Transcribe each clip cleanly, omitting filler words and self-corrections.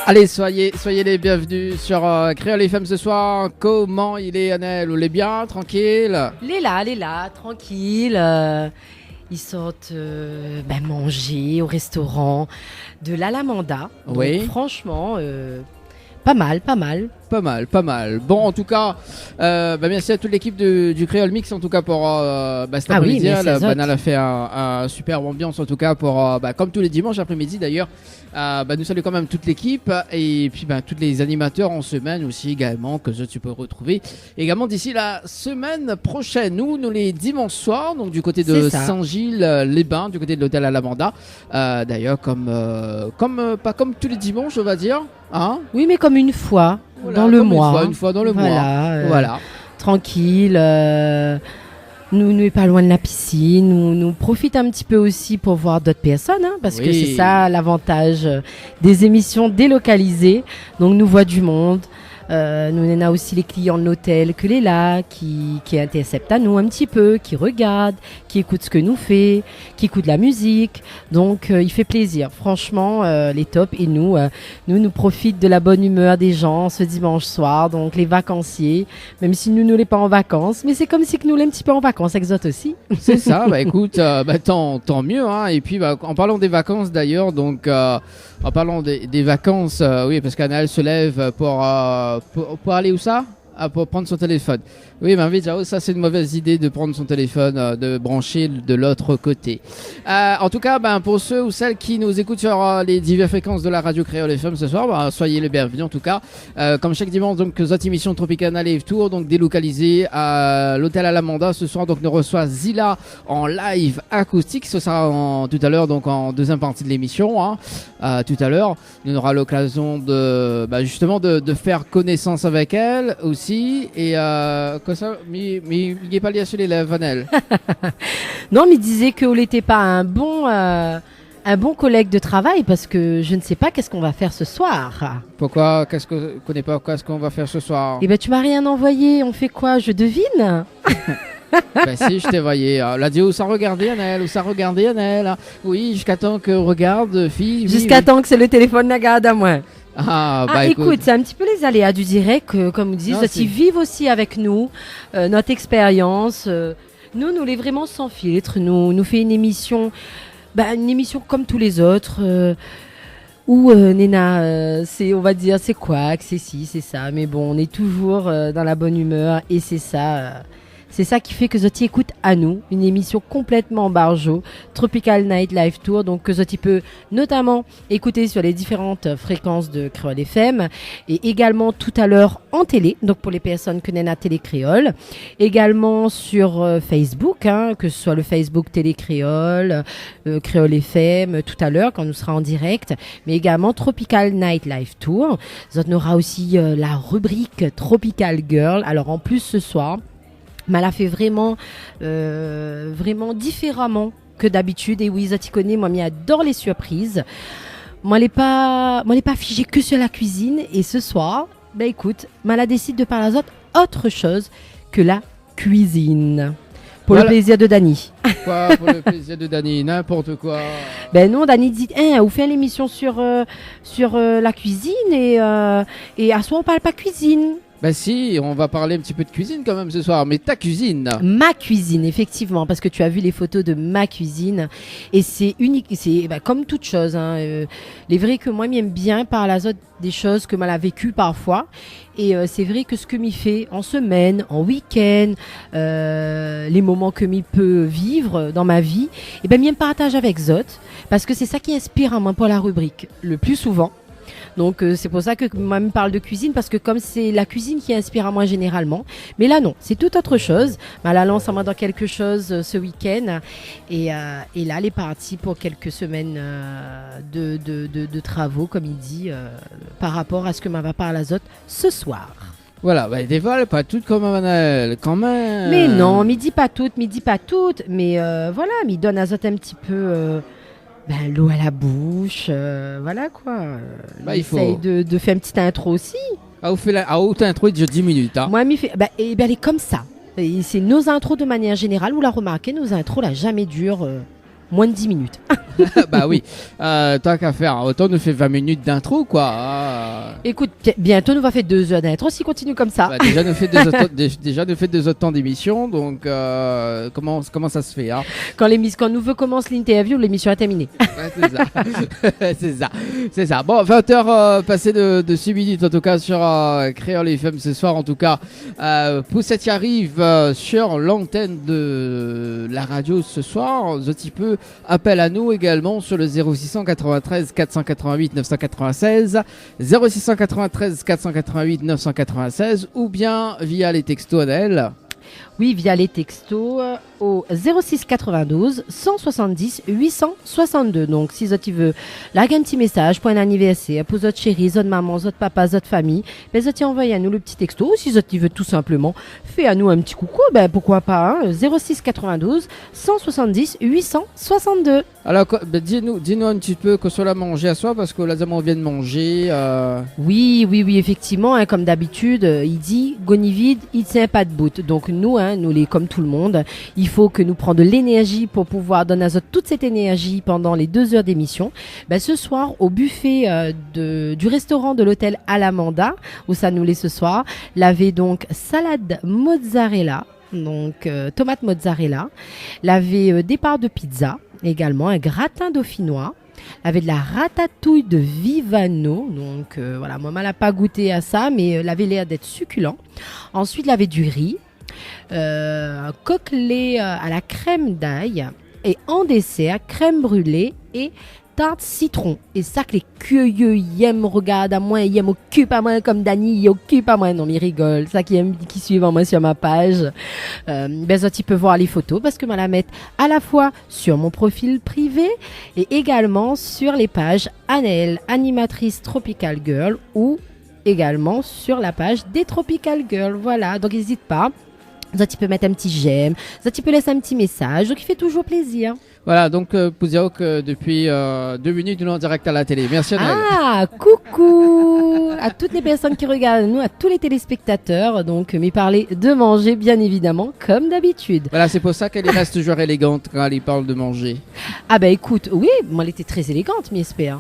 Allez, soyez les bienvenus sur Créole FM ce soir. Comment il est, Annelle? Vous l'êtes bien, tranquille? Il est là, tranquille. Ils sortent manger au restaurant de l'Alamanda. Donc, Oui. franchement, pas mal. Pas mal. Bon, en tout cas, merci à toute l'équipe du Créole Mix, en tout cas, pour cet après-midi. Banal a fait un superbe ambiance, en tout cas, pour comme tous les dimanches après-midi, d'ailleurs. Nous saluons quand même toute l'équipe et puis tous les animateurs en semaine aussi également que tu peux retrouver également d'ici la semaine prochaine. Nous les dimanches soirs, donc du côté de Saint-Gilles-les-Bains, du côté de l'hôtel Alamanda. D'ailleurs, pas comme tous les dimanches, on va dire. Hein? Oui, mais comme une fois dans le mois. Une fois dans le mois. Voilà. Tranquille. Nous n'est pas loin de la piscine, nous profite un petit peu aussi pour voir d'autres personnes, parce que c'est ça l'avantage des émissions délocalisées. Donc nous voit du monde. Nous on a aussi les clients de l'hôtel que les là qui interceptent à nous un petit peu, qui regardent, qui écoutent ce que nous fait, qui écoutent la musique. Donc il fait plaisir. Franchement, les tops et nous profitons de la bonne humeur des gens ce dimanche soir. Donc les vacanciers, même si nous ne l'est pas en vacances, mais c'est comme si que nous l'est un petit peu en vacances, Exote aussi. C'est ça. Écoute, tant mieux. Hein. Et puis en parlant des vacances d'ailleurs, donc en parlant des vacances, oui, parce qu'Anaël se lève pour aller où ça? Pour prendre son téléphone. Oui, mais ça c'est une mauvaise idée de prendre son téléphone, de brancher de l'autre côté. En tout cas, pour ceux ou celles qui nous écoutent sur les diverses fréquences de la radio Créole FM ce soir, soyez les bienvenus en tout cas. Comme chaque dimanche, donc cette émission Tropicana Live Tour, donc délocalisée à l'hôtel Alamanda ce soir, donc nous reçoit Zilla en live acoustique. Ce sera tout à l'heure, donc en deuxième partie de l'émission. Tout à l'heure, on aura l'occasion de justement de faire connaissance avec elle aussi et comme ça, il n'est pas lié sur les lèvres, Vanel. Non, mais il disait qu'on n'était pas un bon collègue de travail parce que je ne sais pas qu'est-ce qu'on va faire ce soir. Pourquoi? Connais pas qu'est-ce qu'on va faire ce soir? Eh ben, tu m'as rien envoyé. On fait quoi? Je devine. Si, je t'ai envoyé. La dit où ça regardait, Annelle. Oui, jusqu'à temps que regarde, fille. Jusqu'à temps que c'est le téléphone la garde à moi. Écoute, c'est un petit peu les aléas du direct, comme vous dites, ils vivent aussi avec nous, notre expérience. Nous les vraiment sans filtre. Nous fait une émission comme tous les autres. Où Nena, on va dire, c'est quoi, c'est ci, c'est ça. Mais bon, on est toujours dans la bonne humeur et c'est ça. C'est ça qui fait que Zoti écoute à nous, une émission complètement barjo, Tropical Night Live Tour, donc que Zoti peut notamment écouter sur les différentes fréquences de Créole FM et également tout à l'heure en télé, donc pour les personnes qui connaissent la télé créole, également sur Facebook, que ce soit le Facebook Télé Créole, Créole FM, tout à l'heure quand nous sera en direct, mais également Tropical Night Live Tour. Zoti aura aussi la rubrique Tropical Girl. Alors en plus ce soir, mais elle a fait vraiment différemment que d'habitude. Et oui, Zati connaît, moi, j'adore les surprises. Moi, elle n'est pas figée que sur la cuisine. Et ce soir, écoute, elle décide de parler autre chose que la cuisine. Pour le plaisir de Dani. Quoi, pour le plaisir de Dani? N'importe quoi. Non, Dani dit, vous faites l'émission sur la cuisine et à ce moment on parle pas cuisine. Si, on va parler un petit peu de cuisine quand même ce soir, mais ta cuisine. Ma cuisine, effectivement, parce que tu as vu les photos de ma cuisine et c'est unique, c'est comme toute chose. Les vrais que moi m'aime bien par la zone des choses que mal a vécu parfois et c'est vrai que ce que m'y fait en semaine, en week-end, les moments que m'y peut vivre dans ma vie, m'y partage avec Zot parce que c'est ça qui inspire à moi pour la rubrique le plus souvent. Donc c'est pour ça que moi je me parle de cuisine parce que comme c'est la cuisine qui inspire à moi généralement, mais là non, c'est tout autre chose. La lance en moi dans quelque chose ce week-end et là elle est partie pour quelques semaines de travaux comme il dit par rapport à ce que m'a va parler l'azote ce soir. Voilà, dévoile pas toutes comme Manel, quand même. Mais non, me dit pas toutes, mais voilà, me donne azote un petit peu. L'eau à la bouche, voilà quoi. Il faut de faire une petite intro aussi. Vous faites la haute intro de 10 minutes. Moi, elle est comme ça. Et c'est nos intros de manière générale, vous la remarquez, nos intros là jamais durent moins de 10 minutes. Bah oui, tant qu'à faire, autant nous fait 20 minutes d'intro, quoi. Écoute, bientôt nous va faire 2 heures d'intro s'il continue comme ça. Bah, déjà nous fait deux autres temps d'émission, donc comment ça se fait, hein? Quand nous veut commencer l'interview, l'émission est terminée. Ouais, c'est ça. Bon, 20h passées de 6 minutes en tout cas sur Créole FM ce soir, en tout cas. Poussette qui arrive sur l'antenne de la radio ce soir. Un petit peu appel à nous également sur le 0693 488 996, 0693 488 996 ou bien via les textos Adèle. Oui, via les textos au 06 92 170 862. Donc, si tu veux larguer un petit message pour un anniversaire, pour votre chérie, votre maman, votre papa, votre famille, ben, tu envoie à nous le petit texto. Ou si tu veux tout simplement, fais à nous un petit coucou, ben, pourquoi pas, hein, 06 92 170 862. Alors, ben, dis-nous un petit peu que cela manger à soi, parce que là, on vient de manger. Oui, effectivement, hein, comme d'habitude, il dit, goni vide, il tient pas de bout. Donc, nous, comme tout le monde, il faut que nous prenions de l'énergie pour pouvoir donner à toute cette énergie pendant les 2 heures d'émission. Ben, ce soir, au buffet du restaurant de l'hôtel Alamanda, où ça nous l'est ce soir, l'avait donc salade mozzarella, donc tomate mozzarella, l'avait des parts de pizza, également un gratin dauphinois, avait de la ratatouille de Vivano, donc voilà, moi, elle n'a pas goûté à ça, mais elle avait l'air d'être succulent. Ensuite, il avait du riz, coquelé à la crème d'ail, et en dessert, crème brûlée et tarte citron. Et ça que les curieux aiment, regarde à moi, ils occupe à moi comme Dani, il occupe à moi. Non, mais il rigole. Ça qui suivent moi sur ma page. Ben ça, tu peux voir les photos parce que je la mettre à la fois sur mon profil privé et également sur les pages Anaëlle, animatrice Tropical Girl, ou également sur la page des Tropical Girls. Voilà, donc n'hésite pas. Ça, tu peux mettre un petit j'aime, ça, tu peux laisser un petit message, donc il fait toujours plaisir. Voilà, donc Pouziao, depuis 2 minutes, nous en direct à la télé. Merci Anaëlle. Ah, coucou à toutes les personnes qui regardent nous, à tous les téléspectateurs. Donc, m'y parler de manger, bien évidemment, comme d'habitude. Voilà, c'est pour ça qu'elle reste toujours élégante quand elle parle de manger. Ah bah écoute, oui, moi elle était très élégante, m'espère.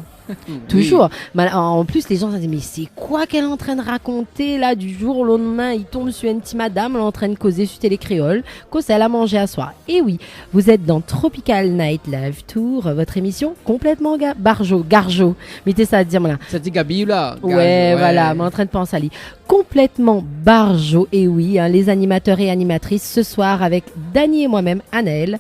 Toujours. Oui. En plus, les gens se disent, mais c'est quoi qu'elle est en train de raconter là du jour au lendemain? Il tombe sur une petite madame, elle est en train de causer sur Télé Créole, cause elle a mangé à soir. Et oui, vous êtes dans Tropical Night Live Tour, votre émission complètement garjo. Mettez ça à dire, voilà. Ça dit Gabi là. Ouais, voilà, je suis en train de penser à lui. Complètement barjo. Et oui, hein, les animateurs et animatrices ce soir avec Dani et moi-même, Anaëlle,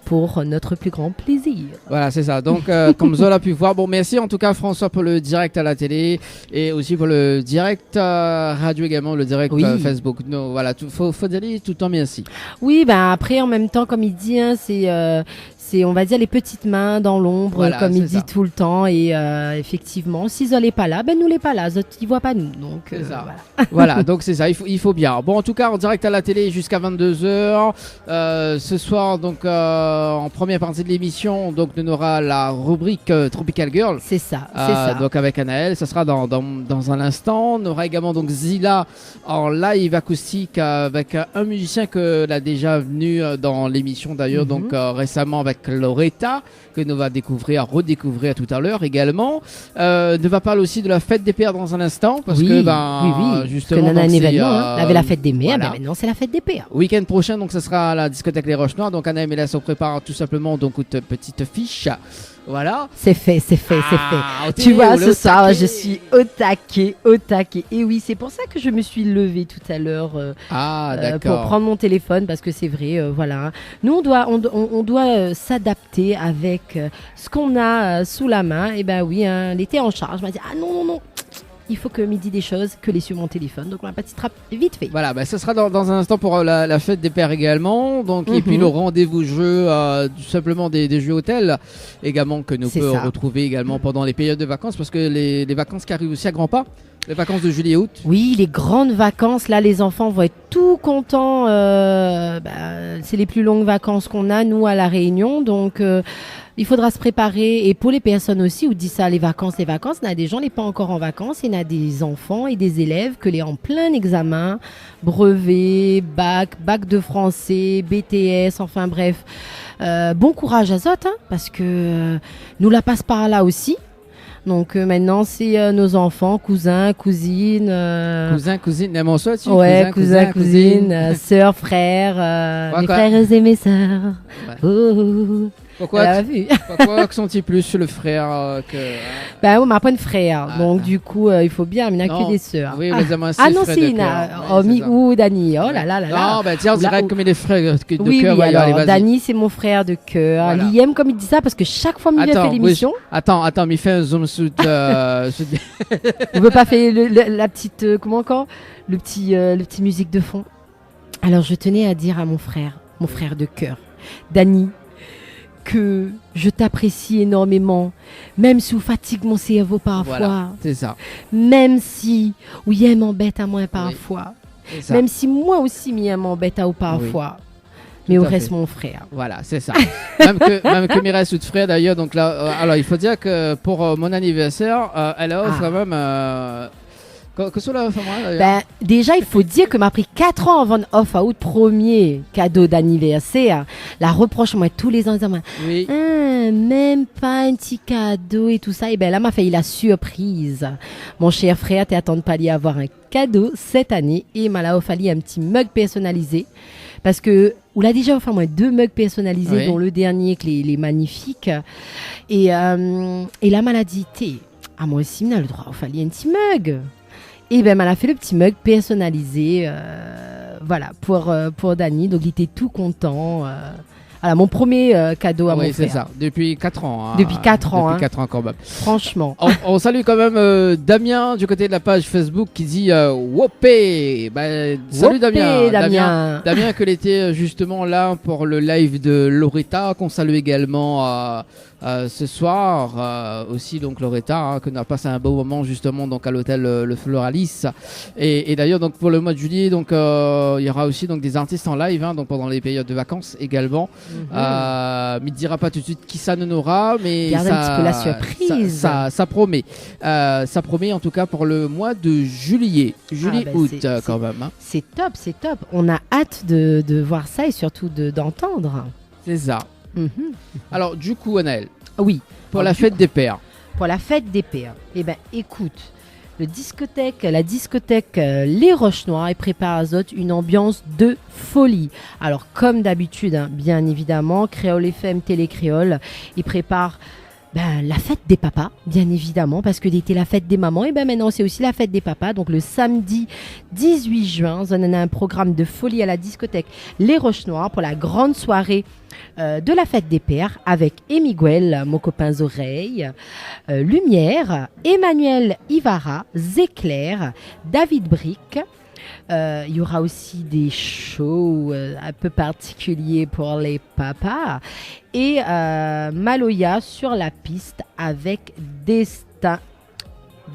pour notre plus grand plaisir. Voilà, c'est ça. Donc, comme vous l'avez pu voir, bon, merci en tout cas François pour le direct à la télé et aussi pour le direct radio également, le direct Facebook. No, voilà, faut dire tout le temps merci. Oui, ben après, en même temps, comme il dit, hein, c'est on va dire les petites mains dans l'ombre, voilà, comme il dit ça tout le temps. Et effectivement, s'ils n'est pas là, ben nous les pas là, ils voient pas nous. Donc voilà. Voilà, donc c'est ça, il faut bien. Bon, en tout cas, en direct à la télé jusqu'à 22h. Ce soir, donc en première partie de l'émission, donc on aura la rubrique Tropical Girl. C'est ça, c'est ça. Donc avec Anaëlle, ça sera dans un instant. On aura également donc Zilla en live acoustique avec un musicien que l'a déjà venu dans l'émission d'ailleurs, donc récemment avec Loretta, que nous va redécouvrir tout à l'heure également. On va parler aussi de la fête des pères dans un instant, parce que justement, on a un événement, on avait la fête des mères, voilà. Maintenant c'est la fête des pères. Week-end prochain, donc ça sera à la discothèque Les Roches Noires. Donc Anna et Mélas, on prépare tout simplement donc une petite fiche. Voilà. C'est fait. Tu vois, ce soir, je suis au taquet. Et oui, c'est pour ça que je me suis levée tout à l'heure pour prendre mon téléphone, parce que c'est vrai, voilà. Nous, on doit s'adapter avec ce qu'on a sous la main. Et ben oui, hein, l'été en charge. Je m'a dit, ah non. Il faut que midi des choses, que les sur mon téléphone. Donc, on a petite trappe vite fait. Voilà, ça sera dans un instant pour la fête des pères également. Donc, et puis le rendez-vous jeu, tout simplement des jeux hôtels également, que nous pouvons retrouver également pendant les périodes de vacances, parce que les vacances qui arrivent aussi à grands pas. Les vacances de juillet et août. Oui, les grandes vacances, là, les enfants vont être tout contents. C'est les plus longues vacances qu'on a, nous, à La Réunion. Donc, il faudra se préparer. Et pour les personnes aussi, où dit ça, les vacances, il y a des gens qui sont pas encore en vacances, il y a des enfants et des élèves que les en plein examen, brevet, bac de français, BTS, enfin bref. Bon courage à Zot, hein, parce que nous la passe par là aussi. Donc maintenant, c'est nos enfants, cousins, cousines. Cousins, cousines, mon soeur, tu ouais, cousins, cousines, sœurs, frères, mes frères et mes sœurs. Ouais. Oh. Pourquoi sont-ils plus le frère que... Ben, on m'a pas de frère, donc du coup, il faut bien, il n'y a que des sœurs. Oui, mais non, si, il y a... ou Dani, oh là là là là. Non, ben tiens, on dirait comme les frères de cœur. Oui, alors, Dani, c'est mon frère de cœur. Voilà. Liam, comme il dit ça, parce que chaque fois qu'il fait l'émission... Attends, mais il fait un zoom sous... On veut pas faire la petite... comment encore le petit musique de fond. Alors, je tenais à dire à mon frère de cœur, Dani, que je t'apprécie énormément, même si vous fatigue mon cerveau parfois. Voilà, c'est ça. Même si, oui, elle m'embête à moi parfois. Oui, même si moi aussi, elle m'embête à vous parfois. Oui. Mais au reste, mon frère. Voilà, c'est ça. même que Mireille sous de frère d'ailleurs. Donc là, alors il faut dire que pour mon anniversaire, elle offre quand même. Que soit la femme, déjà, il faut dire que m'a pris 4 ans avant d'offre à août premier cadeau d'anniversaire. La reproche, moi, tous les ans, oui. Même pas un petit cadeau et tout ça. Et là, m'a fait la surprise. Mon cher frère, t'es attendu pas d'y avoir un cadeau cette année. Et m'a offert un petit mug personnalisé. Parce que, on l'a déjà offert, moi, 2 mugs personnalisés, oui. Dont le dernier, qui est magnifique. Et la maladie, moi aussi, on a le droit, il fallait un petit mug. Et elle a fait le petit mug personnalisé, voilà, pour Dani. Donc, il était tout content. Voilà, mon premier cadeau à mon frère. Oui, c'est ça. Depuis 4 ans. Hein. Depuis 4 ans. Depuis 4 ans, quand même. Franchement. On salue quand même Damien du côté de la page Facebook qui dit Wopé. Salut Damien. Damien que était justement là pour le live de Loretta, qu'on salue également ce soir aussi, donc Loretta, hein, que nous avons passé un beau moment justement donc à l'hôtel Le Floralis. Et d'ailleurs donc pour le mois de juillet, donc il y aura aussi donc des artistes en live, hein, donc pendant les périodes de vacances également. Mais il ne dira pas tout de suite qui ça ne n'aura, mais garde un petit peu la surprise. Ça promet. Ça promet en tout cas pour le mois de juillet, août quand même. Hein. C'est top. On a hâte de voir ça et surtout d'entendre. C'est ça. Alors du coup, Anaëlle, oui, pour la fête des pères. Pour la fête des pères, écoute, la discothèque Les Roches Noires prépare à Zot une ambiance de folie. Alors comme d'habitude, hein, bien évidemment, Créole FM, Télé Créole, ils préparent la fête des papas, bien évidemment, parce que c'était la fête des mamans, et maintenant c'est aussi la fête des papas. Donc le samedi 18 juin, on a un programme de folie à la discothèque Les Roches Noires pour la grande soirée de la fête des pères avec Emiguel, mon copain oreilles, Lumière, Emmanuel Ivara, Zéclair, David Brick. Il y aura aussi des shows un peu particuliers pour les papas et Maloya sur la piste avec Destin.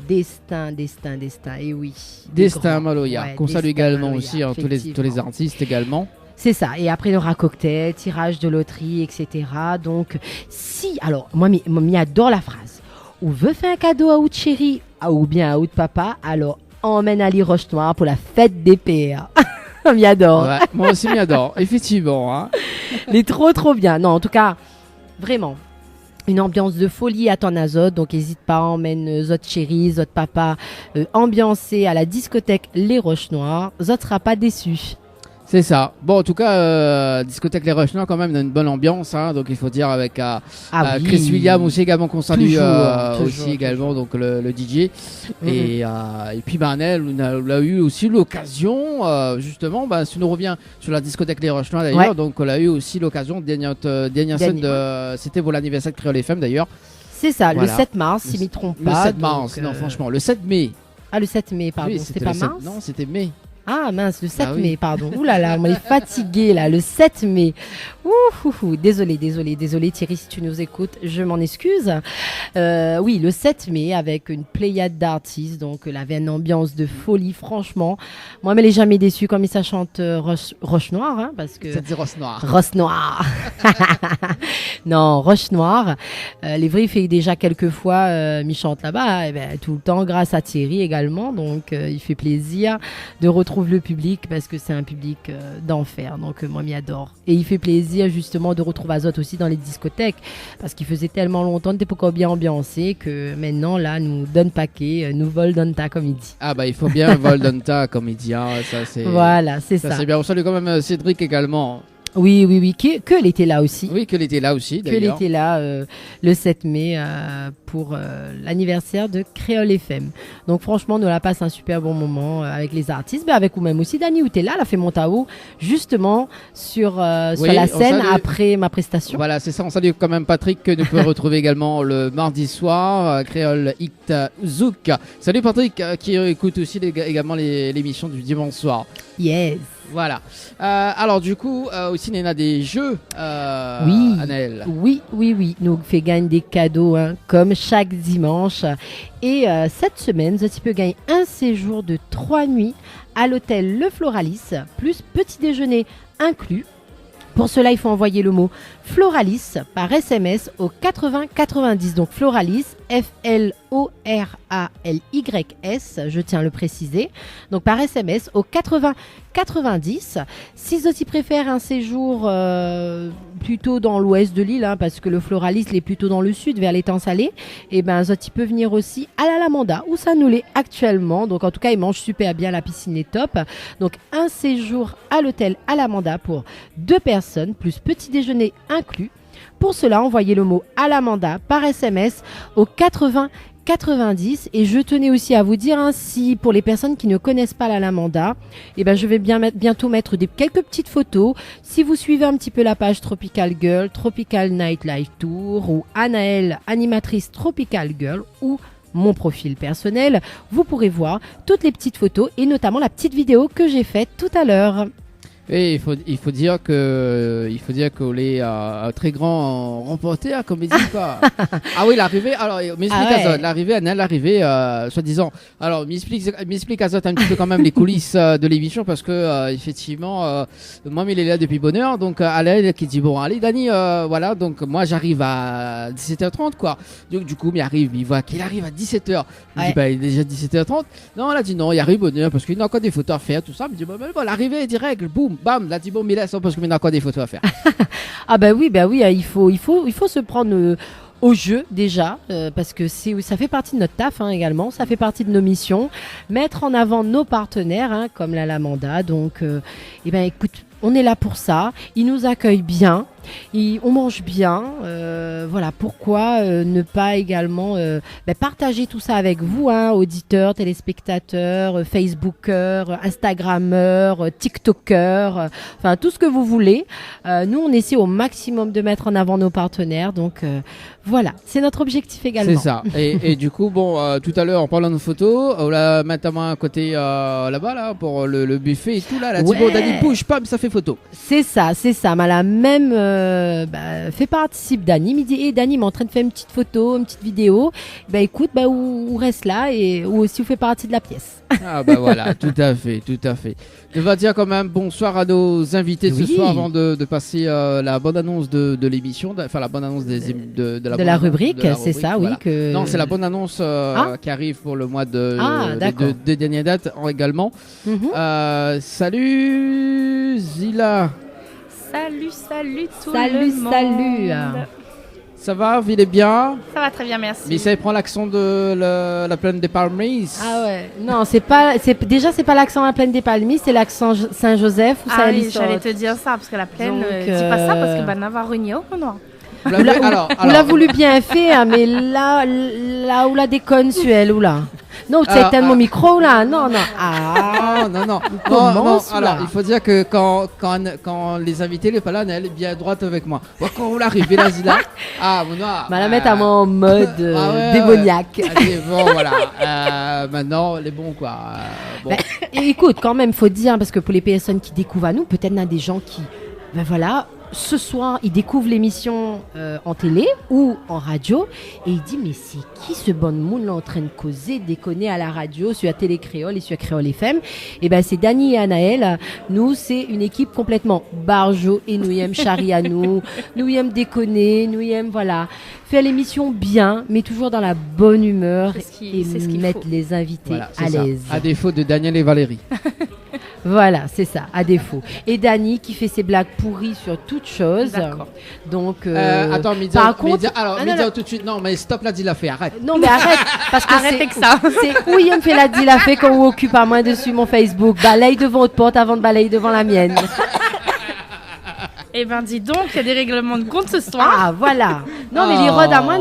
Et oui. Destin Maloya, qu'on salue également Maloya, aussi, hein, tous les artistes également. C'est ça. Et après, il y aura cocktail, tirage de loterie, etc. Donc, alors, moi, j'adore la phrase. On veut faire un cadeau à Out Chéri ou bien à Out Papa, alors emmène Ali Roche Noire pour la fête des pères. On m'y adore. Ouais, moi aussi, m'y adore. Effectivement. Hein. Il est trop bien. Non, en tout cas, vraiment. Une ambiance de folie à ton azote. Donc, n'hésite pas, emmène Zot Chéri, Zot Papa, ambiancé à la discothèque Les Roches Noires. Zot sera pas déçu. C'est ça. Bon, en tout cas, discothèque Les Roches Noires, quand même, une bonne ambiance. Hein, donc, il faut dire avec oui. Chris William aussi également qu'on salue aussi également, donc le DJ. Et puis, Anaëlle, on a eu aussi l'occasion, justement, si on revient sur la discothèque Les Roches Noires d'ailleurs, donc on a eu aussi l'occasion dernière scène c'était pour l'anniversaire de Créole FM d'ailleurs. C'est ça, voilà. Le 7 mars, si je ne me trompe pas. Le 7 mars, non, franchement, le 7 mai. Ah, le 7 mai, pardon, oui, c'était pas mars? Non, c'était mai. Ah mince, le 7 mai, pardon. Ouh là là, on est fatigué là, le 7 mai. Désolé Thierry, si tu nous écoutes, je m'en excuse. Oui, le 7 mai avec une pléiade d'artistes, donc elle avait une ambiance de folie, franchement. Moi, elle n'est jamais déçue comme ça chante Roche Noire, hein, parce que. Ça dit Roche Noire. Roche Noire. Non, Roche Noire. Lévry fait déjà quelques fois mi-chante là-bas, tout le temps grâce à Thierry également. Donc, il fait plaisir de retrouver le public parce que c'est un public d'enfer. Donc, moi, m'y adore. Et il fait plaisir justement de retrouver Azote aussi dans les discothèques parce qu'il faisait tellement longtemps, n'était pas bien ambiancé que maintenant, là, nous donne paquet, nous vole donta comme il dit. Ah bah il faut bien vol donta comme il dit. Hein. Ça, c'est... Voilà, c'est ça. C'est bien. On salue quand même Cédric également. Oui, que était là aussi. Oui, qu'elle était là aussi, d'ailleurs. Qu'elle était là le 7 mai pour l'anniversaire de Créole FM. Donc franchement, nous la passe un super bon moment avec les artistes, mais avec vous-même aussi. Dani, où t'es là, elle a fait mon tao justement sur la scène après ma prestation. Voilà, c'est ça. On salue quand même Patrick que nous pouvons retrouver également le mardi soir, Créole Hit Zouk. Salut Patrick qui écoute aussi également l'émission du dimanche soir. Yes. Voilà. Alors du coup, aussi il y en a des jeux, oui. Anaël. Oui. Nous fait gagner des cadeaux comme chaque dimanche. Et cette semaine, tu peux gagner un séjour de 3 nuits à l'hôtel Le Floralis, plus petit déjeuner inclus. Pour cela, il faut envoyer le mot Floralis par SMS au 80 90. Donc Floralis, F-L-O-R-A-L-Y-S, je tiens à le préciser. Donc par SMS au 80 90. Si Zoti préfère un séjour plutôt dans l'ouest de l'île, parce que le Floralis il est plutôt dans le sud, vers l'étang salé, et ben Zoti peut venir aussi à la Lamanda, où ça nous l'est actuellement. Donc en tout cas, il mange super bien, la piscine est top. Donc un séjour à l'hôtel à Lamanda pour 2 personnes, plus petit déjeuner inclus. Pour cela, envoyez le mot Alamanda par SMS au 80 90. Et je tenais aussi à vous dire ainsi, pour les personnes qui ne connaissent pas l'Alamanda, je vais bientôt mettre quelques petites photos. Si vous suivez un petit peu la page Tropical Girl, Tropical Nightlife Tour ou Anaël, animatrice Tropical Girl, ou mon profil personnel, vous pourrez voir toutes les petites photos et notamment la petite vidéo que j'ai faite tout à l'heure. Et il faut dire qu'on est un très grand reporter, comme il dit quoi. Ah oui, l'arrivée. Alors, m'explique Azote, l'arrivée, soi-disant. Alors, m'explique Azote un petit peu quand même les coulisses de l'émission parce que effectivement, moi, il est là depuis bonne heure. Donc, Alain qui dit bon, allez, Dani, voilà. Donc, moi, j'arrive à 17h30, quoi. Donc, du coup, il voit qu'il arrive à 17h. Je dis il est déjà 17h30. Non, elle a dit non, il arrive bonne heure parce qu'il y a encore des photos à faire, tout ça. Il me dit bon, l'arrivée est directe, boum. Bam, là, dit bon, mais laisse, parce qu'il y a encore des photos à faire. Ah, oui, il faut se prendre au jeu déjà, parce que ça fait partie de notre taf également, ça fait partie de nos missions, mettre en avant nos partenaires, comme la Lamanda. Donc, écoute, on est là pour ça, ils nous accueillent bien. On mange bien, voilà pourquoi ne pas également partager tout ça avec vous, auditeurs, téléspectateurs, Facebookers, Instagrammeurs, TikTokers, enfin tout ce que vous voulez. Nous on essaie au maximum de mettre en avant nos partenaires, donc voilà, c'est notre objectif également. C'est ça. Et du coup, tout à l'heure en parlant de photos, on l'a notamment à côté là-bas là pour le buffet et tout là, Thibaut Dani bouge, pam, ça fait photo. C'est ça. Mais la même fait participe Dani. Il me dit Dani, en train de faire une petite photo, une petite vidéo. Écoute, ou reste là ou aussi vous fait partie de la pièce. Ah voilà, tout à fait. Je vais dire quand même bonsoir à nos invités de ce soir avant de passer la bonne annonce de l'émission, enfin la bonne annonce de la rubrique, c'est ça, voilà. Oui. Non, c'est la bonne annonce qui arrive pour le mois de dernière date également. Salut Zila. Salut tout le monde. Salut. Ça va, vous allez bien? Ça va très bien, merci. Mais ça prend l'accent de la plaine des Palmiers. Ah ouais. Non, c'est pas l'accent de la plaine des Palmiers, c'est l'accent Saint-Joseph ou Saint-Lisson. J'allais te dire ça parce que la plaine, dis pas ça parce que Navarro ou non. On l'a voulu bien faire, mais là où la déconne sur elle ou là. Non, c'est tellement micro là. Non. Ah. Non. Alors, il faut dire que quand les invités, les palans, elle est bien droite avec moi. Quand vous l'arrivez là, Zila. La mettre à mon mode démoniaque. Allez, bon, voilà. Maintenant, les bons quoi. Bon. Écoute, quand même, faut dire parce que pour les personnes qui découvrent à nous, peut-être il y a des gens qui ce soir, il découvre l'émission en télé ou en radio et il dit mais c'est qui ce bon monde là en train de causer, déconner à la radio, sur la télé créole et sur Créole FM. Et ben c'est Dani et Anaël. Nous c'est une équipe complètement barjo et nous y aime charrier à nous y aime déconner, nous y aime voilà faire l'émission bien, mais toujours dans la bonne humeur et mettre les invités à l'aise. À défaut de Daniel et Valérie. Voilà, c'est ça, à défaut. Et Dani qui fait ses blagues pourries sur toute chose. D'accord. Donc, attends, Média, par contre, Média tout de suite. Non, mais stop, là, dis la fait, arrête. Non, mais arrête, parce que arrête avec ça. C'est où il me fait la dit la fait quand on occupe à moi dessus mon Facebook. Balaye devant votre porte avant de balayer devant la mienne. Eh ben, dis donc, il y a des règlements de compte ce soir. Ah, voilà. Non, mais les rods à moi,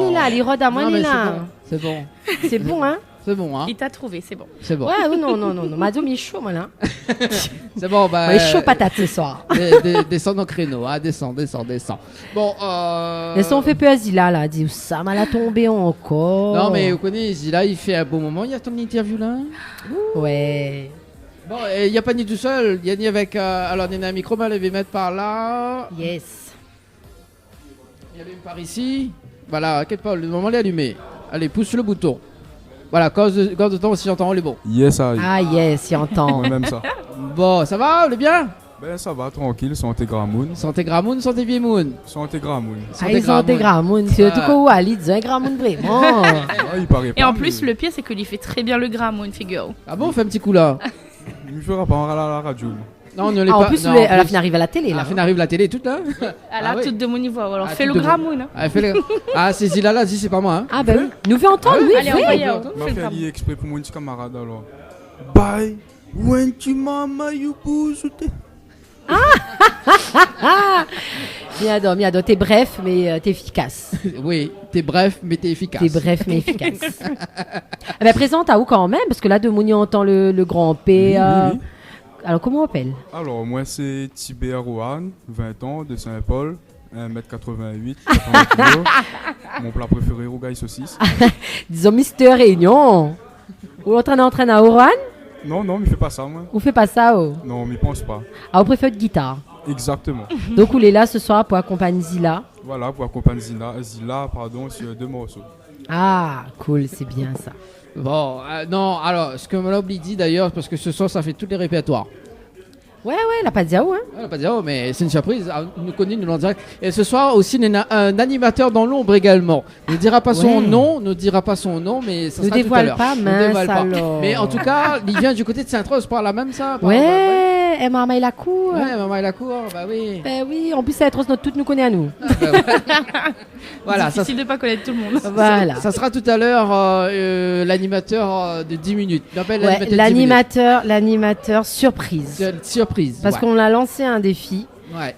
C'est bon. C'est bon, hein? C'est bon, hein? Il t'a trouvé, c'est bon. C'est bon. Ouais, non. Madame, il est chaud, moi, là. C'est bon, bah. Il est chaud patate ce soir. Descends nos créneaux, hein. Descends. Bon, Mais ça, on fait peu à Zila, là. Dit, ça m'a tombé encore. Non, mais vous connaissez, Zila, il fait un beau moment. Il y a ton interview, là? Ouais. Bon, il n'y a pas ni tout seul. Il y a ni avec. Alors, il y a un micro, mais elle va mettre par là. Yes. Il y a une par ici. Voilà, inquiète pas, le moment est allumé. Allez, pousse sur le bouton. Voilà, cause de temps, si j'entends, on est bon. Yes, I. Ah, yes, il entend. Ouais, même ça. Bon, ça va, on est bien? Ben, ça va, tranquille, santé Gramoun. Santé Gramoun, santé Viemoun. Santé Gramoun. Ah, ils ont des gramoun. C'est tout quoi, Ali, ils ont un gramoun vraiment. Ah, il paraît pas. Et en plus, le pire, c'est qu'il fait très bien le gramoun, figure. Ah bon, on fait un petit coup là. Il me fera pas en à la radio. Non, on ne l'est En pas. plus, non, à la fin, arrive à la télé, à là. la fin, arrive la télé toute là. Elle a oui. toute de mon niveau. Alors, Ah, fais le toute de gramoun. Hein. Ah, ah, c'est Zila là, dis, c'est pas moi. Hein. Ah, ben oui. Nous fait entendre, oui, Allez, oui. envoyez. m'a Fais le fait gramoun. lier exprès pour mon petit camarade alors. Bye. When tu m'as you bousouté. Miado, t'es bref, mais t'es efficace. Oui, t'es bref, mais t'es efficace. T'es bref, mais efficace. Ah ben, présente à où quand même, parce que là, de Mouni, on entend le grand P. Oui. Alors, comment on appelle? Alors, moi, c'est Tibet Rohan, 20 ans, de Saint-Paul, 1m88, 80 kg. Mon plat préféré, rougail saucisse. Disons Mister Réunion. Ou entraîne à Oran? Non, mais fais pas ça, moi. Ou fait pas ça, oh? Non, mais pense pas. Ah, on préfère de guitare. Exactement. Donc, on est là ce soir pour accompagner Zila. Voilà, pour accompagner Zila, sur 2 morceaux. Ah, cool, c'est bien ça. Bon, non, alors, ce que Malobli dit d'ailleurs, parce que ce soir, ça fait tous les répertoires. Ouais, la Padiao, hein. On va pas dire, oh, mais c'est une surprise. Nous connaissons, nous l'en direct. Et ce soir aussi, il y a un animateur dans l'ombre également. Ne dira pas son nom, mais ça ne sera tout à dévoile l'heure. pas, Ne mince dévoile pas. alors. Mais en tout cas, il vient du côté de Saint-Rose, par là même ça. Ouais, et maman, il a cour. Ouais, maman, il a cour, bah oui. Ben oui, en plus, Saint-Rose, notre toute nous connaît à nous. Voilà, ça, Difficile de pas connaître tout le monde. Voilà. ça sera tout à l'heure l'animateur de 10 minutes. Ouais, l'animateur surprise. Surprise. Parce qu'on a lancé un défi,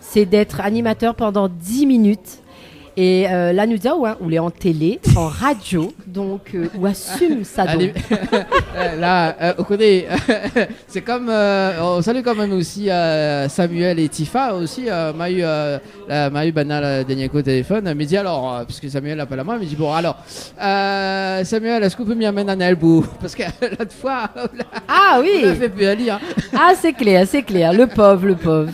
c'est d'être animateur pendant 10 minutes. Et là, nous disons, ouais, on est en télé, en radio, donc on assume ça. Donc. Là, on connaît. C'est comme. On salue quand même aussi Samuel et Tifa aussi. M'a eu Banal dernier coup au téléphone. Elle me dit alors, parce que Samuel appelle à moi, elle me dit bon, alors, Samuel, est-ce qu'on peut m'y amener un album? Parce que l'autre fois. Ah oui! On a fait plus à lire. Ah, c'est clair. Le pauvre.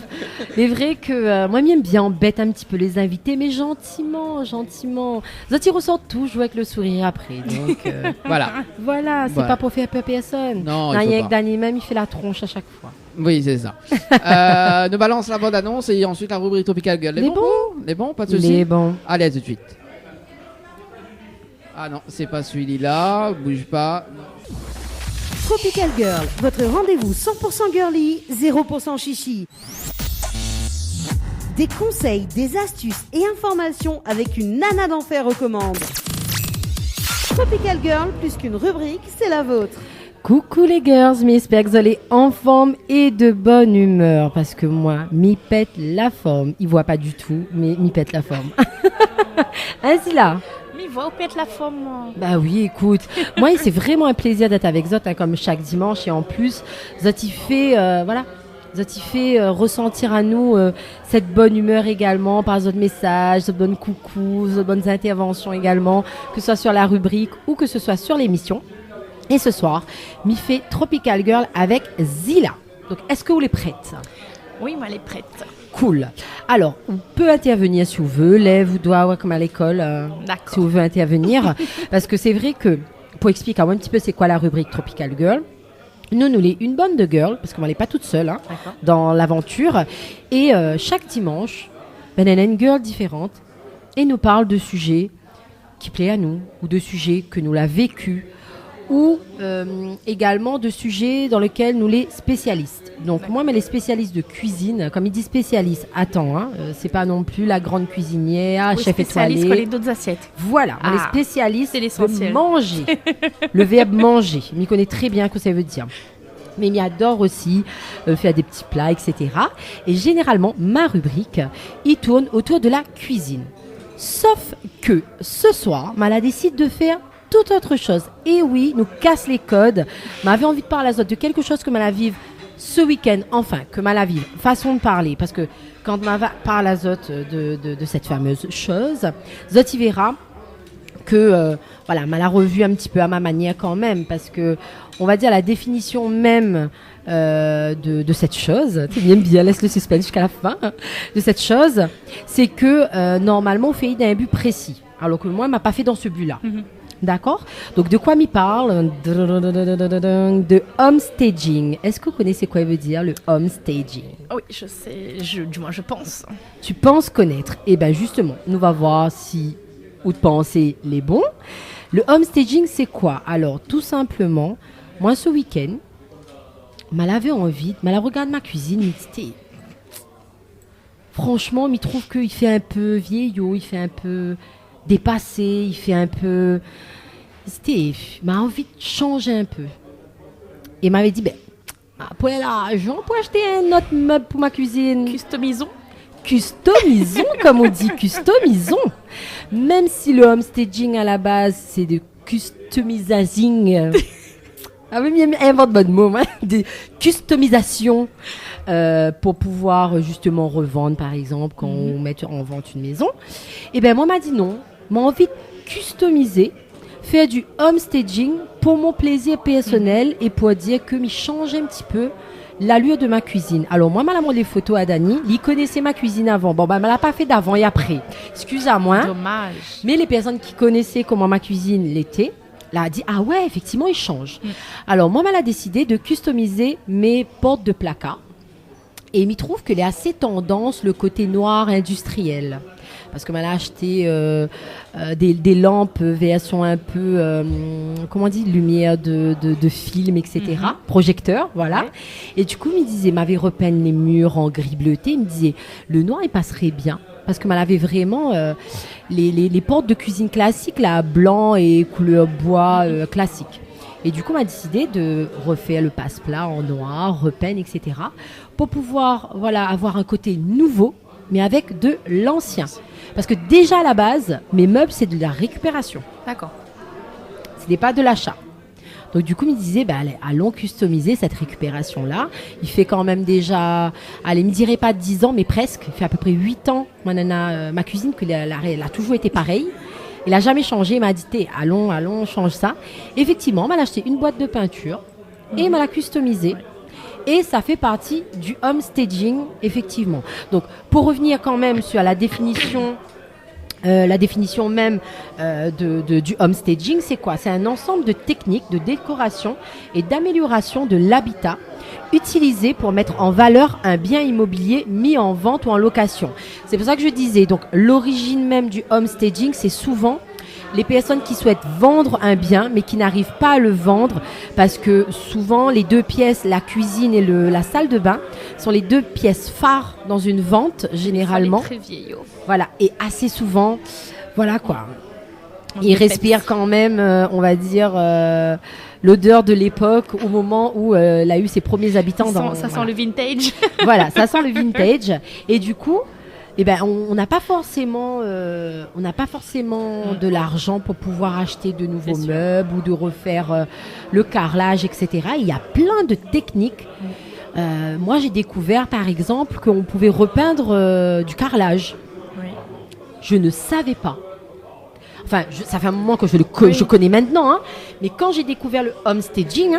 C'est vrai que moi, j'aime bien embête un petit peu les invités, mais gentiment. Ils ressortent toujours avec le sourire après. Donc, voilà, c'est pas pour faire peur personne. Non, il y a que Dani même, il fait la tronche à chaque fois. Oui, c'est ça. Nous balance la bande-annonce et ensuite la rubrique Tropical Girl. Les bons, pas de soucis. Les bons. Allez, à tout de suite. Ah non, c'est pas celui-là. Bouge pas. Tropical Girl, votre rendez-vous 100% girly, 0% chichi. Des conseils, des astuces et informations avec une nana d'enfer aux commandes. Tropical Girl, plus qu'une rubrique, c'est la vôtre. Coucou les girls, j'espère que vous allez en forme et de bonne humeur. Parce que moi, m'y pète la forme. Il voit pas du tout, mais m'y pète la forme. Ainsi là. Mais va pète la forme. Bah oui, écoute. Moi, c'est vraiment un plaisir d'être avec Zot, comme chaque dimanche. Et en plus, Zot, il fait, ressentir à nous cette bonne humeur également par d'autres messages, d'autres bonnes coucous, d'autres bonnes interventions également, que ce soit sur la rubrique ou que ce soit sur l'émission. Et ce soir, m'y fait Tropical Girl avec Zila. Donc, est-ce que vous les prête? Oui, moi, elle est prête. Cool. Alors, on peut intervenir si vous voulez, lève ou doigt, comme à l'école, si vous voulez intervenir. Parce que c'est vrai que, pour expliquer un petit peu c'est quoi la rubrique Tropical Girl, nous sommes une bande de girls, parce qu'on n'est pas toute seule dans l'aventure. Et chaque dimanche, on a une girl différente et nous parle de sujets qui plaisent à nous, ou de sujets que nous l'avons vécu, ou également de sujets dans lesquels nous les spécialistes. Donc moi, mais les spécialistes de cuisine, comme il dit spécialiste, attends, c'est pas non plus la grande cuisinière, chef étoilé. Spécialiste les d'autres assiettes. Voilà, les spécialistes c'est l'essentiel. de manger. Le verbe manger, il connaît très bien ce que ça veut dire. Mais il adore aussi faire des petits plats, etc. Et généralement, ma rubrique, il tourne autour de la cuisine. Sauf que ce soir, Mala décide de faire toute autre chose. Et oui, nous casse les codes. M'avait envie de parler à de quelque chose que Mala vive ce week-end, enfin, que Mala vive, façon de parler. Parce que quand Mala parle à Zot de cette fameuse chose, Zot y verra que, voilà, Mala revu un petit peu à ma manière quand même. Parce que, on va dire, la définition même de cette chose, tu bien, laisse le suspense jusqu'à la fin, de cette chose, c'est que, normalement, on fait d'un but précis. Alors que moi, elle m'a pas fait dans ce but-là. Mm-hmm. D'accord? Donc, de quoi m'y parle? De homestaging. Est-ce que vous connaissez quoi veut dire le homestaging? Oui, je sais. Du moins, je pense. Tu penses connaître? Eh bien, justement, nous va voir si ou de penser les bons. Le homestaging, c'est quoi? Alors, tout simplement, moi, ce week-end, m'avait envie, m'ala regarde ma cuisine, il dit, franchement, il trouve qu'il fait un peu vieillot, il fait un peu dépassé, il fait un peu... m'a envie de changer un peu. Et m'avait dit, pour l'argent, pour acheter un autre meuble pour ma cuisine. Customisons, comme on dit, customisons. Même si le homestaging à la base, c'est de customising. Invente bon mot, de customisation pour pouvoir justement revendre, par exemple, quand on met en vente une maison. Et bien, moi, m'a dit non. M'a envie de customiser, faire du homestaging pour mon plaisir personnel et pour dire que m'y change un petit peu l'allure de ma cuisine. Alors, moi, m'a montré des photos à Dani. Il connaissait ma cuisine avant. Bon, elle l'a pas fait d'avant et après. Excusez-moi. Dommage. Mais les personnes qui connaissaient comment ma cuisine l'était, là, a dit, ah ouais, effectivement, il change. Alors, moi, elle a décidé de customiser mes portes de placard. Et il m'y trouve qu'elle est assez tendance, le côté noir industriel. Parce que m'a acheté des lampes version un peu, comment on dit, lumière de film, etc. Projecteur, voilà. Ouais. Et du coup, il me disait, m'avait repeint les murs en gris bleuté. Il me disait, le noir, il passerait bien. Parce que m'avait vraiment les portes de cuisine classiques, là, blanc et couleur bois classique. Et du coup, on a décidé de refaire le passe-plat en noir, repeindre, etc. pour pouvoir, voilà, avoir un côté nouveau, mais avec de l'ancien. Parce que déjà, à la base, mes meubles, c'est de la récupération. D'accord. Ce n'est pas de l'achat. Donc, du coup, il me disait, allons customiser cette récupération-là. Il fait quand même déjà, allez, il me dirait pas 10 ans, mais presque. Il fait à peu près 8 ans, ma cuisine, elle a toujours été pareille. Il n'a jamais changé. Il m'a dit, allons, on change ça. Effectivement, il m'a acheté une boîte de peinture et il m'a la customisée. Et ça fait partie du homestaging, effectivement. Donc, pour revenir quand même sur la définition même du homestaging, c'est quoi? C'est un ensemble de techniques de décoration et d'amélioration de l'habitat utilisées pour mettre en valeur un bien immobilier mis en vente ou en location. C'est pour ça que je disais, donc l'origine même du homestaging, c'est souvent les personnes qui souhaitent vendre un bien mais qui n'arrivent pas à le vendre parce que souvent les deux pièces, la cuisine et la salle de bain, sont les deux pièces phares dans une vente généralement. Très vieillot. Voilà, et assez souvent, voilà quoi. Il respire quand même, on va dire, l'odeur de l'époque au moment où elle a eu ses premis habitants. Ça sent le vintage. Voilà, ça sent le vintage. Et du coup, on n'a pas forcément, de l'argent pour pouvoir acheter de nouveaux meubles ou de refaire le carrelage, etc. Il y a plein de techniques. Moi, j'ai découvert, par exemple, qu'on pouvait repeindre du carrelage. Oui. Je ne savais pas. Enfin, ça fait un moment que je connais maintenant. Hein, mais quand j'ai découvert le homestaging,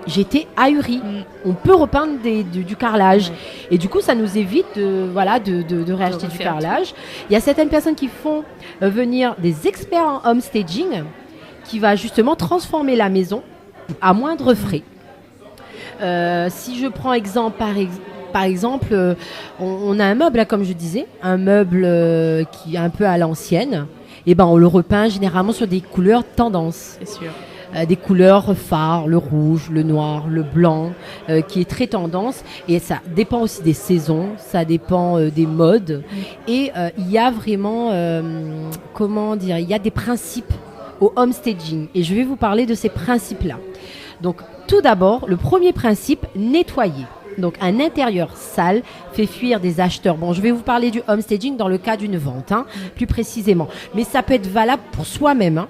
j'étais ahurie. On peut repeindre du carrelage. Et du coup, ça nous évite de réacheter du carrelage. Il y a certaines personnes qui font venir des experts en home staging qui va justement transformer la maison à moindre frais. Si je prends exemple par exemple, on a un meuble, là, comme je disais, un meuble qui est un peu à l'ancienne. Et ben, on le repeint généralement sur des couleurs tendance. C'est sûr. Des couleurs phares, le rouge, le noir, le blanc, qui est très tendance. Et ça dépend aussi des saisons, ça dépend des modes. Et il y a vraiment, il y a des principes au home staging. Et je vais vous parler de ces principes-là. Donc, tout d'abord, le premier principe, nettoyer. Donc, un intérieur sale fait fuir des acheteurs. Bon, je vais vous parler du home staging dans le cas d'une vente, plus précisément. Mais ça peut être valable pour soi-même,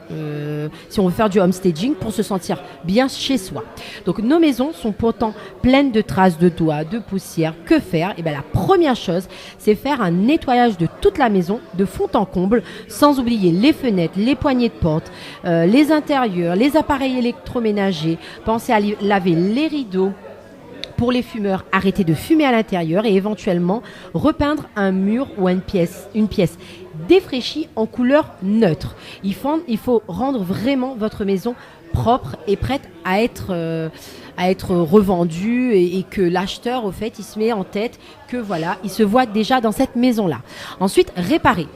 si on veut faire du home staging, pour se sentir bien chez soi. Donc, nos maisons sont pourtant pleines de traces de doigts, de poussière. Que faire ? Eh bien, la première chose, c'est faire un nettoyage de toute la maison, de fond en comble, sans oublier les fenêtres, les poignées de porte, les intérieurs, les appareils électroménagers. Pensez à laver les rideaux. Pour les fumeurs, arrêtez de fumer à l'intérieur et éventuellement repeindre un mur ou une pièce défraîchie en couleur neutre. Il faut rendre vraiment votre maison propre et prête à être revendue et que l'acheteur, au fait, il se met en tête que voilà, il se voit déjà dans cette maison-là. Ensuite, réparer.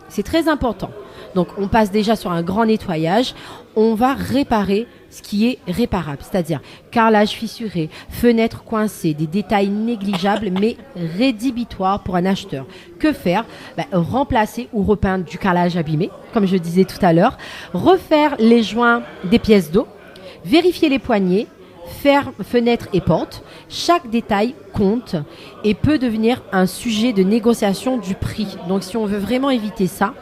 C'est très important. Donc, on passe déjà sur un grand nettoyage. On va réparer ce qui est réparable, c'est-à-dire carrelage fissuré, fenêtres coincées, des détails négligeables mais rédhibitoires pour un acheteur. Que faire ? Remplacer ou repeindre du carrelage abîmé, comme je disais tout à l'heure, refaire les joints des pièces d'eau, vérifier les poignées, faire fenêtres et portes. Chaque détail compte et peut devenir un sujet de négociation du prix. Donc si on veut vraiment éviter ça,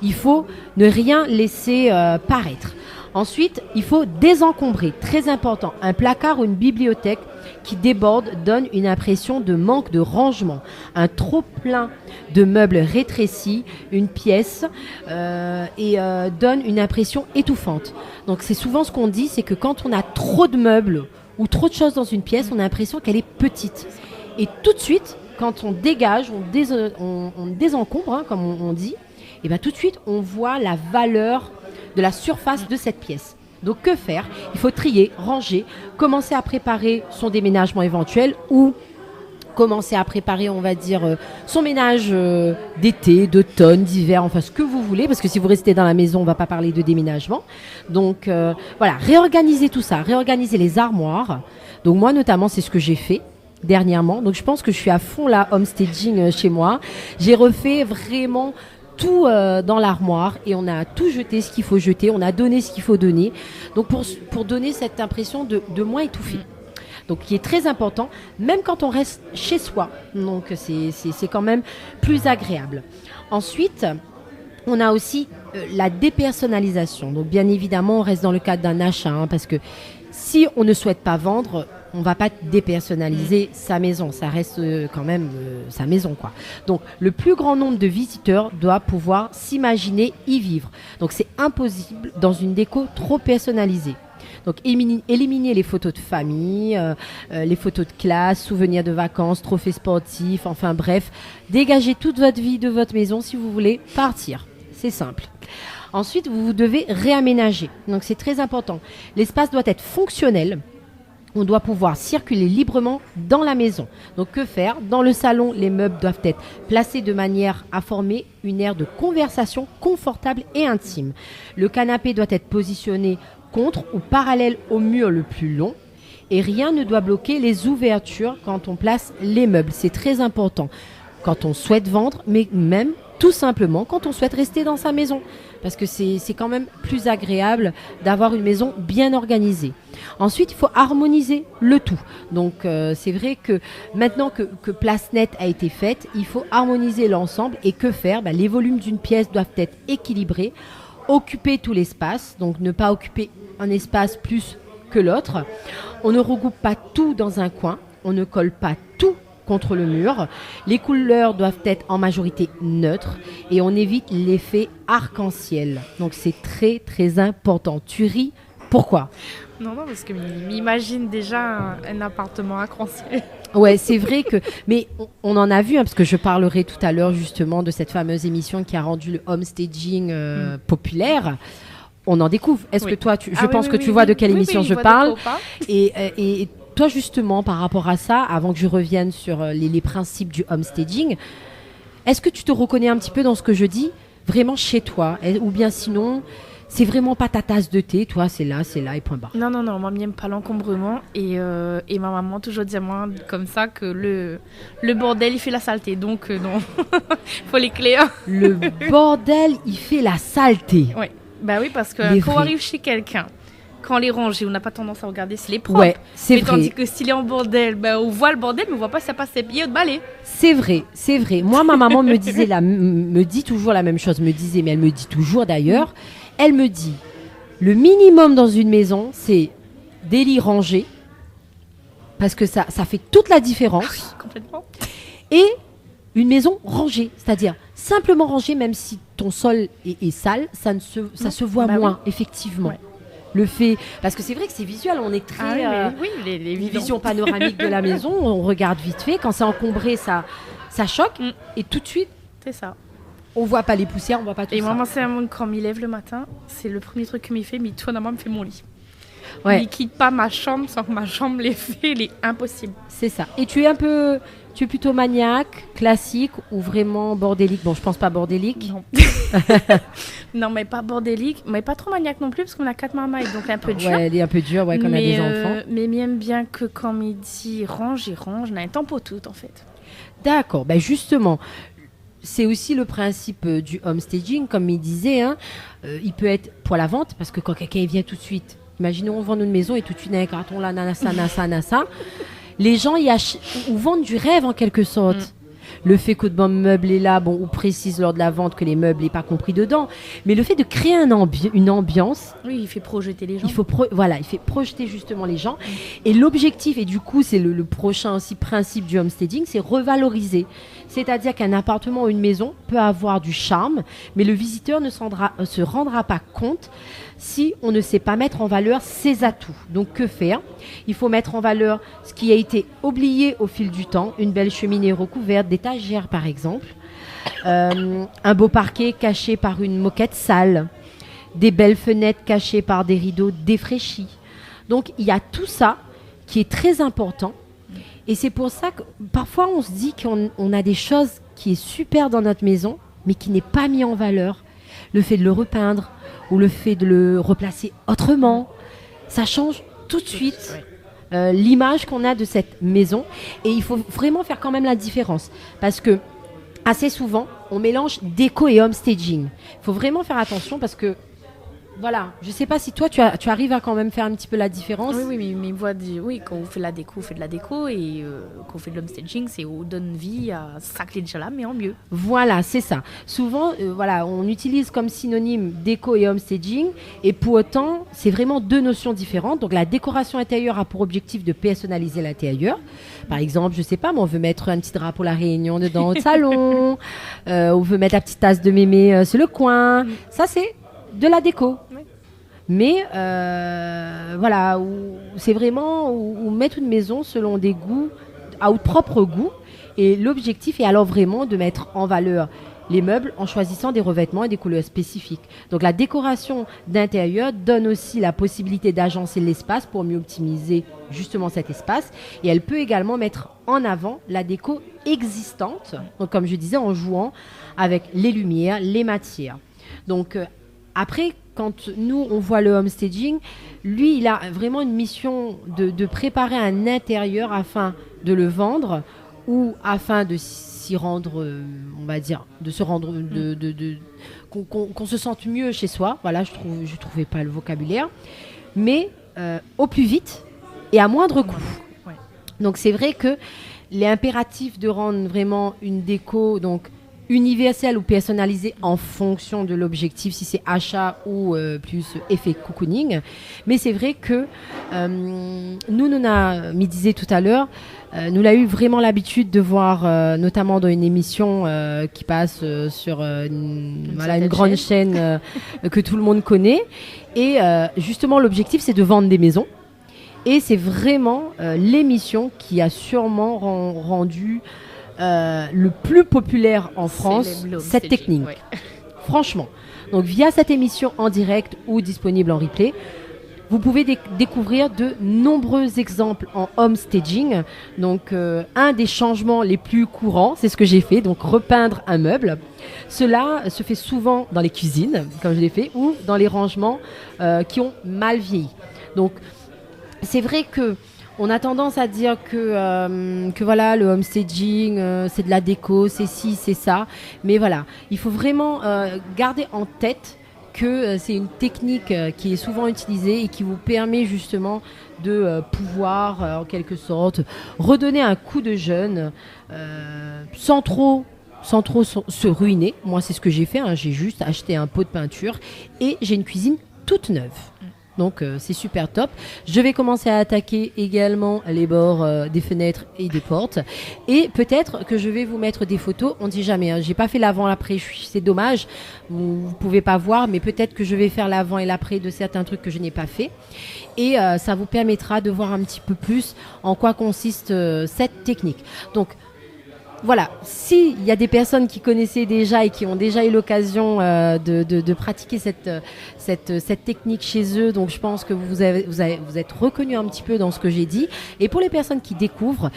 il faut ne rien laisser paraître. Ensuite, il faut désencombrer, très important. Un placard ou une bibliothèque qui déborde donne une impression de manque de rangement. Un trop plein de meubles rétrécis, une pièce donne une impression étouffante. Donc c'est souvent ce qu'on dit, c'est que quand on a trop de meubles ou trop de choses dans une pièce, on a l'impression qu'elle est petite. Et tout de suite, quand on dégage, on désencombre, comme on dit, et bien tout de suite, on voit la valeur de la surface de cette pièce. Donc que faire ? Il faut trier, ranger, commencer à préparer son déménagement éventuel ou commencer à préparer, on va dire, son ménage d'été, d'automne, d'hiver, enfin ce que vous voulez, parce que si vous restez dans la maison, on ne va pas parler de déménagement. Donc voilà, réorganiser tout ça, réorganiser les armoires. Donc moi notamment, c'est ce que j'ai fait dernièrement. Donc je pense que je suis à fond là, home staging chez moi. J'ai refait vraiment tout dans l'armoire et on a tout jeté ce qu'il faut jeter, on a donné ce qu'il faut donner, donc pour donner cette impression de moins étouffé, donc qui est très important même quand on reste chez soi, donc c'est quand même plus agréable. Ensuite, on a aussi la dépersonnalisation, donc bien évidemment on reste dans le cadre d'un achat, parce que si on ne souhaite pas vendre, on ne va pas dépersonnaliser sa maison. Ça reste quand même sa maison, quoi. Donc, le plus grand nombre de visiteurs doit pouvoir s'imaginer y vivre. Donc, c'est impossible dans une déco trop personnalisée. Donc, éliminer les photos de famille, les photos de classe, souvenirs de vacances, trophées sportifs, enfin bref. Dégagez toute votre vie de votre maison si vous voulez partir. C'est simple. Ensuite, vous devez réaménager. Donc, c'est très important. L'espace doit être fonctionnel. On doit pouvoir circuler librement dans la maison. Donc, que faire ? Dans le salon, les meubles doivent être placés de manière à former une aire de conversation confortable et intime. Le canapé doit être positionné contre ou parallèle au mur le plus long. Et rien ne doit bloquer les ouvertures quand on place les meubles. C'est très important quand on souhaite vendre, mais même tout simplement quand on souhaite rester dans sa maison. Parce que c'est quand même plus agréable d'avoir une maison bien organisée. Ensuite, il faut harmoniser le tout. Donc, c'est vrai que maintenant que place nette a été faite, il faut harmoniser l'ensemble. Et que faire ? Les volumes d'une pièce doivent être équilibrés. Occuper tout l'espace, donc ne pas occuper un espace plus que l'autre. On ne regroupe pas tout dans un coin. On ne colle pas tout contre le mur. Les couleurs doivent être en majorité neutres et on évite l'effet arc-en-ciel. Donc c'est très très important. Tu ris Pourquoi ? Non, parce que m'imagine déjà un appartement à Croncier. Ouais, c'est vrai que... Mais on en a vu, parce que je parlerai tout à l'heure justement de cette fameuse émission qui a rendu le homestaging populaire. On en découvre. Est-ce que toi, je pense que tu vois de quelle émission je parle. Et toi, justement, par rapport à ça, avant que je revienne sur les principes du homestaging, est-ce que tu te reconnais un petit peu dans ce que je dis, vraiment chez toi ? Ou bien sinon... C'est vraiment pas ta tasse de thé, toi, c'est là, et point barre. Non, moi, j'aime pas l'encombrement. Et ma maman toujours dit à moi comme ça que le bordel, il fait la saleté. Donc, non, faut les clés. Le bordel, il fait la saleté. Ouais. Bah oui, parce que quand on arrive chez quelqu'un, quand on les range, on n'a pas tendance à regarder s'il est propre. Ouais, c'est vrai. Tandis que s'il est en bordel, on voit le bordel, mais on voit pas si ça passe ses pieds ou de balai. C'est vrai. Moi, ma maman me dit toujours la même chose. Mais elle me dit toujours d'ailleurs. Elle me dit, le minimum dans une maison, c'est des lits rangés, parce que ça fait toute la différence. Oui, complètement. Et une maison rangée, c'est-à-dire simplement rangée, même si ton sol est sale, ça se voit moins, effectivement. Ouais. Le fait, parce que c'est vrai que c'est visuel, on est très les vision panoramique de la maison, on regarde vite fait, quand c'est encombré, ça choque, et tout de suite, c'est ça. On voit pas les poussières, on voit pas tout ça. Et maman, c'est un monde quand il lève le matin, c'est le premier truc qu'il me fait, mais toi, maman me fait mon lit. Ouais. Il quitte pas ma chambre sans que ma chambre l'ait fait, il est impossible. C'est ça. Et tu es plutôt maniaque, classique ou vraiment bordélique ? Bon, je pense pas bordélique. Non. Non, mais pas bordélique, mais pas trop maniaque non plus, parce qu'on a 4 marmailles, donc un peu dur. Ouais, elle est un peu dure, quand on a des enfants. Mais m'aime bien que quand midi range, il range, on a un temps pour tout, en fait. D'accord, justement... C'est aussi le principe du homestaging, comme il disait. Il peut être pour la vente, parce que quand quelqu'un vient tout de suite, imaginons on vend une maison et tout de suite, un carton là, nasa. Les gens ou vendent du rêve en quelque sorte. Le fait que le meuble est là, on précise lors de la vente que les meubles n'est pas compris dedans. Mais le fait de créer une ambiance... Oui, il fait projeter les gens. Il fait projeter justement les gens. Et l'objectif, et du coup, c'est le prochain aussi principe du homestaging, c'est revaloriser. C'est-à-dire qu'un appartement ou une maison peut avoir du charme, mais le visiteur ne se rendra pas compte si on ne sait pas mettre en valeur ses atouts. Donc, que faire ? Il faut mettre en valeur ce qui a été oublié au fil du temps, une belle cheminée recouverte, d'étagères par exemple, un beau parquet caché par une moquette sale, des belles fenêtres cachées par des rideaux défraîchis. Donc, il y a tout ça qui est très important. Et c'est pour ça que parfois on se dit qu'on a des choses qui est super dans notre maison, mais qui n'est pas mis en valeur. Le fait de le repeindre ou le fait de le replacer autrement, ça change tout de suite l'image qu'on a de cette maison. Et il faut vraiment faire quand même la différence. Parce que assez souvent, on mélange déco et homestaging. Il faut vraiment faire attention parce que voilà, je sais pas si toi tu arrives à quand même faire un petit peu la différence. Oui, mais quand on fait de la déco, on fait de la déco et quand on fait de l'homestaging, c'est on donne vie à ça qui est déjà là, mais en mieux. Voilà, c'est ça. Souvent, on utilise comme synonyme déco et homestaging et pour autant, c'est vraiment deux notions différentes. Donc la décoration intérieure a pour objectif de personnaliser l'intérieur. Par exemple, je sais pas, mais on veut mettre un petit drapeau la Réunion dedans au salon, on veut mettre la petite tasse de mémé sur le coin. Ça, c'est de la déco. Oui. Mais c'est vraiment où mettre une maison selon des goûts, à votre propre goût. Et l'objectif est alors vraiment de mettre en valeur les meubles en choisissant des revêtements et des couleurs spécifiques. Donc la décoration d'intérieur donne aussi la possibilité d'agencer l'espace pour mieux optimiser justement cet espace. Et elle peut également mettre en avant la déco existante. Donc comme je disais, en jouant avec les lumières, les matières. Donc après, quand nous, on voit le homestaging, lui, il a vraiment une mission de préparer un intérieur afin de le vendre ou afin de s'y rendre, on va dire, de se rendre, qu'on se sente mieux chez soi. Voilà, je trouvais pas le vocabulaire. Mais au plus vite et à moindre coût. Ouais. Donc, c'est vrai que l'impératif de rendre vraiment une déco, donc universel ou personnalisé en fonction de l'objectif, si c'est achat ou plus effet cocooning. Mais c'est vrai que nous me disait tout à l'heure, nous l'avons eu vraiment l'habitude de voir, notamment dans une émission qui passe sur une grande chaîne que tout le monde connaît. Et justement, l'objectif, c'est de vendre des maisons. Et c'est vraiment l'émission qui a sûrement rendu le plus populaire en France cette technique. Ouais. Franchement. Donc, via cette émission en direct ou disponible en replay, vous pouvez découvrir de nombreux exemples en homestaging. Donc, un des changements les plus courants, c'est ce que j'ai fait, donc repeindre un meuble. Cela se fait souvent dans les cuisines, comme je l'ai fait, ou dans les rangements qui ont mal vieilli. Donc, c'est vrai que on a tendance à dire que voilà, le homestaging, c'est de la déco, c'est ci, c'est ça. Mais voilà, il faut vraiment garder en tête que c'est une technique qui est souvent utilisée et qui vous permet justement de pouvoir, en quelque sorte, redonner un coup de jeune sans trop se ruiner. Moi, c'est ce que j'ai fait. J'ai juste acheté un pot de peinture et j'ai une cuisine toute neuve. Donc, c'est super top. Je vais commencer à attaquer également les bords des fenêtres et des portes. Et peut-être que je vais vous mettre des photos. On ne dit jamais. J'ai pas fait l'avant, l'après. C'est dommage. Vous pouvez pas voir, mais peut-être que je vais faire l'avant et l'après de certains trucs que je n'ai pas fait. Et ça vous permettra de voir un petit peu plus en quoi consiste cette technique. Donc, voilà, s'il y a des personnes qui connaissaient déjà et qui ont déjà eu l'occasion de pratiquer cette technique chez eux, donc je pense que vous êtes reconnus un petit peu dans ce que j'ai dit. Et pour les personnes qui découvrent,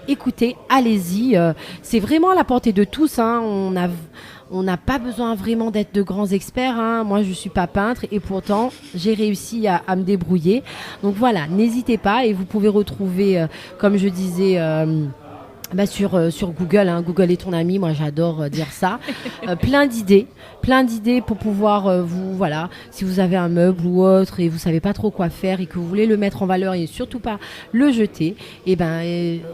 écoutez, allez-y, c'est vraiment à la portée de tous. On n'a pas besoin vraiment d'être de grands experts. Moi, je ne suis pas peintre et pourtant, j'ai réussi à me débrouiller. Donc voilà, n'hésitez pas et vous pouvez retrouver, comme je disais... sur Google, Google est ton ami, moi j'adore dire ça. Plein d'idées pour pouvoir voilà, si vous avez un meuble ou autre et vous savez pas trop quoi faire et que vous voulez le mettre en valeur et surtout pas le jeter,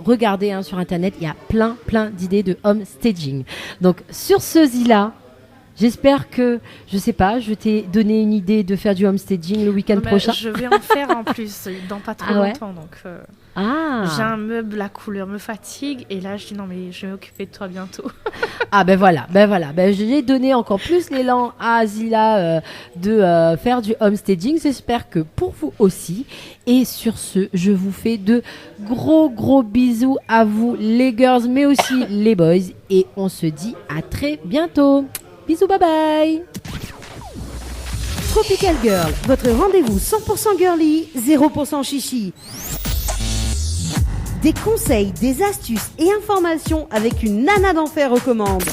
regardez sur internet, il y a plein d'idées de homestaging. Donc sur ce Zila, j'espère que, je sais pas, je t'ai donné une idée de faire du homestaging le week-end prochain. Je vais en faire en plus dans pas trop longtemps. Donc, j'ai un meuble, la couleur me fatigue. Et là, je dis non, mais je vais m'occuper de toi bientôt. Voilà. J'ai donné encore plus l'élan à Zila de faire du homestaging. J'espère que pour vous aussi. Et sur ce, je vous fais de gros bisous à vous, les girls, mais aussi les boys. Et on se dit à très bientôt. Bisous, bye bye. Tropical Girl, votre rendez-vous 100% girly, 0% chichi. Des conseils, des astuces et informations avec une nana d'enfer aux commandes.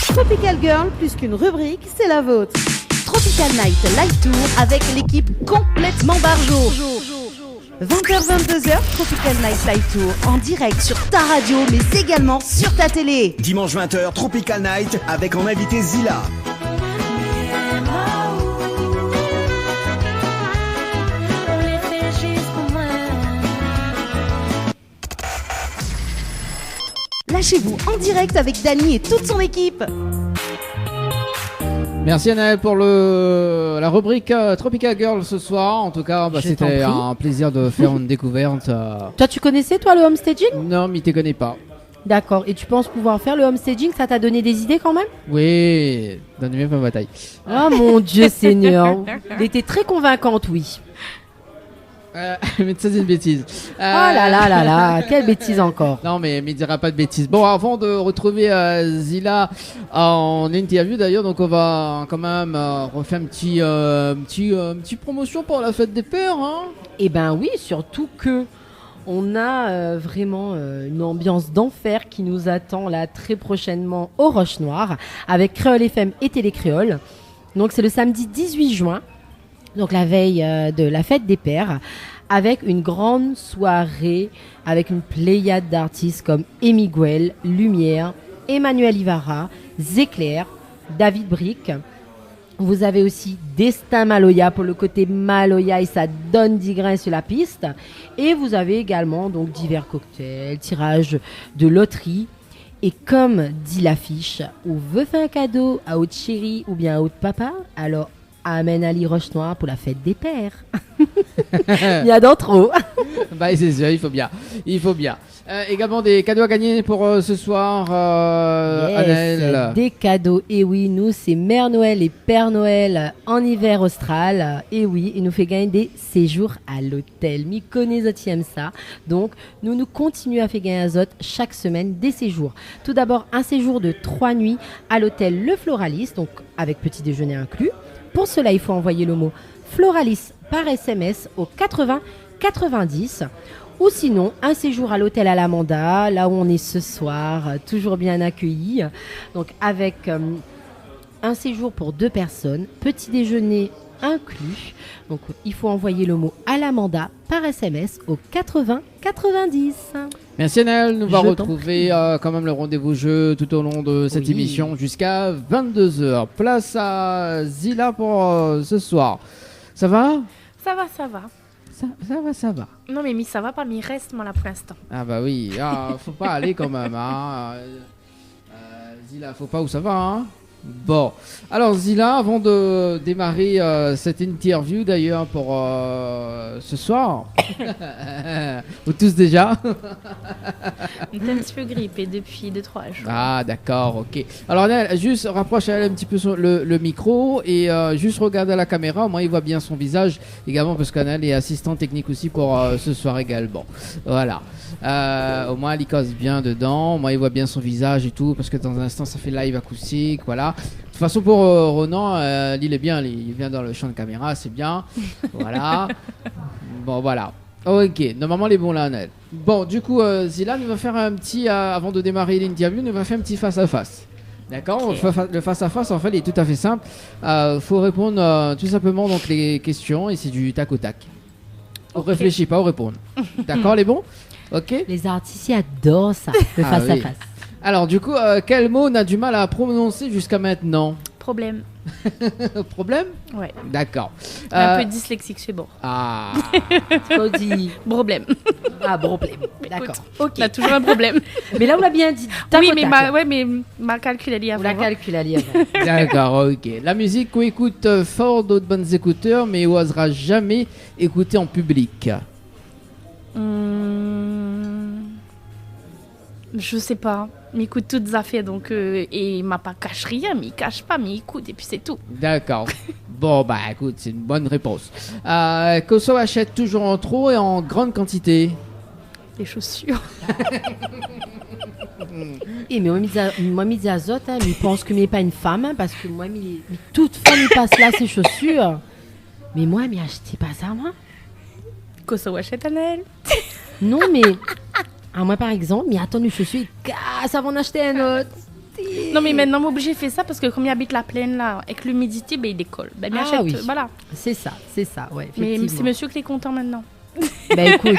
Tropical Girl, plus qu'une rubrique, c'est la vôtre. Tropical Night Live Tour avec l'équipe complètement barjo. 20h-22h, Tropical Night Live Tour en direct sur ta radio mais également sur ta télé. Dimanche 20h, Tropical Night avec en invité Zila. Lâchez-vous en direct avec Dany et toute son équipe. Merci Anaël pour la rubrique Tropical Girl ce soir. En tout cas, c'était un plaisir de faire une découverte. Toi, tu connaissais toi le homestaging ? Non, mais tu ne connais pas. D'accord. Et tu penses pouvoir faire le homestaging ? Ça t'a donné des idées quand même ? Oui, donne même pas bataille. Oh mon Dieu Seigneur. Elle était très convaincante, oui. Mais ça c'est une bêtise. Oh là, quelle bêtise encore. Non mais il dira pas de bêtises. Bon, avant de retrouver Zila en interview d'ailleurs, donc on va quand même refaire une petite promotion pour la fête des pères. Eh ben oui, surtout que on a vraiment une ambiance d'enfer qui nous attend là très prochainement au Roche Noire avec Créole FM et Télé Créole. Donc c'est le samedi 18 juin. Donc la veille de la fête des pères, avec une grande soirée, avec une pléiade d'artistes comme Emiguel, Lumière, Emmanuel Ivara, Zéclair, David Brick. Vous avez aussi Destin Maloya pour le côté Maloya et ça donne du grain sur la piste. Et vous avez également donc divers cocktails, tirages de loterie. Et comme dit l'affiche, ou veut faire un cadeau à votre chéri ou bien à votre papa, alors amène Ali Roche Noire pour la fête des pères. Il y a d'en trop. Bah, c'est sûr, il faut bien. Également des cadeaux à gagner pour ce soir, Annelle. Des cadeaux. Et oui, nous, c'est Mère Noël et Père Noël en hiver austral. Et oui, il nous fait gagner des séjours à l'hôtel. Mykonos aime ça. Donc, nous continuons à faire gagner à Zot chaque semaine des séjours. Tout d'abord, un séjour de 3 nuits à l'hôtel Le Floralis, donc avec petit déjeuner inclus. Pour cela, il faut envoyer le mot Floralis par SMS au 80 90. Ou sinon, un séjour à l'hôtel à l'Amanda, là où on est ce soir, toujours bien accueillis. Donc avec un séjour pour 2 personnes, petit déjeuner inclus. Donc il faut envoyer le mot à l'Amanda par SMS au 80 90. Merci Annelle, nous allons retrouver quand même le rendez-vous jeu tout au long de cette émission jusqu'à 22h. Place à Zila pour ce soir. Ça va ? Ça va. Ça va. Non, mais ça va pas, mais il reste, moi, là, pour l'instant. Ah bah oui, faut pas aller quand même. Hein. Zila, faut pas où ça va. Hein. Bon, alors Zila, avant de démarrer cette interview d'ailleurs pour ce soir, vous tous déjà On est un petit peu grippé depuis 2-3 jours. Ah d'accord, ok. Alors Annelle, juste rapproche elle un petit peu le micro et juste regarde à la caméra, au moins il voit bien son visage également parce qu'Annelle est assistante technique aussi pour ce soir également. Voilà. Au moins elle y cause bien dedans, au moins il voit bien son visage et tout parce que dans un instant ça fait live acoustique, voilà. De toute façon pour Ronan, il est bien, il vient dans le champ de caméra, c'est bien. Voilà. Bon voilà. Ok, normalement les bons là, Annelle. Bon, du coup, Zila nous va faire un petit, avant de démarrer l'interview, nous va faire un petit face-à-face. D'accord, okay. Le face-à-face, en fait, il est tout à fait simple. Faut répondre tout simplement donc les questions et c'est du tac au tac. On réfléchit pas, on répond. D'accord, les bons? Ok. Les artistes adorent ça, le face-à-face. Oui. Alors, du coup, quel mot on a du mal à prononcer jusqu'à maintenant? Problème. Problème? Ouais. D'accord. Un peu dyslexique, c'est bon. Ah. On dit problème. Ah, problème. D'accord. Ok. On a toujours un problème. Mais là, on l'a bien dit. Oui, mais ma calcul, elle y a. La calcul, elle y a. D'accord, ok. La musique qu'on écoute fort d'autres bonnes écouteurs, mais on n'osera jamais écouter en public. Je sais pas. Mais écoute toutes affaires, donc et il m'a pas caché rien, mais il cache pas, mais il écoute et puis c'est tout. D'accord. Bon bah écoute, c'est une bonne réponse. Koso achète toujours en trop et en grande quantité. Les chaussures. Et mais moi me dis à Zot, hein, il pense que je suis pas une femme, hein, parce que moi, toute femme il passe là ses chaussures. Mais moi, je n'achetais pas ça, moi. Koso achète Annelle. Non, mais... moi, par exemple, mais attends, les chaussures, ça va en acheter un autre. Non, mais maintenant, moi, obligé de faire ça parce que comme il habite la plaine, là, avec l'humidité, il décolle. Ben, achète, oui. Voilà. C'est ça, ouais. Mais c'est monsieur qui est content maintenant. Ben écoute,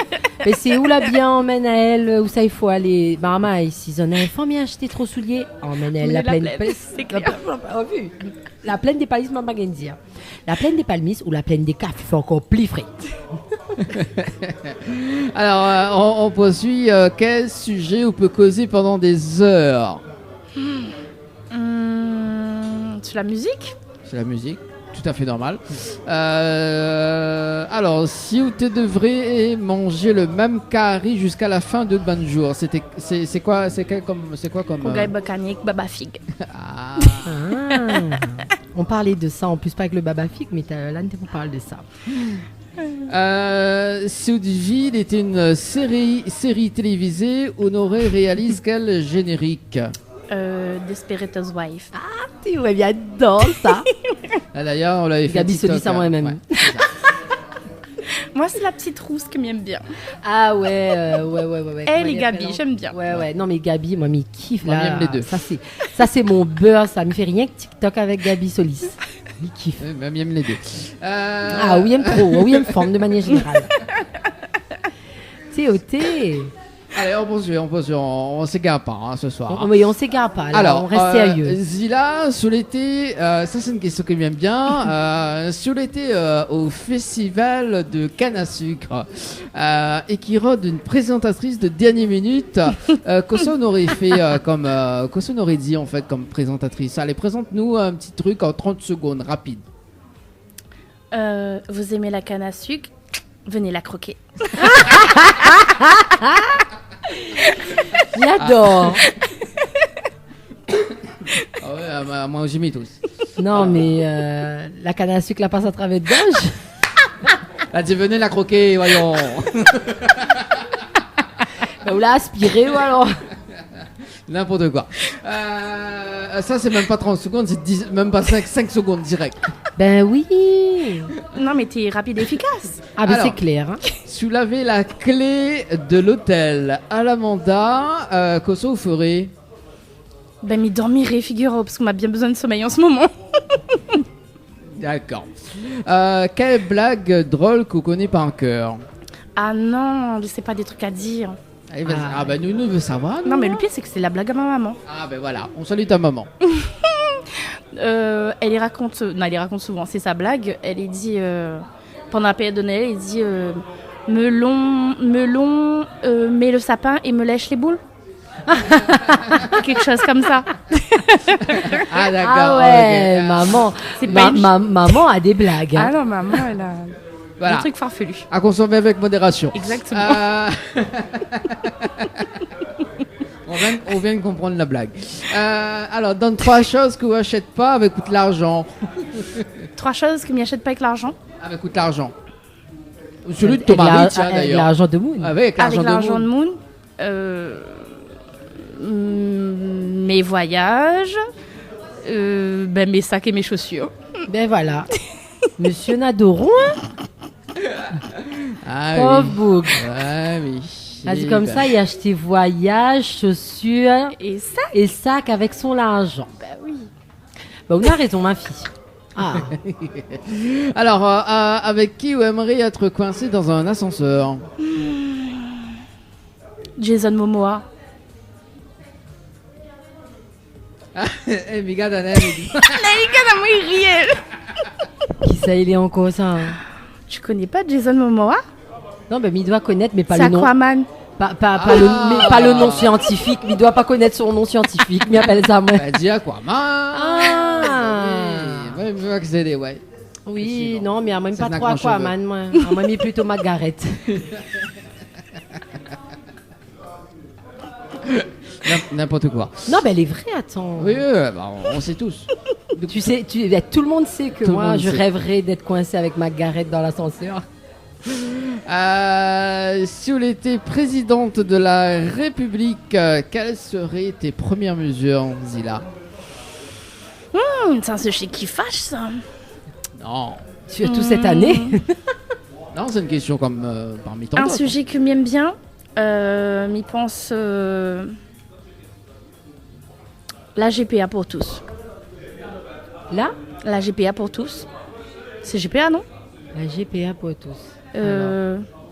mais c'est où la bien emmène à elle, où ça il faut aller. Maman, si on a un femme acheté trop souliers, emmène elle la plaine. C'est clair. La plaine des Palmis, maman gagne dire. La plaine des Palmis ou la plaine des Cafés fait encore plus frais. Alors, on poursuit. Quel sujet on peut causer pendant des heures? Sur la musique? Sur la musique. Tout à fait normal. Alors, si tu devrais manger le même curry jusqu'à la fin de Bonjour, c'est quoi comme Pougaï bacanique, baba figue. On parlait de ça en plus pas avec le baba figue, mais là on parle de ça. Soudville était une série télévisée. Honoré réalise quel générique? Desperate Wife. Ah, tu vois bien dans ça. D'ailleurs, on l'avait fait. Gabi se dit ça moi-même. Ouais, moi, c'est la petite rousse qui m'aime bien. Ah ouais. Elle et Gabi, j'aime bien. Ouais. Non, mais Gabi, moi, il kiffe. Moi, j'aime les deux. Ça, c'est mon beurre. Ça me fait rien que TikTok avec Gabi Solis. Il kiffe. Même j'aime les deux. Oui, il aime trop. Oui, il aime forme de manière générale. TOT. Allez, on poursuit, on s'égare pas hein, ce soir. Hein. Oui, on s'égare pas. Là, Alors, on reste sérieux. Zila, sous l'été, ça c'est une question qui m'aime bien. Sous l'été, au festival de canne à sucre, et qui rôde une présentatrice de dernière minute, qu'est-ce qu'on aurait fait qu'est-ce qu'on aurait dit en fait comme présentatrice? Allez, présente-nous un petit truc en 30 secondes, rapide. Vous aimez la canne à sucre? Venez la croquer. J'adore. Ah ouais, moi j'ai mis tous. Non, mais la canne à sucre la passe à travers de gorge. Là, tu venez la croquer, voyons. Ou l'a aspiré ou alors. N'importe quoi. Ça, c'est même pas 30 secondes, c'est même pas 5 secondes direct. Ben oui. Non, mais t'es rapide et efficace. Ah, ben Alors, c'est clair. Hein. Soulevez la clé de l'hôtel à l'Amanda. Qu'est-ce que vous ferez? Ben, m'y dormirai, figure, parce qu'on a bien besoin de sommeil en ce moment. D'accord. Quelle blague drôle qu'on connaît par cœur? Ah non, c'est pas des trucs à dire. Allez, vas-y. Ben nous veut savoir. Non, mais le pire, c'est que c'est la blague à ma maman. Ah, ben voilà, on salue ta maman. Elle y raconte, non, elle y raconte souvent, c'est sa blague. Elle est dit, pendant la période de Noël, elle dit melon, mets le sapin et me lèche les boules. Quelque chose comme ça. Ah, d'accord. Ah ouais, ok. maman. C'est pas une- Maman a des blagues. Hein. Ah non, maman, elle a Voilà. des trucs farfelus. À consommer avec modération. Exactement. On vient de comprendre la blague. Alors, donne 3 choses que vous n'achetez pas avec coûte l'argent. 3 choses qui m'y achètent pas avec l'argent. Avec coûte l'argent. Celui de Avec ton mari, la- tiens, avec d'ailleurs. l'argent de Moon. Avec Avec l'argent de Moon. Mes voyages, mes sacs et mes chaussures. Ben voilà. Monsieur Nadoron, Ah pauvre oui. boug. Ouais, oui. Ah, c'est comme ça, il a acheté voyages, chaussures Et ça, et sac avec son argent. bah oui. Bah, on a raison, ma fille. Ah, Alors, avec qui vous aimeriez être coincé dans un ascenseur? Jason Momoa. Eh, Miga Danel. il riait. qui ça, il est encore ça. Hein. Tu connais pas Jason Momoa? Non, mais il doit connaître, mais pas C'est le nom. Aquaman. Pas le nom scientifique. Mais il doit pas connaître son nom scientifique. Mais appelle ça moi. Bah, dis à quoi? Ah. Oui, je veux accéder, ouais. Oui, non, mais elle m'aime C'est pas un trop grand Aquaman, moi. Elle m'a mis plutôt Margaret. N'importe quoi. Non, mais elle est vraie, attends. Oui, bah, on sait tous. Tu sais, tout le monde sait que Tout le moi, monde je sait. rêverais d'être coincée avec Margaret dans l'ascenseur. Si vous étiez présidente de la République, quelles seraient tes premières mesures, Zila? C'est un sujet qui fâche, ça. Non. Surtout cette année. Non, c'est une question comme parmi tant Un d'autres. sujet que m'aime bien, m'y pense la GPA pour tous. Là, La GPA pour tous. C'est GPA, non? la GPA pour tous.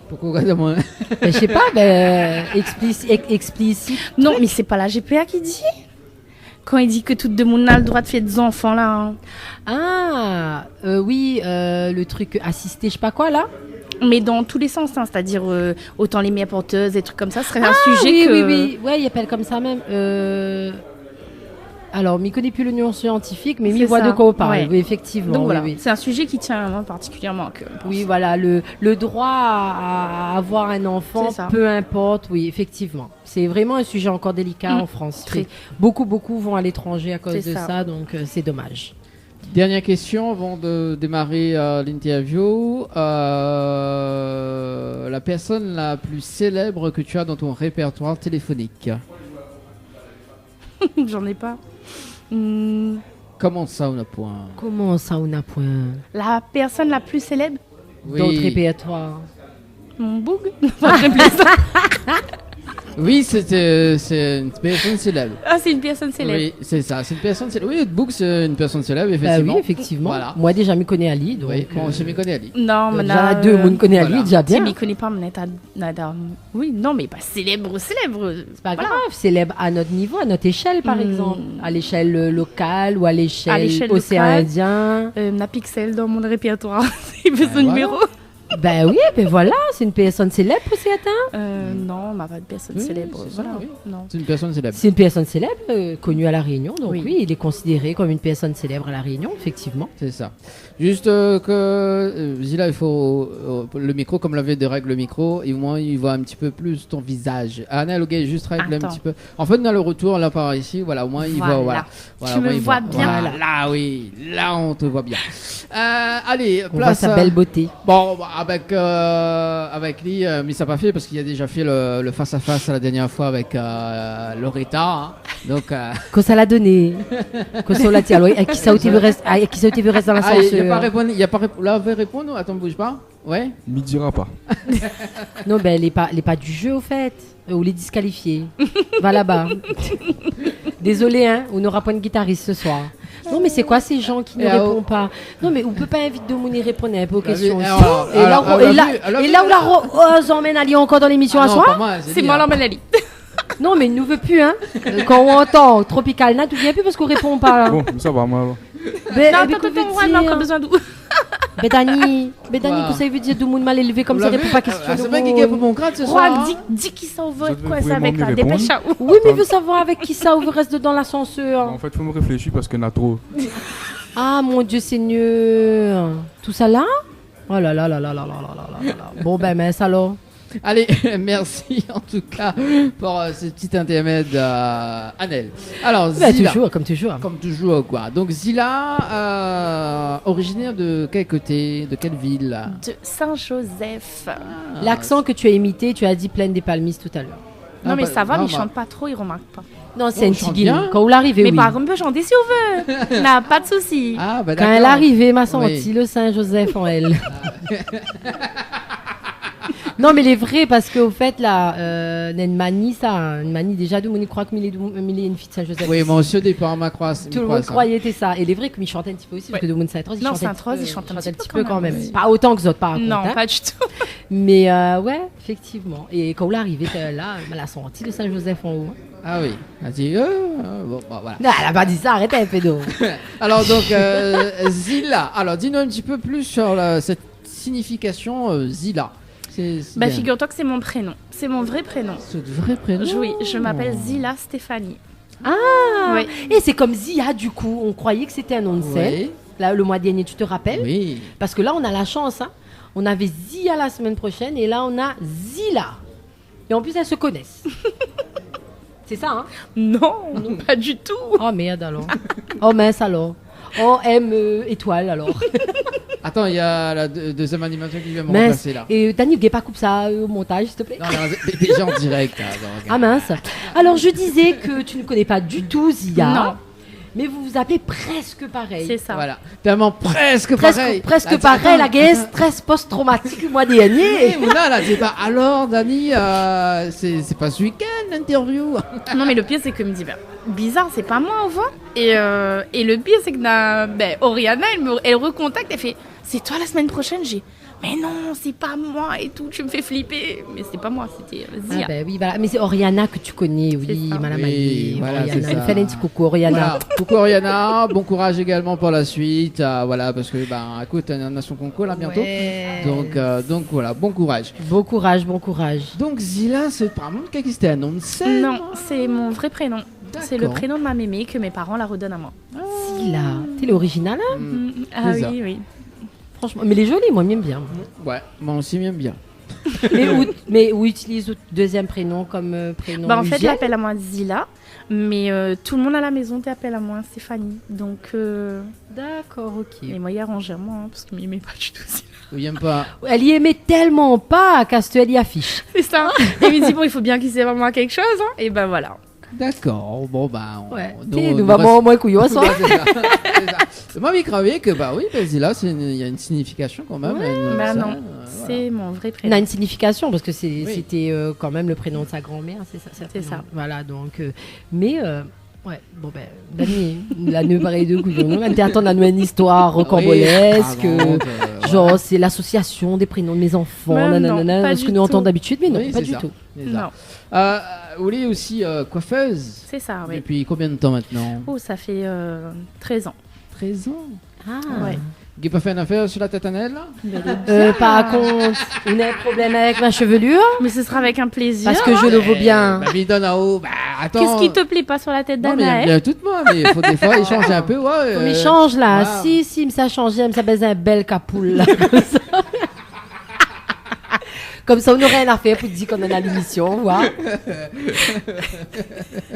Pourquoi regarde-moi? Ben, je sais pas, explicite. Non, mais c'est pas la GPA qui dit. Quand il dit que tout le monde a le droit de faire des enfants, là. Hein. Ah, oui, le truc assisté, je sais pas quoi, là. Mais dans tous les sens, hein, c'est-à-dire autant les mères porteuses, des trucs comme ça, ce serait un Ah, sujet oui, que... oui. Ouais, il appelle comme ça même. Alors, m'y connaît plus le nom scientifique, mais m'y C'est voit ça, de quoi on parle. ouais. Oui, effectivement. Donc oui, voilà, oui. c'est un sujet qui tient à moi particulièrement à cœur. Oui, voilà, le droit à avoir un enfant, C'est ça. peu importe, oui, effectivement. C'est vraiment un sujet encore délicat en France. très. Beaucoup vont à l'étranger à cause C'est de ça. ça, donc c'est dommage. Dernière question avant de démarrer l'interview. La personne la plus célèbre que tu as dans ton répertoire téléphonique? J'en ai pas. Comment ça, on a point? Comment ça, on a point La personne la plus célèbre, d'autres répertoires? mon boug. Enfin, je plaisante. Oui, c'est une personne célèbre. Ah, c'est une personne célèbre. Oui, c'est ça, c'est une personne célèbre. Oui, Book, c'est une personne célèbre, Bah effectivement. oui, effectivement. Voilà. Moi, déjà, je connais Ali. Donc, Oui, bon, je m'y connais, Ali. Non, mais déjà, deux, on connaît Ali, voilà. déjà Tu bien. m'y connais pas, mais nada. Oui, non, mais pas célèbre. C'est pas Voilà. grave, célèbre à notre niveau, à notre échelle, par exemple. À l'échelle locale ou à l'échelle océan locale. Indien. Na Pixel dans mon répertoire. Il veut son voilà. numéro. Ben oui, ben voilà, c'est une personne célèbre aussi, attends. Non, ma pas de personne Oui, célèbre. c'est ça, Voilà. oui. Non. C'est une personne célèbre. C'est une personne célèbre, connue à La Réunion, donc Oui. oui, il est considéré comme une personne célèbre à La Réunion, effectivement. C'est ça. Juste que Zila, il faut le micro, comme l'avait de règle le micro, et moi il voit un petit peu plus ton visage. Anna, ok, juste règle un Attends. petit peu. En fait, on a le retour là par ici, voilà, au moins il voit, voilà. Tu me il vois bien. Voilà, là, oui, là on te voit bien. Allez, On voit place. sa belle beauté. Bon, bah, avec lui, mais ça n'a pas fait parce qu'il a déjà fait le face-à-face la dernière fois avec Loretta. Hein. Donc, Que ça l'a donné. Que ça l'a dit. Alors, à qui ça veut reste dans il l'ascenseur? n'a pas répondu. Là, veut répondre. Attends, bouge pas. Ouais. m'y dira pas. Non, ben, elle est pas du jeu, au fait. Ou les disqualifiés. Va là-bas. Désolé, hein, on n'aura pas une guitariste ce soir. Non, mais c'est quoi ces gens qui ne répondent pas? Non, mais on peut pas inviter Domoni à répondre un peu aux questions aussi. Et là où la Rose emmène Ali encore dans l'émission à soir? C'est moi l'emmène Ali. Non, mais il nous veut plus, hein. Quand on entend Tropical Night, tu viens plus parce qu'on répond pas. Là. Bon, ça va, moi alors. Ben, Non, attends, on a encore besoin d'où? Dani, que ça veut dire tout le monde mal élevé comme ça, répond pas à question. C'est vrai qu'il est pour mon crâne ce soir. Juan, dis qui s'en va Vous devez quoi ça vraiment avec me la répondre. dépêche à où? Oui, mais il veut savoir avec qui ça ouvre reste dans l'ascenseur. En fait, faut me réfléchir parce qu'il y en a trop. Ah, mon Dieu Seigneur. Tout ça là? Oh là là là là là là là là là. Bon, ben, mince alors. Allez, merci en tout cas pour ce petit intermède, Annelle. Alors, Ben, Zila. toujours, comme toujours. Comme toujours, quoi. Donc, Zila, originaire de quel côté? De quelle ville? De Saint-Joseph. L'accent que tu as imité, tu as dit pleine des palmistes tout à l'heure. Non, mais bah, ça va, non, mais il bah. chante pas trop, il remarque pas. Non, c'est Non, un on chante petit bien. Quand vous l'arrivez, Mais oui. par contre, on peut chanter si on veut. N'a pas de souci. Ah, bah Quand d'accord. elle est arrivée, m'a senti Oui. le Saint-Joseph en elle. Non, mais il est vrai parce qu'au fait, là, une manie, une manie déjà, tout le monde croit que il est une fille de Saint-Joseph. Oui, moi aussi au départ, ma croix. Tout le monde croyait que c'était ça. Et il est vrai qu'il chantait un petit peu aussi, parce que tout le monde Saint-Rose, Non, Saint-Rose, il chante un petit peu quand même. oui. Pas autant que les autres, par contre. Non, hein. pas du tout. Mais ouais, effectivement. Et quand elle est arrivée là, elle a senti le Saint-Joseph en haut. Ah oui. Elle a dit, bon, bah, voilà. Non, elle a pas dit ça, arrêtez un peu d'eau. Alors donc, Zila. Alors, dis-nous un petit peu plus sur cette signification Zila. Bah, figure-toi que c'est mon prénom. C'est mon vrai prénom. C'est le vrai prénom. Oui, je m'appelle Zila Stéphanie. Ah Oui. Et c'est comme Zia, du coup. On croyait que c'était un nom de scène. Oui. Là, le mois dernier, tu te rappelles? Oui. Parce que là, on a la chance. Hein. On avait Zia la semaine prochaine et là, on a Zila. Et en plus, elles se connaissent. C'est ça, hein? Non, pas du tout. Oh merde alors. Oh mince alors. Oh M étoile alors. Attends, il y a la deuxième animation qui vient me Mince. remplacer là. Et Dani, ne pas coupe ça au montage, s'il te plaît. Non, mais déjà en direct. Là, donc. Ah mince. Alors je disais que tu ne connais pas du tout Zia. Non. Mais vous vous appelez presque pareil. C'est ça. Voilà. Tellement presque pareil. Presque Là, pareil, la attends. guerre stress post-traumatique le mois dernier. Mais là, c'est pas. Alors, Dani, c'est pas ce week-end l'interview. Non, mais le pire, c'est que me dit, bah, bizarre, c'est pas moi, au fond. Et le pire, c'est que Oriana, elle recontacte, elle fait, c'est toi la semaine prochaine? J'ai, mais non, c'est pas moi et tout, tu me fais flipper. Mais c'est pas moi, c'était Zia. Ah ben oui, voilà. Mais c'est Oriana que tu connais, oui, C'est ça. madame Oui, Ali. voilà, Oriana. c'est ça. Fais un petit coucou, Oriana. Voilà. Coucou Oriana, bon courage également pour la suite. Voilà, parce que, écoute, on a son concours là bientôt. Ouais. Donc voilà, bon courage. Bon courage, bon courage. Donc Zila, c'est par contre qu'est-ce que c'était un nom de scène? Non, c'est mon vrai prénom. C'est le D'accord. prénom de ma mémé que mes parents la redonnent à moi. Zila. T'es l'original, hein? Ah C'est ça. oui, oui. Franchement. Mais les jolis, moi, j'aime bien. Ouais, moi aussi j'aime bien. mais où utilise le deuxième prénom comme prénom Bah, en fait, usuel? l'appelle à moi Zila, mais tout le monde à la maison t'appelle à moi Stéphanie. Donc, D'accord, ok. et moi, il arrangeait moi, hein, parce qu'il m'aimait pas du tout Zila. Ou j'aime pas. Elle y aimait tellement pas qu'elle y affiche. C'est ça. Et il me dit, bon, il faut bien qu'il sait vraiment quelque chose. Hein. Et ben voilà. D'accord, bon Ouais. donc, Nous vamos au moins couillon, ça. Ouais, c'est ça, c'est ça. Moi, j'ai croyais que, Zila, il y a une signification quand même. Ouais. Non, c'est mon vrai On prénom. a une signification parce que c'était quand même le prénom de sa grand-mère, c'est ça. C'est ça. Voilà, donc. Ouais, bon ben, Dani, la ne pareil de couillon. On était attendre à nous une histoire rocambolesque. Genre, c'est l'association des prénoms de mes enfants, pas ce du que nous entendons tout. d'habitude, mais non, Oui, pas c'est du ça. tout. Non. Vous voulez aussi coiffeuse C'est ça, oui. depuis combien de temps maintenant? Oh, ça fait 13 ans. 13 ans. Ah, Ouais. Vous n'avez pas fait une affaire sur la tête à Nel? par contre, on a un problème avec ma chevelure Mais ce sera avec un plaisir. parce que je le vaux bien. Bah, donne à haut. Bah, attends. Qu'est-ce qui te plaît pas sur la tête Non, mais d'Anaël? bien toute moi, mais il faut des fois échanger un peu. Ouais, Mais change là, wow. si, mais ça change, mais ça baise un bel capoule là. Comme ça, on n'aurait rien à faire pour te dire qu'on en a l'émission, voilà.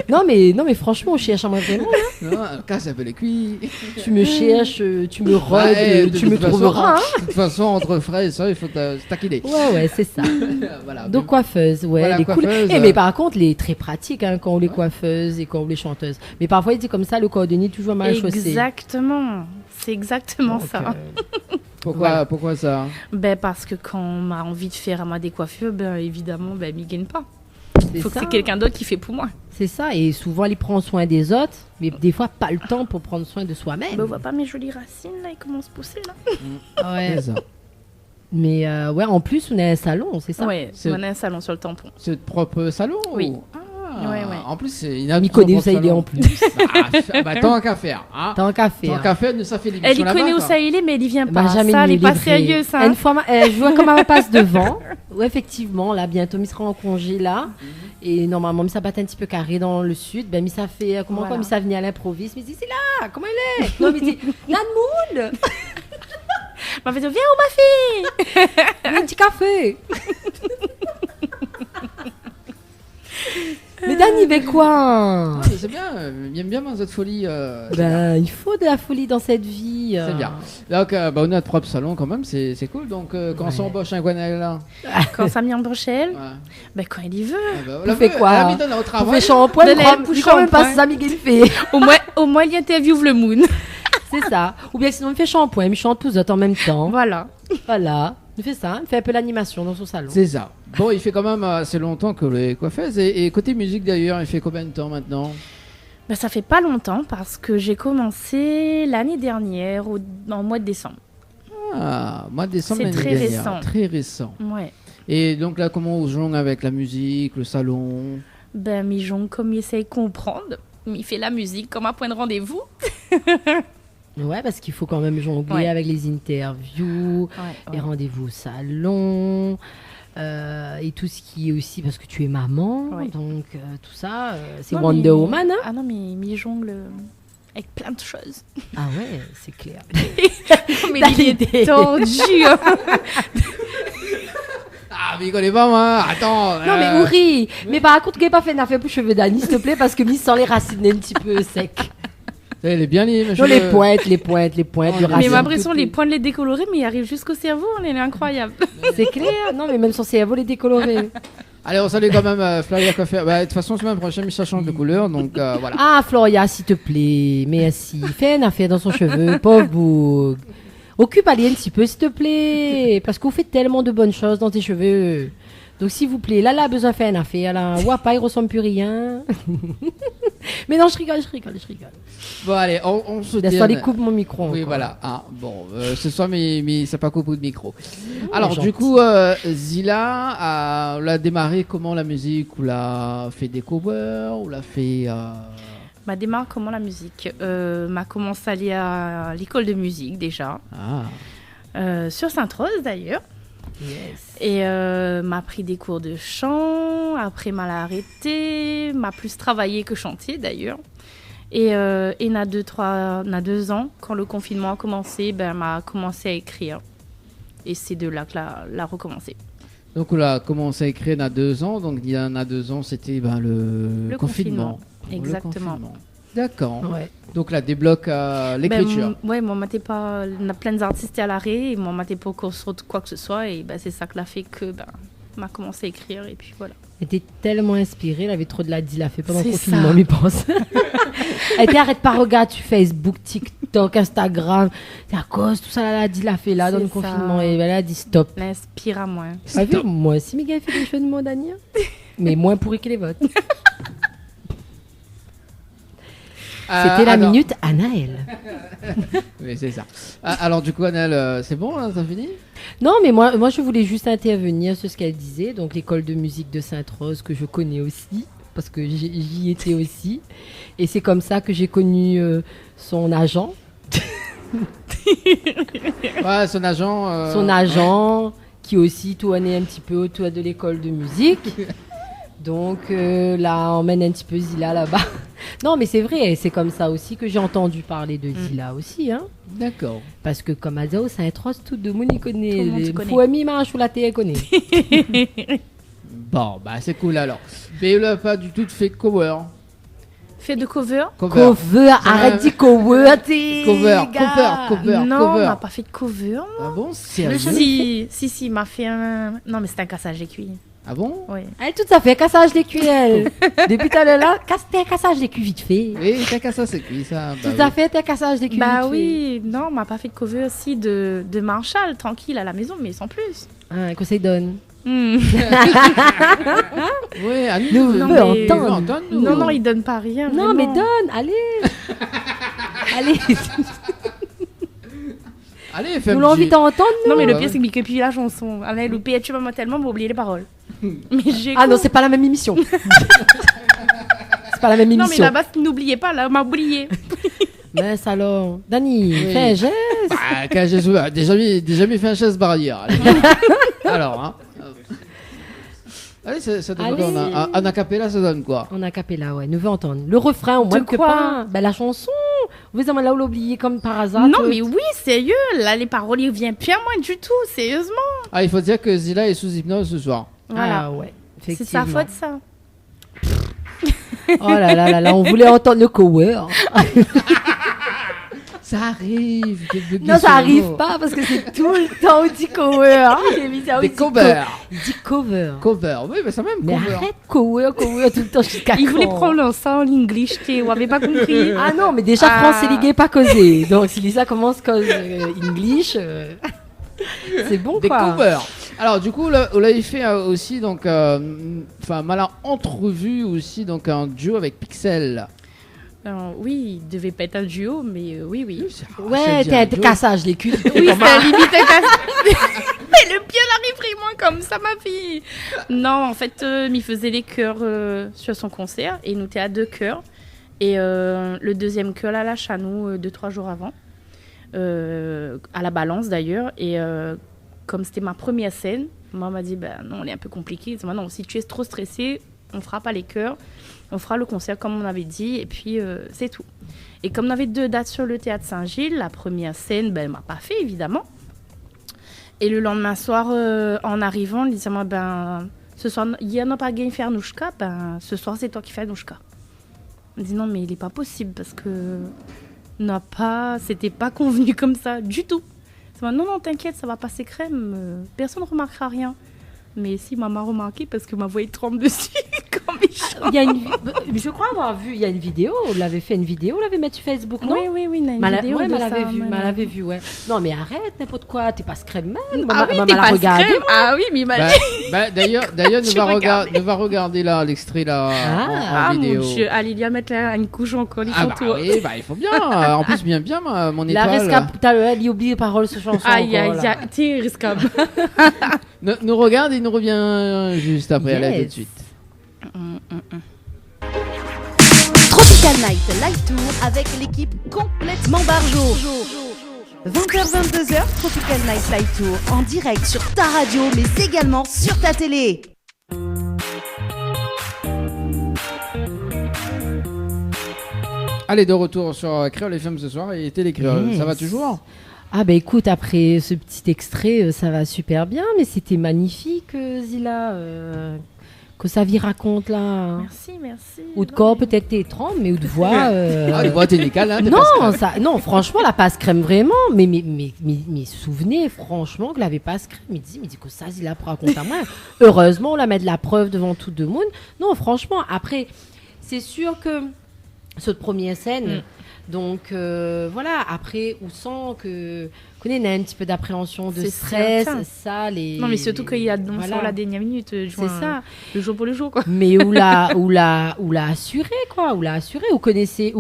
non, mais franchement, on cherche à moi vraiment. Là. Non, casse un peu les cuits. Tu me cherches, tu me rodes, Ouais, de tu me toute façon, trouveras. Hein. De toute façon, entre frères, ça, il faut se taquiner. Ouais, c'est ça. Voilà. Donc coiffeuse, ouais, Voilà, elle est cool. coiffeuse, Mais par contre, les très pratiques hein, quand on les coiffeuses et quand on les chanteuses. Mais parfois, il dit comme ça, le cordonnier toujours mal chaussé. Exactement. C'est exactement Donc, ça. Pourquoi ça? Ben parce que quand on m'a envie de faire à moi des coiffures, ben évidemment, ben m'y gagne pas. Il faut que ça. c'est quelqu'un d'autre qui fait pour moi. C'est ça, et souvent, elle prend soin des autres, mais des fois, pas le temps pour prendre soin de soi-même. Ben on voit pas mes jolies racines là, ils commencent à pousser là. Ouais. C'est ça. Mais en plus, on a un salon, c'est ça. Ouais, C'est- on a un salon sur le tampon. C'est votre propre salon? Oui. Ah, Ouais. En plus, c'est Il connaît où ça il est en plus. Tant qu'à faire. Hein. Tant qu'à faire. Tant qu'à faire, nous, ça fait l'émission Elle y là-bas, connaît où quoi. ça il est, mais elle y vient Elle pas. m'a jamais Ça, elle est mis pas livré. sérieux ça. Une fois, je vois comment elle passe devant. Ouais, effectivement, là, bientôt, il sera en congé, là. Et normalement, il s'abat un petit peu carré dans le sud. Ben, ça fait, Voilà. comme ça venait à l'improviste. Mais il dit, c'est là, comment elle est? Non, mais il dit, la moule! M'a fait dire, viens où ma fille? Un petit café! Mais Dani, mais quoi? Ah, c'est bien, j'aime bien cette folie. Il faut de la folie dans cette vie. C'est bien. Donc, on a notre propre salon quand même, c'est cool. Donc, quand on embauche un Gwenel là. Quand ça m'y embauche elle, Ouais. ben quand il y veut. Vous faites quoi? On au On travail. fait shampoing, De lait pour il quand même pas shampoing. ça, Miguel fait. Au moins il interviewe le moon. C'est ça. Ou bien sinon, il fait shampoing, il chante tous autres en même temps. Voilà. Voilà. Il fait ça, il fait un peu l'animation dans son salon. C'est ça. Bon, il fait quand même assez longtemps que les coiffeuses. Et côté musique d'ailleurs, il fait combien de temps maintenant? Ben, ça fait pas longtemps parce que j'ai commencé l'année dernière, en mois de décembre. Ah, mois de décembre C'est l'année très dernière. récent. Très récent. Ouais. Et donc là, comment on jongle avec la musique, le salon? Ben, Mijon, comme il essaye de comprendre, il fait la musique comme un point de rendez-vous. Ouais, parce qu'il faut quand même jongler Ouais. avec les interviews, les rendez-vous au salon, et tout ce qui est aussi parce que tu es maman, Ouais. donc tout ça, c'est Non, Wonder mais- Woman. Hein. Ah non, mais il jongle avec plein de choses. Ah ouais, c'est clair. Mais T'as il est l'idée. tendu. Hein. Ah, mais il connaît pas moi. Attends. Non mais Ouri, mais par contre, qu'il pas fait une affaire pour cheveux d'Annie, s'il te plaît, parce que mis sans les racines un petit peu sec. Elle est bien liée, Non, les pointes, le Oh, racine. Mais ma l'impression, tout les est- points de les décolorer, mais il arrive jusqu'au cerveau, il est incroyable. C'est clair. Non, mais même son cerveau les décoloré. Allez, on salue quand même Flavia Coiffeur. Bah, de toute façon, semaine prochaine, ça change de couleur, donc voilà. Ah, Floria, s'il te plaît, merci. Fais une affaire dans son cheveu, pauvre boug. Occupe Ali un petit peu, s'il te plaît, parce qu'on fait tellement de bonnes choses dans tes cheveux. Donc, s'il vous plaît, là, a besoin de faire une affaire. Là, Wapa, il ressemble plus rien. Mais non, je rigole. Bon, allez, on se Laisse-toi dit. les coupe mon micro. Oui, encore. voilà. Ah, bon, ce soir, mais ça pas beaucoup de micro. Alors, gentil. du coup, Zila, on l'a démarré comment la musique? Ou l'a fait des covers? Ou l'a fait. Ma démarre, comment la musique m'a commencé à aller à l'école de musique déjà, Ah, sur Sainte-Rose d'ailleurs. Yes. Et m'a pris des cours de chant, après m'a arrêté, m'a plus travaillé que chanté d'ailleurs. Et n'a 2 ans, quand le confinement a commencé, ben m'a commencé à écrire. Et c'est de là que l'a recommencé. donc, on a commencé à écrire il y a 2 ans. Donc, il y en a 2 ans, c'était le confinement. Exactement. Le confinement. D'accord. Ouais. Donc, là, débloque l'écriture. Ouais, moi, m'était pas. On a plein d'artistes à l'arrêt, et moi, m'était pas encore sur quoi que ce soit, et ben, c'est ça que l'a fait que m'a commencé à écrire, et puis voilà. Elle était tellement inspirée, elle avait trop de la dit, la fait pendant le C'est confinement, ça. m'y pense. Elle était arrête pas, regarde, tu Facebook, TikTok. TikTok, Instagram. C'est à cause tout ça, elle a dit, l'a fait là dans C'est le ça. confinement et elle a dit stop. L'inspire à moi. Ah, vu, moi aussi, Miguel fait des jeux de mots, Dania. Mais moins pourri que les votes. C'était la alors- minute Anaël. Oui, c'est ça. Alors, du coup, Annelle, c'est bon, hein, t'as fini? Non, mais moi, je voulais juste intervenir sur ce qu'elle disait. Donc, l'école de musique de Sainte-Rose, que je connais aussi, parce que j'y étais aussi. Et c'est comme ça que j'ai connu son agent. Ouais, son agent. Son agent, qui aussi tournait un petit peu autour de l'école de musique. Donc, là, on emmène un petit peu Zila là-bas. Non, mais c'est vrai, c'est comme ça aussi que j'ai entendu parler de Zila aussi, hein. D'accord. Parce que comme Azao, c'est un trosse, tout le monde y connaît. Tout le monde Les connaît. faux amis marchent ou la télé connaît. Bon, bah, c'est cool alors. Mais il n'a pas du tout fait cover. Fait de cover. Cover, arrête de cover, t'es. Cover, gars. cover. Non, on n'a pas fait de cover. Ah bon, Mais sérieux? si, il m'a fait un... Non, mais c'est un cassage d'écuille. Ah bon? Oui. Elle, tout à fait, cassage des culs, elle. Depuis tout à l'heure, là, t'es un cassage des culs vite fait. Oui, t'as qu'à ça, c'est cuit, ça. Bah, Tout à fait, t'es un cassage des culs Bah vite oui, non, on m'a pas fait de cover aussi de Marshall, tranquille, à la maison, mais sans plus. fait. Un conseil donne. Hmm. Oui, à nous. Nous Non, veut mais- entendre. nous. Non, il donne pas rien. Non, mais vraiment. donne, allez. Allez, Allez, fais nous un l'envie petit- d'entendre, nous. Non, mais le Ouais, pire, ouais. c'est que depuis la chanson, elle a loupé, tu m'as tellement oublié les paroles. Mais j'ai Ah non, c'est pas la même émission. C'est pas la même Non, mais émission. là-bas, n'oubliez pas, là, on m'a oublié. Mince alors. Dani, Oui. fais un geste. Bah, quand j'ai joué, déjà mis fait un chaise barrière. Allez. Alors, hein. Allez, ça donne Allez. quoi? En acapella, ça donne quoi? On a capella, ouais. Nous veut entendre. Le refrain, au moins De que quoi pas. Ben, la chanson. Vous avez là où l'oublier comme par hasard. Non, tout. mais oui, sérieux, là, les paroles, ils viennent plus à moi du tout, sérieusement. Ah, il faut dire que Zila est sous hypnose ce soir. Voilà. Ah ouais. C'est Effectivement. sa faute, ça. Oh là là là là, on voulait entendre le cover. Ça arrive. de bugger Non, ça sur le arrive mot. pas parce que c'est tout le temps on dit cover. J'ai mis ça, on Des dit covers. Il dit cover. Cover. Oui, mais ça même Mais cover. arrête cover tout le temps jusqu'à Il voulait quand prendre ça en English, vous avez pas compris. Ah non, mais déjà Ah. français ligué pas causé. Donc si Lisa commence cause English, c'est bon Des quoi. covers. Alors, du coup, on l'avait fait aussi, donc, enfin, mal entrevu aussi, donc, un duo avec Pixel. Oui, il devait pas être un duo, mais oui. Ouais, t'es un cassage les culs. Oui, c'est limite un casse. Mais le pied n'arrive vraiment comme ça, ma fille. Non, en fait, il faisait les chœurs sur son concert et nous étions à 2 chœurs. Et le deuxième chœur, là, lâche à nous 2-3 jours avant, à la Balance d'ailleurs. Et comme c'était ma première scène, moi, m'a dit, ben non, elle est un peu compliquée. Elle dit, non, si tu es trop stressée, on fera pas les chœurs. On fera le concert comme on avait dit, et puis c'est tout. Et comme on avait 2 dates sur le théâtre Saint-Gilles, la première scène, ben, elle m'a pas fait, évidemment. Et le lendemain soir, en arrivant, il disait, ben, ce soir, il n'y en a pas gagné faire Nouchka, ben, ce soir, c'est toi qui fais Nouchka. On dit, non, mais il n'est pas possible, parce que c'était pas convenu comme ça, du tout. Non, non, t'inquiète, ça va passer crème, personne ne remarquera rien. Mais si, maman a remarqué parce que ma voix est trempe dessus. Comme méchant. Il y a je crois avoir vu, il y a une vidéo, on l'avait fait une vidéo, on l'avait mis sur Facebook, non? Oui, il y a une Mais vidéo ouais, de mais ça. elle l'avait vu, ouais. Non, mais arrête, n'importe quoi, t'es pas scrème man. Ah oui, maman t'es l'a pas regardé. crème. Ah oui, mais il m'a dit. D'ailleurs, Tu regardais. ne va regarder là l'extrait là en Ah vidéo. mon Dieu, allez, lui à mettre là une couche encore, les Ah bah photos. oui, bah il faut bien. En plus, bien, mon La étoile. rescapade, elle oublie les paroles sur chanson. Aïe, encore, aïe, là. aïe, t'es risquable. Nous regarde et nous revient juste après. Allez, à tout de Yes. suite. Tropical Night Live Tour avec l'équipe complètement barjo. 20h-22h, Tropical Night Live Tour en direct sur ta radio mais également sur ta télé. Allez, de retour sur Créole FM ce soir et Télé Créole. Yes. Ça va toujours? Ah bah écoute, après ce petit extrait, ça va super bien, mais c'était magnifique, Zila, que sa vie raconte là. Merci. Ou de corps peut-être t'es étrange, mais ou de voix. Ah, les voix, t'es nickel, hein, t'es Non, pas non, franchement, la passe crème vraiment. Mais souvenez, franchement, que la passe crème. Il dit que ça, Zila pour raconter à moi. Heureusement, on la met de la preuve devant tout le monde. Non, franchement, après, c'est sûr que cette première scène, Donc voilà, après, on sent qu'on a un petit peu d'appréhension, de C'est stress, certain. ça, les... Non, mais surtout qu'il y a donc Voilà. sur la dernière minute. C'est ça. Le jour pour le jour, quoi. Mais où l'a assuré, quoi, où l'a assuré, où connaissez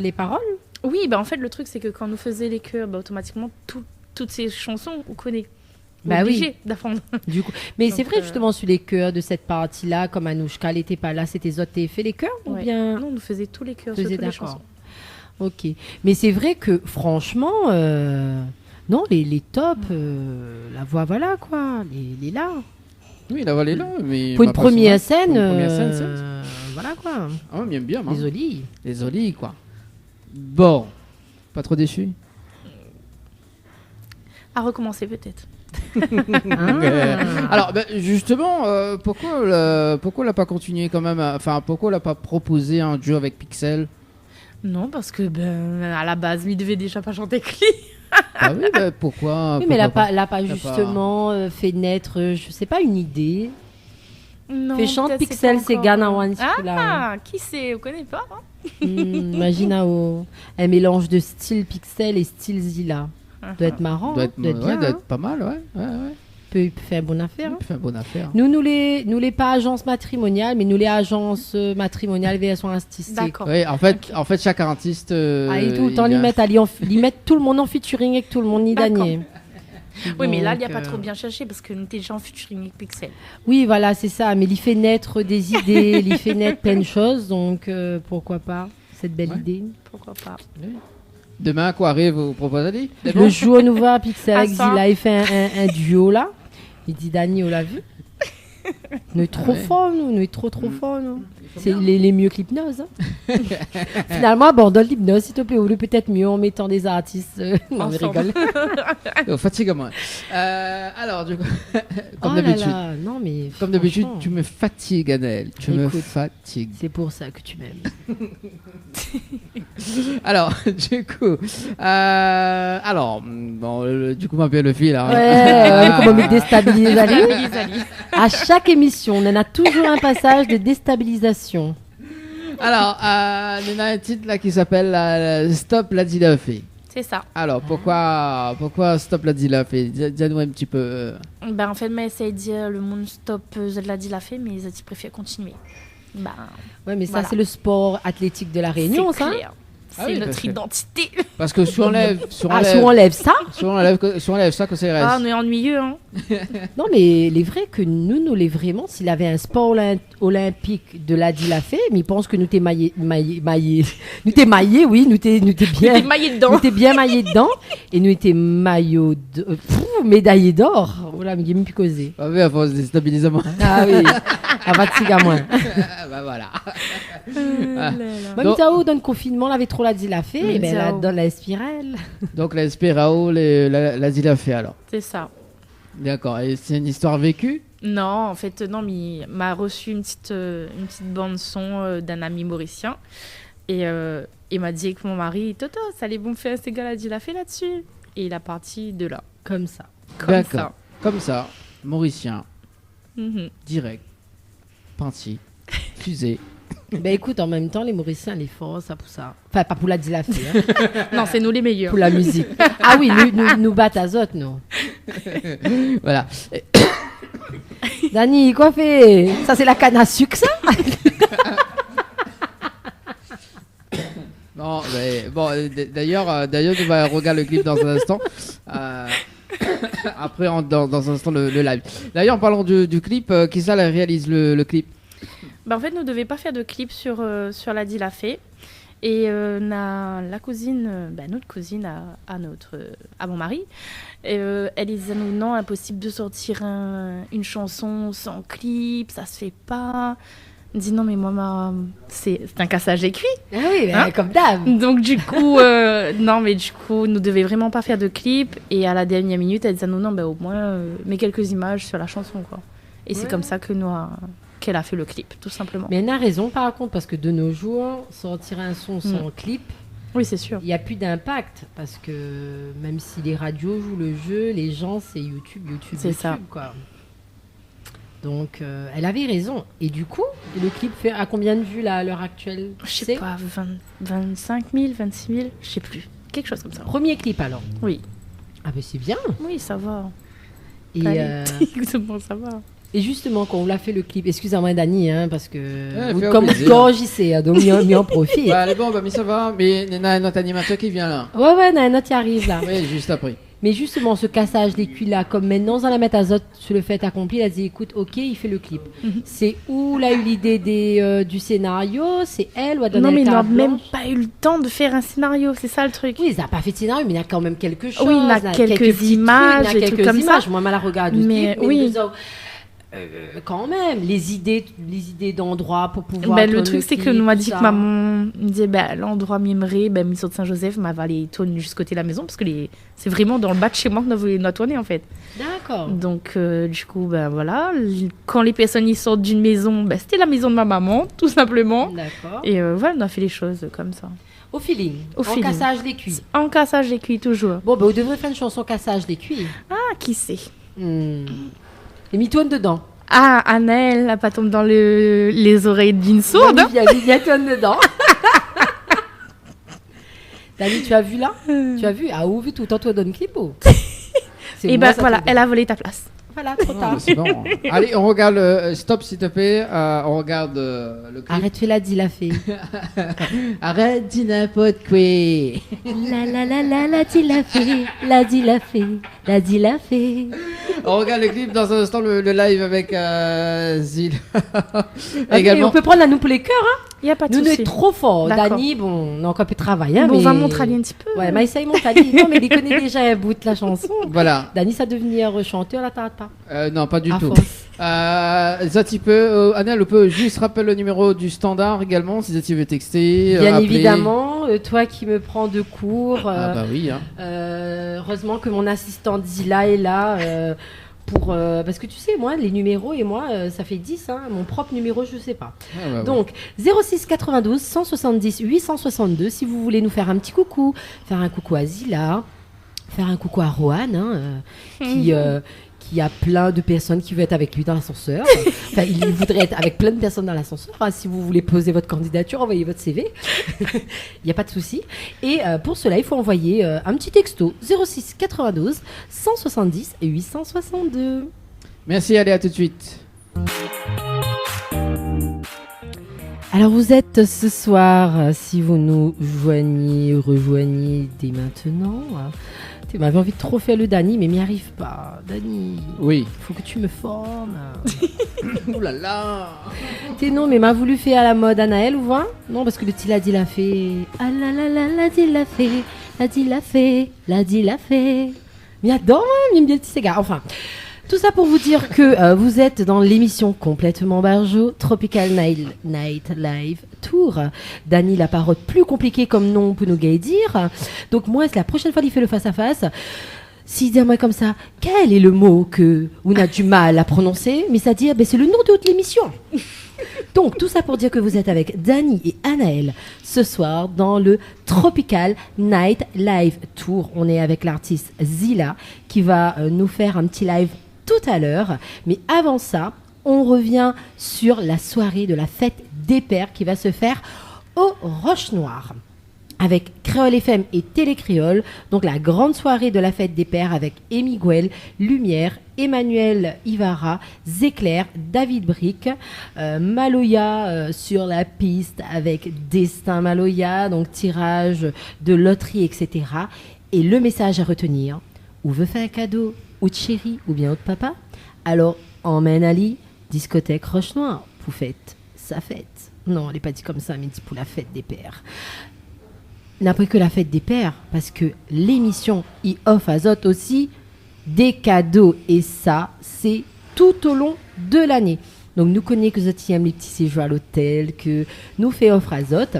les paroles. Oui, bah en fait, le truc, c'est que quand on nous faisait les chœurs, bah, automatiquement, toutes ces chansons, on connaît. Bah oui. Obligé d'apprendre. Du coup. Mais Donc, c'est vrai, justement, sur les chœurs de cette partie-là, comme Anouchka n'était pas là, c'était Zot qui fait les chœurs ou Ouais. bien... Non, on nous faisait tous les chœurs Faisait sur toutes les d'accord. chansons. Ok. Mais c'est vrai que, franchement, non, les tops, la voix, voilà, quoi, elle est là. Oui, la voix est là, mais... Pour une ma première passion, scène, pour une première scène, c'est- voilà, quoi. Ah, ouais, bien, bien. hein. Désolé. Les Oli, quoi. Bon. Pas trop déçu À recommencer, peut-être. Alors, ben, justement, pourquoi on l'a pas continué quand même Enfin, pourquoi on l'a pas proposé un duo avec Pixel Non, parce que, à la base, lui devait déjà pas chanter avec lui. Ah oui, ben, pourquoi Oui, mais pourquoi elle n'a pas pas. justement fait naître, je sais pas, une idée. Non, Fait chante peut-être Pixel, pas c'est encore. Ghana One. là. Ah, qui sait? On connaît pas. Hein. Imagine un mélange de style Pixel et style Zilla. Doit être marrant, Doit hein, être, doit être ouais, bien. doit hein. être pas mal, ouais. Peut faire bonne affaire. hein. Il fait une bonne affaire. Nous les pas agence matrimoniale, mais nous les agences matrimoniales version artistique. D'accord. Oui, en fait, chaque artiste. Et tout le temps, il a- ils mettent tout le monde en featuring avec tout le monde, ni D'accord. Daniel. Oui, mais là, il n'y a Donc, pas trop bien cherché parce que nous étions déjà en featuring avec Pixel. Oui, voilà, c'est ça. Mais il fait naître des idées, il fait naître plein de choses. Donc, pourquoi pas cette belle Ouais. idée. Pourquoi pas? Demain, quoi arrive vous proposez Le jour où nous voit Pixel avec ça. Zilla, il fait un duo là. Il dit Dani, on l'a vu. Nous est trop Ouais. forts, nous est trop forts, nous. C'est les mieux que l'hypnose. hein. Finalement, abandonne l'hypnose, s'il te plaît, ou le peut-être mieux en mettant des artistes. Non, mais Ensemble. rigole. Fatigue-moi. Alors, du coup, comme Oh là d'habitude. là, non, mais Comme d'habitude, franchement, tu me fatigues, Anaël. Tu me Écoute. fatigues. c'est pour ça que tu m'aimes. Alors, du coup, du coup, ma le fil. Hein. Ouais, comment me déstabiliser Ali. Elise Ali. À chaque émission, on en a toujours un passage de déstabilisation. Alors, il y a un titre là qui s'appelle Stop la Dilafé. C'est ça. Alors, pourquoi Stop la Dilafé? Dis-nous un petit peu. En fait, mais essaye de dire le monde stop, je l'ai dit, l'a fait, mais ils préfèrent continuer. Ouais, mais ça, Voilà. c'est le sport athlétique de la Réunion, c'est ça. clair. Ah C'est oui, notre parce que- identité. Parce que si on enlève Si on enlève ça. ça, que c'est reste. Ah, on est ennuyeux, hein. Non, mais il est vrai que nous les vraiment, s'il avait un sport olympique de la Dilafé, mais il pense que nous t'es maillé. Nous t'es maillé, oui, nous t'es bien. T'es maillé dedans. Nous t'es bien maillé dedans. Et nous étions médaillés d'or. Voilà, mais il m'a plus causé. Ah oui, à force de déstabiliser moi. Ah oui, à fatigue à moins. Bah voilà. Moi, Donc- Mitao, dans le confinement, elle avait trop la Dilafé, et ben là, Mitao. dans la spirale. Donc la Spirao, la Dilafé alors. C'est ça. D'accord. Et c'est une histoire vécue? Non, en fait, non, mais il m'a reçu une petite bande-son d'un ami mauricien. Et il m'a dit avec mon mari, Toto, ça allait bon faire ces gars-là, il a fait là-dessus. Et il a parti de là. Comme ça. Comme D'accord. ça. Comme ça, Mauricien, Mhm. direct, Pincy, fusée. Ben écoute, en même temps, les Mauriciens, les forts, ça pour ça. Enfin, pas pour la Dilafé, hein, Non, c'est nous les meilleurs. pour la musique. Ah oui, nous battons à Zot, nous. Voilà. Dani, quoi fait? Ça, c'est la canne à sucre, ça? Non, mais, bon, d'ailleurs, on va regarder le clip dans un instant. Après, dans un instant, le live. D'ailleurs, en parlant du clip, qui ça réalise le clip? En fait, nous ne devions pas faire de clip sur la Dilafé. Et la cousine, notre cousine à mon mari, elle disait nous, non, impossible de sortir une chanson sans clip, ça se fait pas. Elle dit non, mais moi, c'est un cassage écrit. Ah oui, ben, Hein? comme d'hab. Donc du coup, nous ne devions vraiment pas faire de clip. Et à la dernière minute, elle disait non, au moins, mets quelques images sur la chanson, quoi. Et c'est comme ça que qu'elle a fait le clip, tout simplement. Mais elle a raison, par contre, parce que de nos jours, sortir un son sans clip, Oui, c'est sûr. il n'y a plus d'impact. Parce que même si les radios jouent le jeu, les gens, c'est YouTube, C'est ça. quoi. Donc, elle avait raison. Et du coup, le clip fait à combien de vues là, à l'heure actuelle? Je sais pas, 25 000, 26 000, je sais plus. Quelque chose comme ça. Premier clip alors? Oui. Ah ben c'est bien. Oui, ça va. Et, Exactement, ça va. et justement, quand on l'a fait le clip, excusez-moi Dani, hein, parce que fait comme plaisir. vous gorgissez, hein, donc m'y en profite. Bah, allez, bon, bah, mais ça va. Mais il y a notre animateur qui vient là. Ouais, non, notre y arrive là. Oui, juste après. Mais justement, ce cassage des culs là, comme maintenant dans la métazote sur le fait accompli, il a dit écoute, ok, il fait le clip. C'est où il a eu l'idée du scénario? C'est elle ou a donné Non, mais le il n'a carte même blanche? pas eu le temps de faire un scénario, c'est ça le truc. Oui, il n'a pas fait de scénario, mais il y a quand même quelque chose. Oui, il a quelques petits images, trucs, il y a des trucs quelques comme ça. images. Moi, je la regarde. Mais oui. Quand même, les idées d'endroits pour pouvoir. Ben, le tourner truc, c'est que clip, nous m'a tout dit ça. que maman me disait l'endroit m'aimerait, Missot de Saint-Joseph, m'a aller tourner juste côté de la maison parce que c'est vraiment dans le bas de chez moi qu'on a tourné en fait. D'accord. Donc, du coup, voilà, quand les personnes y sortent d'une maison, c'était la maison de ma maman, tout simplement. D'accord. Et voilà, on a fait les choses comme ça. Au feeling. Au en feeling. cassage des cuits. En cassage des cuits, toujours. Bon, ben, vous devrez faire une chanson cassage des cuits. Ah, qui sait? Et mitoine dedans. Ah, Anaël, elle pas tombe dans les oreilles d'une sourde. Il y a tonne dedans. Dani, tu as vu là? Tu as vu? Ah, où vu tout toi donne clip. Et voilà, elle a volé ta place. Voilà, trop Non, tard. mais c'est bon. Allez, on regarde. Stop, s'il te plaît. On regarde le clip. Arrête, fais la dit la fée. Arrête, dis n'importe quoi. La dit la fée, la dit la fée, la dit la fée. On regarde le clip dans un instant, le live avec Zil. Okay, on peut prendre la nous pour les cœurs, hein? Il n'y a pas de Nous, on souci. est trop fort. D'accord. Dani, bon, on a encore un peu de travail. Hein, Bon, mais... on va montrer un petit peu. Ouais, mais essaye Montali. Non, mais il connaît déjà un bout de la chanson. Voilà. Dani, ça devenir chanteur, là, t'arrêtes pas. Non, pas du À tout. force. Zati peut. Annelle, on peut juste rappeler le numéro du standard également, si Zati veut texter. Bien appeler. évidemment, toi qui me prends de cours. Ah bah oui. Hein. Heureusement que mon assistante Zila est là. Parce que tu sais, moi, les numéros et moi, ça fait 10. Hein, mon propre numéro, je ne sais pas. Ah bah ouais. Donc, 06 92 170 862, si vous voulez nous faire un petit coucou, faire un coucou à Zila, faire un coucou à Rohan, qui a plein de personnes qui veulent être avec lui dans l'ascenseur. Enfin, il voudrait être avec plein de personnes dans l'ascenseur. Hein. Si vous voulez poser votre candidature, envoyez votre CV. Il n'y a pas de souci. Et pour cela, il faut envoyer un petit texto 06 92 170 et 862. Merci, allez, à tout de suite. Alors vous êtes ce soir, si vous nous rejoignez dès maintenant. Tu m'avais envie de trop faire le Dani, mais m'y arrive pas. Dani, Oui. faut que tu me formes. Ouh là là. Non, mais m'a voulu faire à la mode Anaël ou quoi? Non, parce que le petit l'a dit la fée. Ah là là là, l'a dit la fée, l'a dit la fée, l'a dit la fée. Mais adore, il aime bien le petit cigare. Enfin, tout ça pour vous dire que vous êtes dans l'émission complètement barjo, Tropical Night Live Tour. Dani, la parole plus compliquée comme nom pour nous dire. Donc moi, c'est la prochaine fois qu'il fait le face-à-face. S'il dit à moi comme ça, quel est le mot que on a du mal à prononcer? Mais ça dit, c'est le nom de toute l'émission. Donc, tout ça pour dire que vous êtes avec Dani et Anaël ce soir dans le Tropical Night Live Tour. On est avec l'artiste Zila qui va nous faire un petit live tout à l'heure. Mais avant ça, on revient sur la soirée de la fête des pères qui va se faire au Roche-Noire avec Créole FM et Télécréole. Donc la grande soirée de la fête des pères avec Emiguel, Lumière, Emmanuel Ivara, Zéclair, David Brick, Maloya sur la piste avec Destin Maloya, donc tirage de loterie, etc. Et le message à retenir, ou veut faire un cadeau, ou de chéri, ou bien ou de papa, alors emmène Ali, discothèque Roche-Noire, pour fête sa fête. Non, elle n'est pas dit comme ça, mais dit pour la fête des pères. N'après que la fête des pères, parce que l'émission y offre à Zot aussi des cadeaux. Et ça, c'est tout au long de l'année. Donc, nous connaissons que Zot aime les petits séjours à l'hôtel, que nous fait offre à Zot,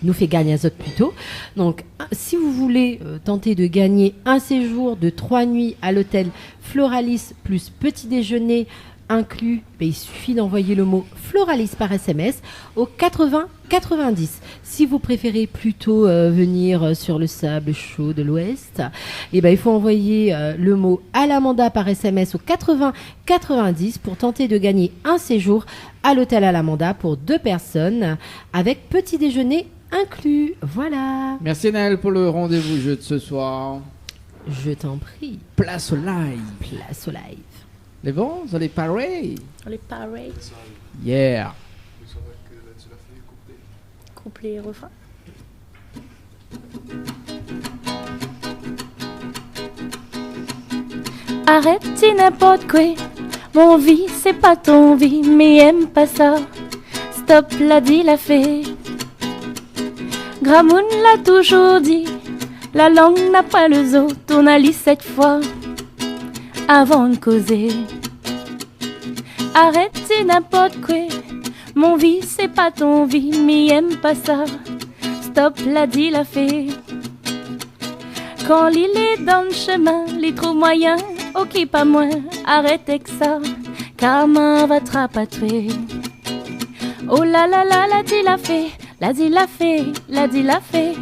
nous fait gagner à Zot plutôt. Donc, si vous voulez tenter de gagner un séjour de 3 nuits à l'hôtel Floralis plus petit déjeuner inclus, il suffit d'envoyer le mot Floralis par SMS au 80 90. Si vous préférez plutôt venir sur le sable chaud de l'Ouest, il faut envoyer le mot Alamanda par SMS au 80 90 pour tenter de gagner un séjour à l'hôtel Alamanda pour 2 personnes avec petit déjeuner inclus. Voilà. Merci Naël pour le rendez-vous jeu de ce soir. Je t'en prie. Place au live. Place au live. Les bons, les parades. Les parades. Yeah. Couplet et refrain. Arrête, dis n'importe quoi. Mon vie, c'est pas ton vie, mais aime pas ça. Stop, l'a dit, l'a fait. Gramoun l'a toujours dit. La langue n'a pas le zoo. Tourne à lit 7 fois avant de causer. Arrête, dis n'importe quoi. Mon vie, c'est pas ton vie, mais aime pas ça. Stop, l'a dit, l'a fait. Quand l'île est dans le chemin, les trop moyens, ok, pas moins, arrête avec ça, car main va te rapatouer. Oh là là là, l'a dit, l'a fait, l'a dit, l'a fait, l'a dit, l'a fait.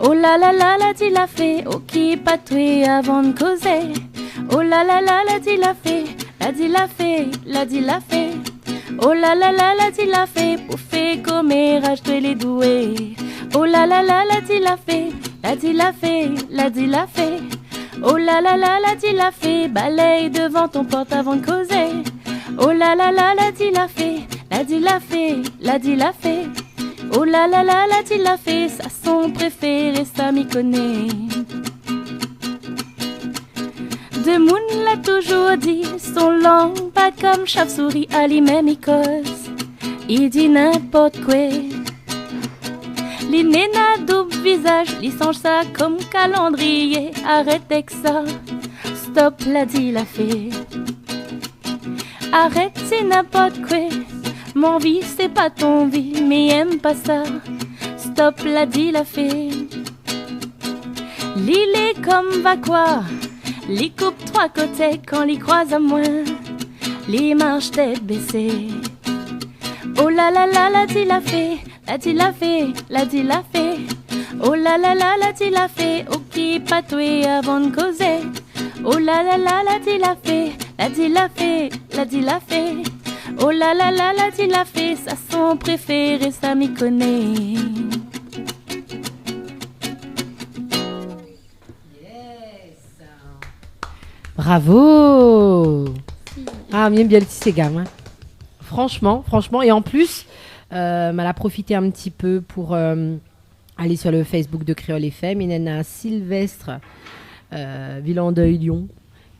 Oh là là là, l'a dit, l'a fait, ok, patoué avant de causer. Oh là là là, l'a dit, l'a fait, l'a dit, l'a fait, l'a dit, l'a fait. Oh là là là, l'a dit, l'a fait, pour faire comme rage de les doués. Oh là là là, l'a dit, l'a fait, l'a dit, l'a fait, l'a dit, l'a fait. Oh là là là, l'a dit, l'a fait, balaye devant ton porte avant de causer. Oh là là là, l'a dit, l'a fait, l'a dit, l'a fait, l'a dit, l'a fait. Oh là là là, l'a dit, l'a fait, ça son préféré, ça m'y connaît. De Moon l'a toujours dit, son langue pas comme chauve-souris à lui-même il cause. Il dit n'importe quoi. L'inéna double visage, il songe ça comme calendrier. Arrête avec ça, stop l'a dit, l'a fait. Arrête c'est n'importe quoi. Mon vie c'est pas ton vie, mais aime pas ça. Stop l'a dit, l'a fait. L'île est comme va quoi. Les coupe 3 côtés quand les croise à moins. Les marches tête baissée. Oh là là là, l'a dit, l'a fait. L'a dit, l'a fait, l'a dit, l'a fait. Oh là là là, l'a dit, l'a fait. Ok, patoué avant de causer. Oh là là là, l'a dit, l'a fait. L'a dit, l'a fait, l'a dit, l'a fait. Oh là là là, l'a dit, l'a fait. Ça son préféré, ça m'y connaît. Bravo. Ah, bien le petit ces gammes. Franchement. Et en plus, elle a profité un petit peu pour aller sur le Facebook de Créole FM. Il y en a Sylvestre, Villandeuil-Lyon,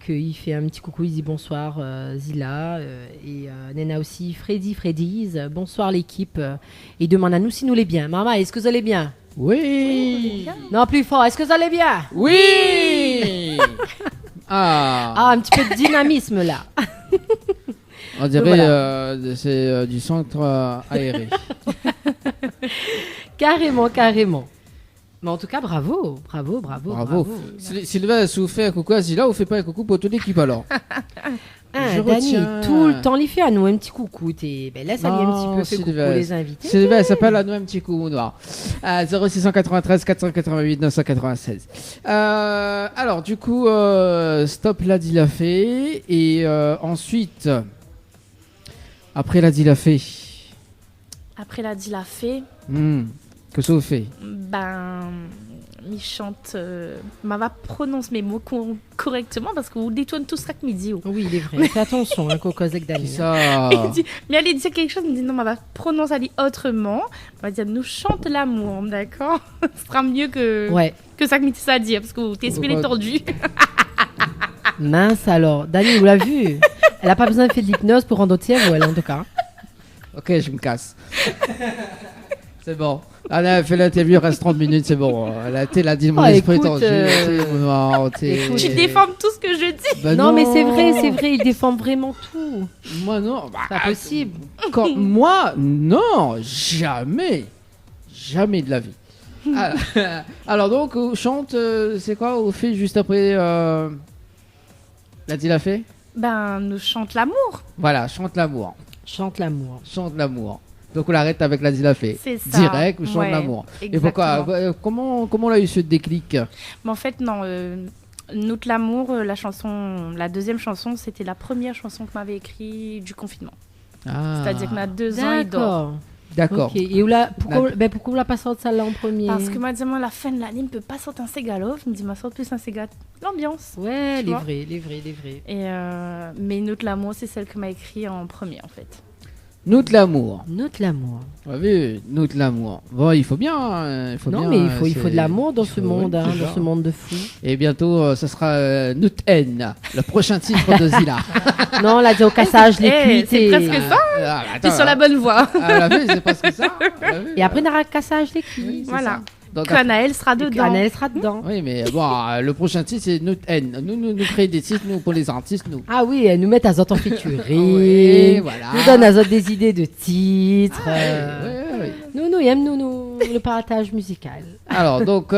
qu'il fait un petit coucou, il dit bonsoir Zila. Et il y en a aussi Freddy's, bonsoir l'équipe. Et il demande à nous si nous allez bien. Maman, est-ce que vous allez bien? Oui. Non, plus fort, est-ce que vous allez bien? Oui. Un petit peu de dynamisme là. On dirait c'est du centre aéré. Carrément. Mais en tout cas, bravo. Sylvain, si vous faites un coucou à Zila, vous faites pas un coucou pour toute l'équipe alors. Dani, tout le temps, il fait à nous un petit coucou. Laisse aller un petit peu fait coucou les invités. Sylvain s'appelle à nous un petit coucou noir. 0693 488 996. Alors, du coup, stop, l'a dit, l'a fait. Et ensuite, après l'a dit, l'a fait. Après l'a dit, l'a fait. Qu'est-ce que vous faites? Il chante, va prononce mes mots correctement parce que vous détournez tout ça que midi. Oui, il est vrai. Fais attention, Coco Zegdani. Ça. Mais elle dit quelque chose, il me dit non, va prononce Ali autrement. On va dire nous chante l'amour, d'accord? Ce sera mieux que ça que midi ça dit parce que t'es esprit est tordu. Mince alors, Dani, vous l'avez vu? Elle a pas besoin de faire de l'hypnose pour rendre au tiers, ou elle en tout cas. Ok, je me casse. C'est bon. Elle a fait l'interview, il reste 30 minutes, c'est bon. Elle a dit mon esprit tendu. Tu déformes tout ce que je dis. Non, mais c'est vrai, il déforme vraiment tout. Moi, non. C'est pas possible. Moi, non, jamais. Jamais de la vie. Alors donc, on chante, c'est quoi? On fait juste après l'a dit, l'a fait? Nous chante l'amour. Voilà, chante l'amour. Chante l'amour. Chante l'amour. Donc on l'arrête avec la Zilafé. C'est ça. Direct, ou chant de Ouais, l'amour. Et exactement. pourquoi comment on a eu ce déclic? Mais en fait, non. Nous de l'amour, la deuxième chanson, c'était la première chanson que m'avait écrite du confinement. Ah. C'est-à-dire que ma 2 ans, il dort. D'accord. D'accord. Ok. Et pourquoi on l'a pas sorti celle-là en premier? Parce que moi, la fin de l'année, ne peut pas sortir un Ségalov. Je me dis, sorte plus un Ségal. L'ambiance. Ouais, tu les vois. vrais. Et mais Nous de l'amour, c'est celle que m'a écrit en premier, en fait. Nous de l'amour. Note l'amour. Vous avez vu, nous de l'amour. Bon, il faut bien. Il faut Non, bien, mais il faut c'est- de l'amour dans il ce faut- monde, oui, hein, c'est dans ça. ce monde de fous. Et bientôt, ce sera Nous N, le prochain titre de Zila. Non, là, au cassage, les cuites. c'est presque ça. T'es sur la bonne voie. Ah, la vue, c'est presque ça. Ah, oui. Et après, on aura cassage, les cuites. Voilà. Donc, Canaël sera dedans. Canel sera dedans. oui, mais bon, le prochain titre, c'est Nous N. Nous créer des titres, nous, pour les artistes, nous. Ah oui, elles nous mettent à Zot en Oui, featuring. voilà. Nous donnent à Zot des idées de titres. Oui. Nous aimons le partage musical. Alors, donc, Nous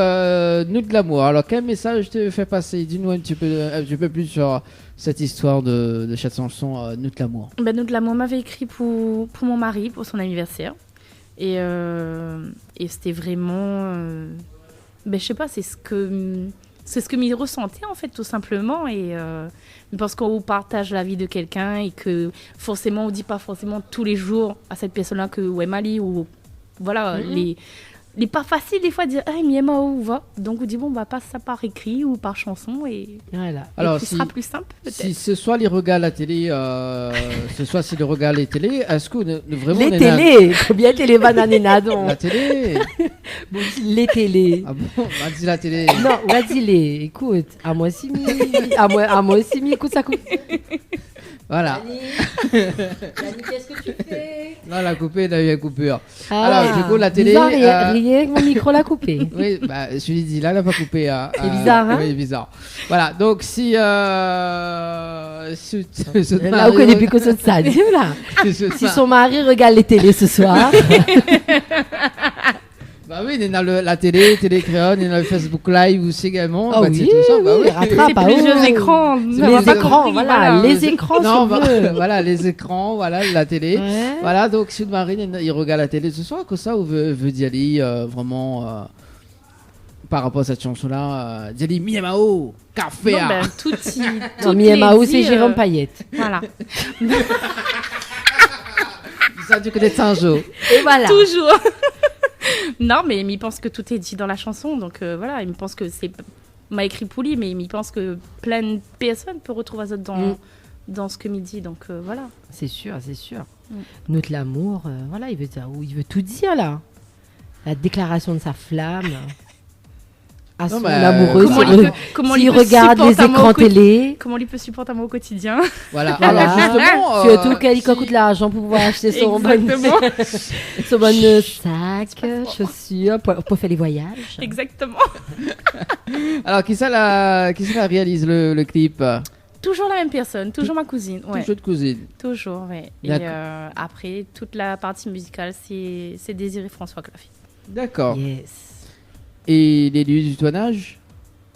de l'amour. Alors, quel message te fait passer? Dis-nous un petit peu plus sur cette histoire de cette chanson Nous de l'amour. Nous de l'amour m'avait écrit pour mon mari, pour son anniversaire. Et c'était vraiment... je sais pas, c'est ce que m'y ressentait, en fait, tout simplement. Et parce qu'on partage la vie de quelqu'un et que forcément, on dit pas forcément tous les jours à cette personne-là que ouais, Mali ou... Voilà, les pas facile des fois de dire « Ah, Miema, où va ?» Donc, on dit « Bon, on va passer ça par écrit ou par chanson. » Et Voilà. Alors, ce sera plus simple, peut-être. Si ce soir, les regards la télé, si les regards les télé, est-ce que vraiment... Les on est télés. Combien de télé bananenadon? La télé. Les télés. Ah bon, on dit la télé. Non, vas-y, écoute. À moi aussi, écoute ça. Voilà. Dani, qu'est-ce que tu fais? Non, la coupée, il a eu une coupure. Alors, du coup, la télé, Bizarre, rien que mon micro l'a coupé. Oui, je lui ai dit, là, elle n'a pas coupé. C'est bizarre, hein? Oui, bizarre. Voilà, donc si... Là où connaît plus que ça de ça, dis là. Si son mari regarde les télés ce soir. Bah oui, il y a la télé créole, il y a le Facebook Live aussi également. Ah bah, oui, c'est tout ça, bah oui. rattrape, C'est plusieurs écrans. Les écrans, voilà, les écrans Non, si on veut. voilà, les écrans, voilà, la télé. Ouais. Voilà, donc si Marine, il regarde la télé ce soir, que ça, ou veut d'y aller vraiment par rapport à cette chanson-là, d'y aller Miamao, café. Non, tout Non, Miamao, c'est Jérôme Payette. Voilà. Ça, du côté de Saint-Jean. Et voilà. Toujours. Non, mais il pense que tout est dit dans la chanson. Donc voilà, il pense que c'est m'a écrit Pouli, mais il pense que plein de personnes peuvent retrouver ça dans ce que me dit. Donc voilà. C'est sûr. Notre l'amour, voilà, il veut tout dire là. La déclaration de sa flamme à son amoureux. S'il regarde les écrans télé. Comment il peut supporter moi au quotidien. Voilà. Voilà. Alors justement, surtout qu'il coûte l'argent pour pouvoir acheter son bon sac, chaussures, pour faire les voyages. Exactement. Alors qui ça réalise le clip? Toujours la même personne, toujours ma cousine. Ouais. Toujours de cousine. Toujours, ouais. Et après, toute la partie musicale, c'est Désiré François Claffy. D'accord. Yes. Et les lieux du tournage?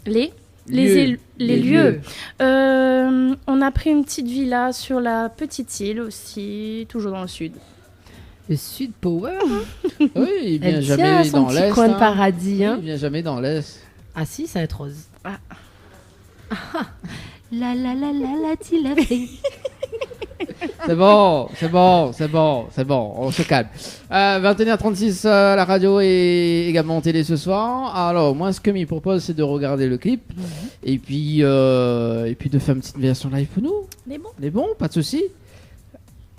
Les lieux. On a pris une petite villa sur la petite île aussi, toujours dans le sud. Le Sud Power. Oui, il vient Elle jamais tient à son dans petit l'Est. coin de paradis. Hein. Il vient jamais dans l'Est. Ah si, ça va être rose. La tu l'as fait. C'est bon, on se calme. 21h36 à la radio et également en télé ce soir. Alors, moi, ce que m'y propose, c'est de regarder le clip et puis de faire une petite version live pour nous. Les bons, pas de souci.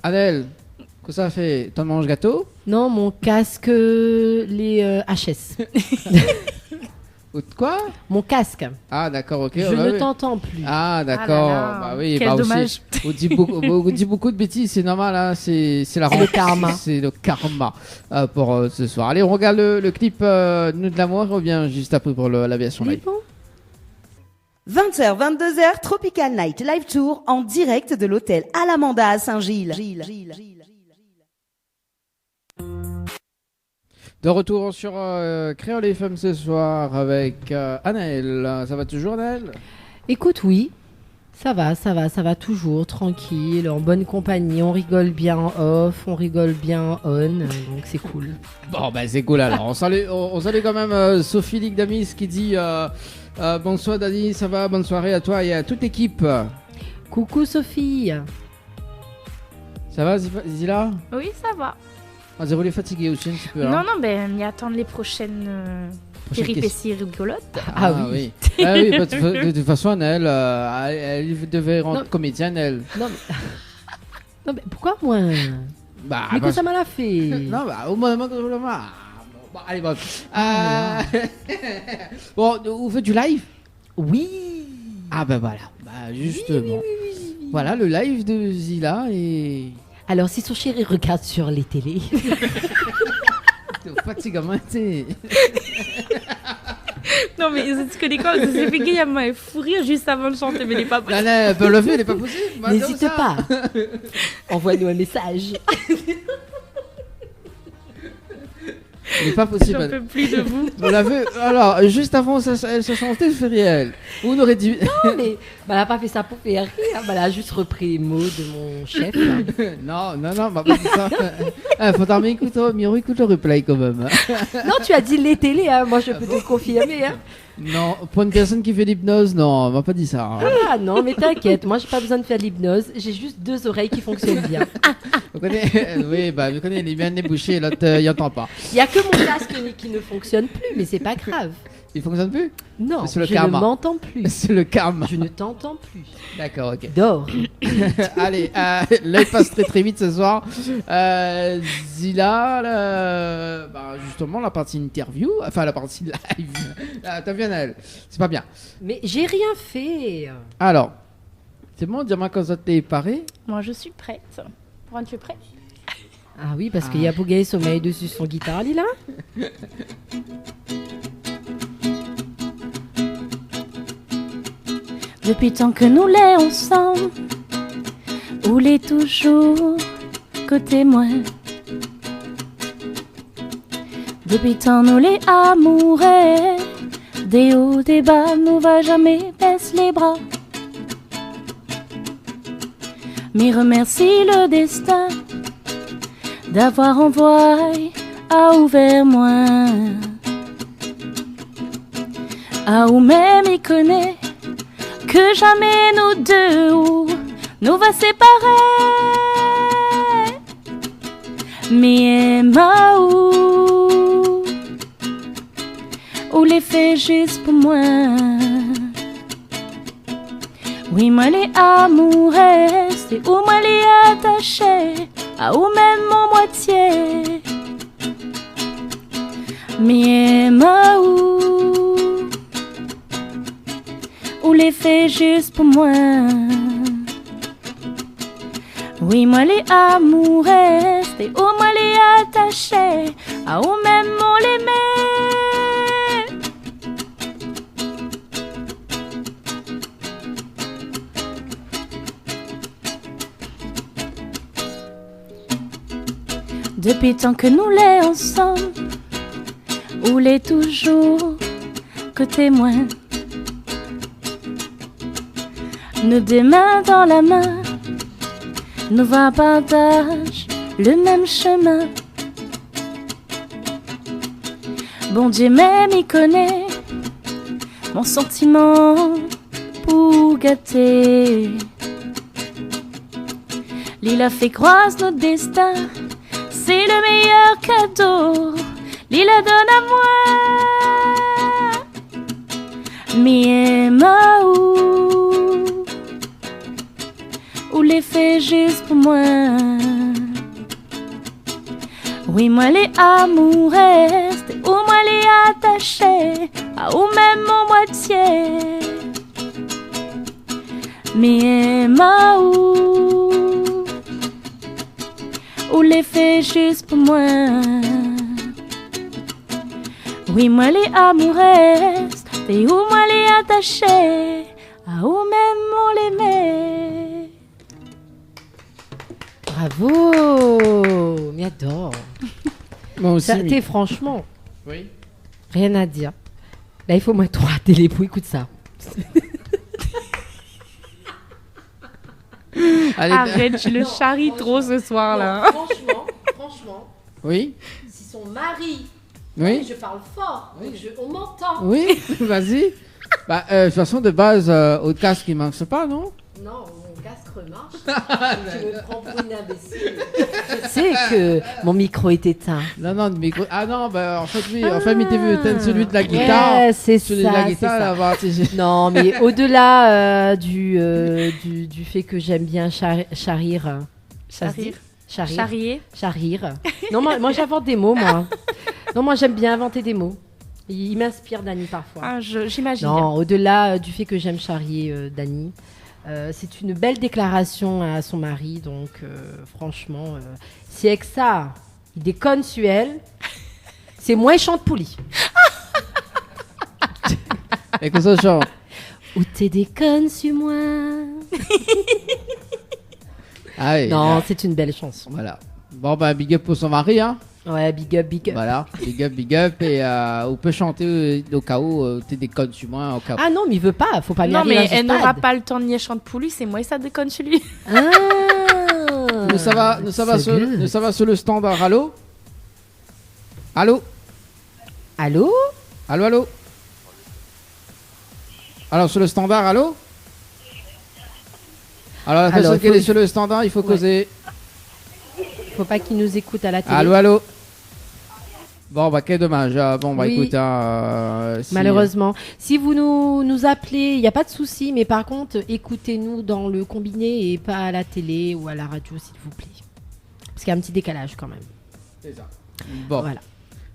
Adèle, que ça fait? T'en manges gâteau? Non, mon casque, les HS. Ou de quoi? Mon casque. Ah, d'accord, ok. Je ne t'entends plus. Ah, d'accord. Bah oui, quel dommage. Aussi, on dit beaucoup de bêtises, c'est normal, hein, c'est le karma. C'est le karma pour ce soir. Allez, on regarde le clip Nous de l'amour, on revient juste après pour la version live. 20h, 22h, Tropical Night Live Tour en direct de l'hôtel Alamanda à Saint-Gilles. De retour sur Créole FM ce soir avec Anaël. Ça va toujours, Anaël? Écoute, oui. Ça va toujours, tranquille, en bonne compagnie. On rigole bien en off, on rigole bien en on, donc c'est cool. Bon, bah c'est cool alors. On salue quand même Sophie Ligdamis qui dit bonsoir Dani, ça va, bonne soirée à toi et à toute l'équipe. Coucou Sophie. Ça va Zila? Oui, ça va. Vous avez fatigué aussi un petit peu. Non, ben, m'y attendre les prochaines péripéties rigolotes. Ah oui. Ah oui, bah, de toute façon, elle devait rendre comédienne, elle. Non, mais pourquoi moi? Mais que ça m'a la fait. Non, bah, au moins, bon, allez, bon. Bon, vous faites du live? Oui. Ah, ben voilà. Bah, justement. Oui. Voilà, le live de Zila et... Alors, si son chéri regarde sur les télés... T'es fatigant, tu Non, mais tu connais quoi? Ça s'est fait qu'il m'a fou rire juste avant de chanter, mais il n'est pas possible. Non, peut le faire, il n'est pas possible. N'hésite pas. Envoie-nous un message. Il n'est pas possible. J'en peux plus de vous. On l'a vu. Alors, juste avant, elle se chantait Feriel. Où on aurait dit. Non, mais elle n'a pas fait ça pour faire rire. Elle a juste repris les mots de mon chef. Non, bah, pas ça. Faut t'armer, écoute le replay quand même. Non, tu as dit les télés, hein. Moi je peux te le confirmer. Hein. Non, pour une personne qui fait l'hypnose, non, on m'a pas dit ça. Hein. Ah non, mais t'inquiète, moi j'ai pas besoin de faire de l'hypnose. J'ai juste 2 oreilles qui fonctionnent bien. Vous connaissez, oui, bah, vous connaissez, les miennes les bouchées, l'autre, il entend pas. Il y a que mon casque qui ne fonctionne plus, mais c'est pas grave. Il fonctionne plus? Non, c'est le je karma. ne m'entends plus. C'est le karma. Je ne t'entends plus. D'accord, ok. Dors. Allez, là il passe très vite ce soir. Zila, bah, justement la partie interview, enfin la partie live. T'as bien elle, c'est pas bien. Mais j'ai rien fait. Alors, c'est bon, dis-moi quand ça t'est paré. Moi, je suis prête. Ron, tu es prêt? Ah oui, parce qu'il y a Bougaï sommeil dessus son guitare, Lila. Depuis tant que nous l'est ensemble, où l'est toujours côté moi. Depuis tant nous l'est amoureux, des hauts, des bas, nous va jamais baisser les bras. Mais remercie le destin d'avoir envoyé à ouvert moi. À ou même y connaît que jamais nous deux nous va séparer. Mais Emma ou les fait juste pour moi. Oui, moi les amoureuse, c'est où moi les attaché, à ou même mon moitié. Mais Emma ou les fait juste pour moi. Oui, moi les amoureux, et où moi les attaché, à où même on les met. Depuis tant que nous l'est ensemble, où l'est toujours côté moi. Nous deux mains dans la main, nous va partager le même chemin. Bon Dieu même y connaît mon sentiment pour gâter. Lila fait croise notre destin, c'est le meilleur cadeau. Lila donne à moi, mais Emma ou les fait juste pour moi. Oui, moi les amoureuses, ou moi les attachées, à ou même mon moitié. Mais Emma ou les fait juste pour moi. Oui, moi les amoureuses, et où moi les attachées, à où même on les met. Bravo, m'y adore. Moi aussi. Ça, t'es franchement, Oui. rien à dire. Là, il faut mettre 3 télé pour écouter ça. Allez, Arrête, tu le charries trop ce soir-là. Franchement, Oui, si son mari, oui, je parle fort, donc on m'entend. oui, vas-y. Bah, de toute façon, de base, au casque, il marche pas, non? Non, mon casque remarche. Tu me prends pour une imbécile. Je sais que mon micro est éteint. Non, non, le micro. Ah non, bah, en fait, oui. Enfin, mais t'es vu, t'es celui de la guitare. Ouais, c'est Celui ça. de la c'est guitare, ça. là, bah, Non, mais au-delà du fait que j'aime bien charrir. Ça se dit Charrier. Charrir. Non, moi j'invente des mots, moi. Non, moi j'aime bien inventer des mots. Il m'inspire, Dany, parfois. Ah, j'imagine. Non, au-delà du fait que j'aime charrier Dany, c'est une belle déclaration à son mari. Donc, franchement, si avec ça, il déconne sur elle, c'est moins chante pouli. Et que ça chante. Ou t'es déconne sur moi. Ah oui. Non, là. c'est une belle chanson. Voilà. Bon, bah, big up pour son mari, hein. Ouais, big up, big up. Voilà, big up, big up. Et on peut chanter au cas où t'es des connes sur moi. Au cas où. Ah non, mais il veut pas, faut pas lui Non, arriver à mais ce elle stade. n'aura pas le temps de nier chante pour lui, c'est moi et ça déconne sur lui. Ah, Nous, ça va c'est sur le standard. Allô? Allô? Allô? Allô, allô? Alors, sur le standard, allô? Alors, la personne qui est sur le standard, il faut causer. Faut pas qu'il nous écoute à la télé. Allô, allô? Bon, bah, quel dommage. Bon, bah, Oui. écoute, si- Malheureusement. Si vous nous appelez, il n'y a pas de souci, mais par contre, écoutez-nous dans le combiné et pas à la télé ou à la radio, s'il vous plaît. Parce qu'il y a un petit décalage quand même. C'est ça. Bon. Voilà.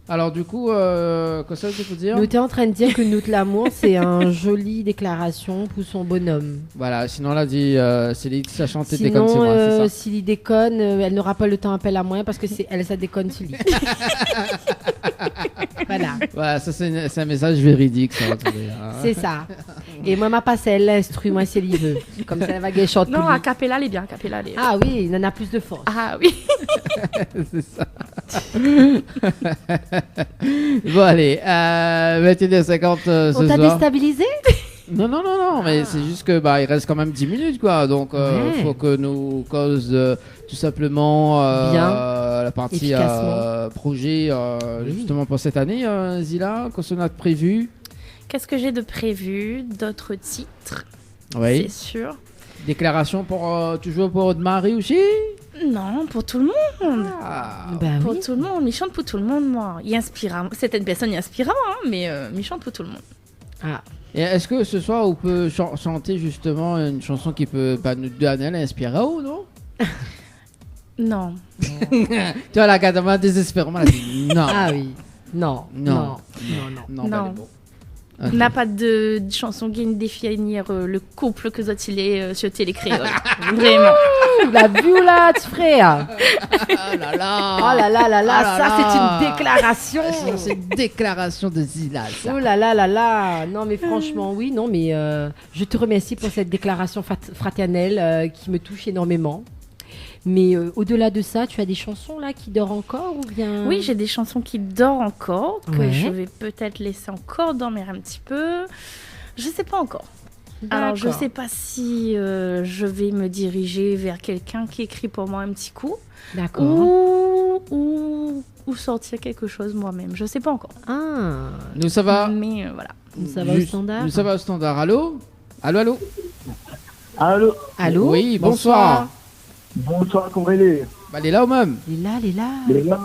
Alors, du coup, qu'est-ce que tu peux dire? Nous, t'es en train de dire que nous, l'amour, c'est une jolie déclaration pour son bonhomme. Voilà, sinon, là, dit, c'est lui qui a chanté des connes, c'est Sinon, moi, c'est ça. s'il y déconne, elle n'aura pas le temps appel à moi parce que c'est elle, ça déconne sur lui. Voilà, Voilà, ça, c'est un message véridique, ça. Attendez, hein. c'est ça. Et moi, ma passe, elle instruit-moi si elle y veut. Comme ça, elle va gagner chante Non, pour lui. a cappella, elle est bien, a cappella, elle est... Ah oui, il en a plus de force. Ah oui. C'est ça. Bon, allez, 21h50 ce On t'a soir. déstabilisé? Non, non, non, non, mais c'est juste que bah, il reste quand même 10 minutes, quoi. Donc, Ouais. faut que nous cause tout simplement Bien. la partie Efficacement. projet, Oui. justement pour cette année, Zila, qu'est-ce qu'on a de prévu? Qu'est-ce que j'ai de prévu? D'autres titres, Oui. c'est sûr. Déclaration pour toujours pour Marie aussi? Non, pour tout le monde. Ah. Bah Pour oui. tout le monde. Il chante pour tout le monde, moi. Il inspire. Certaines personnes y inspirent, hein, mais il chante pour tout le monde. Ah. Et est-ce que ce soir on peut chanter justement une chanson qui peut pas nous donner l'inspirer ou non? Non. Tu vois la gars désespérément elle a dit non. Ah oui. Non. Non. Non. Non. Non, bah, Non. elle est bon. Ok. N'a pas de chanson qui vienne définir le couple que doit-il est sur Télécréole. Vraiment. La violette, frère. Oh là là. Oh là là là là, Oh là ça là. c'est une déclaration. C'est une déclaration de Zila, ça. Oh là là là là. Non mais franchement oui, non mais je te remercie pour cette déclaration fraternelle qui me touche énormément. Mais au-delà de ça, tu as des chansons là qui dorment encore ou bien? Oui, j'ai des chansons qui dorment encore, que Ouais. je vais peut-être laisser encore dormir un petit peu. Je sais pas encore. Alors, je D'accord. sais pas si je vais me diriger vers quelqu'un qui écrit pour moi un petit coup D'accord. ou sortir quelque chose moi-même. Je sais pas encore. Ah, Nous ça va. Mais voilà. ça va au Juste- standard. Nous ça va au standard. Allô? Allô, allô? Allô, Allô? Oui, bonsoir. bonsoir, comment elle est? Bah, elle est là ou même? Il est là, il est là. Elle est là.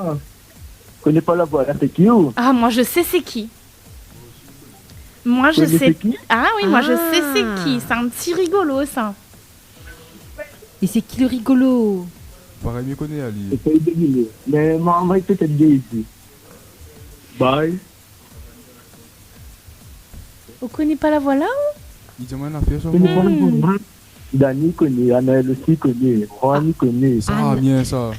Je connais pas la voix, là, c'est qui ou? Ah, moi je sais c'est qui. Moi je Vous connaissez sais. qui? Ah oui, moi je sais Ah. c'est qui. C'est un petit rigolo ça. Et c'est qui le rigolo? Pareil, mieux connaît Ali. Essaye de deviner. Mais moi, on va peut-être bien ici. Bye. Vous connaissez pas la voix là? Il dit moi une affaire sur Je connais moi. pas le nom. Dani connaît, Anaël aussi connaît, Juan connaît. Ah, bien ça.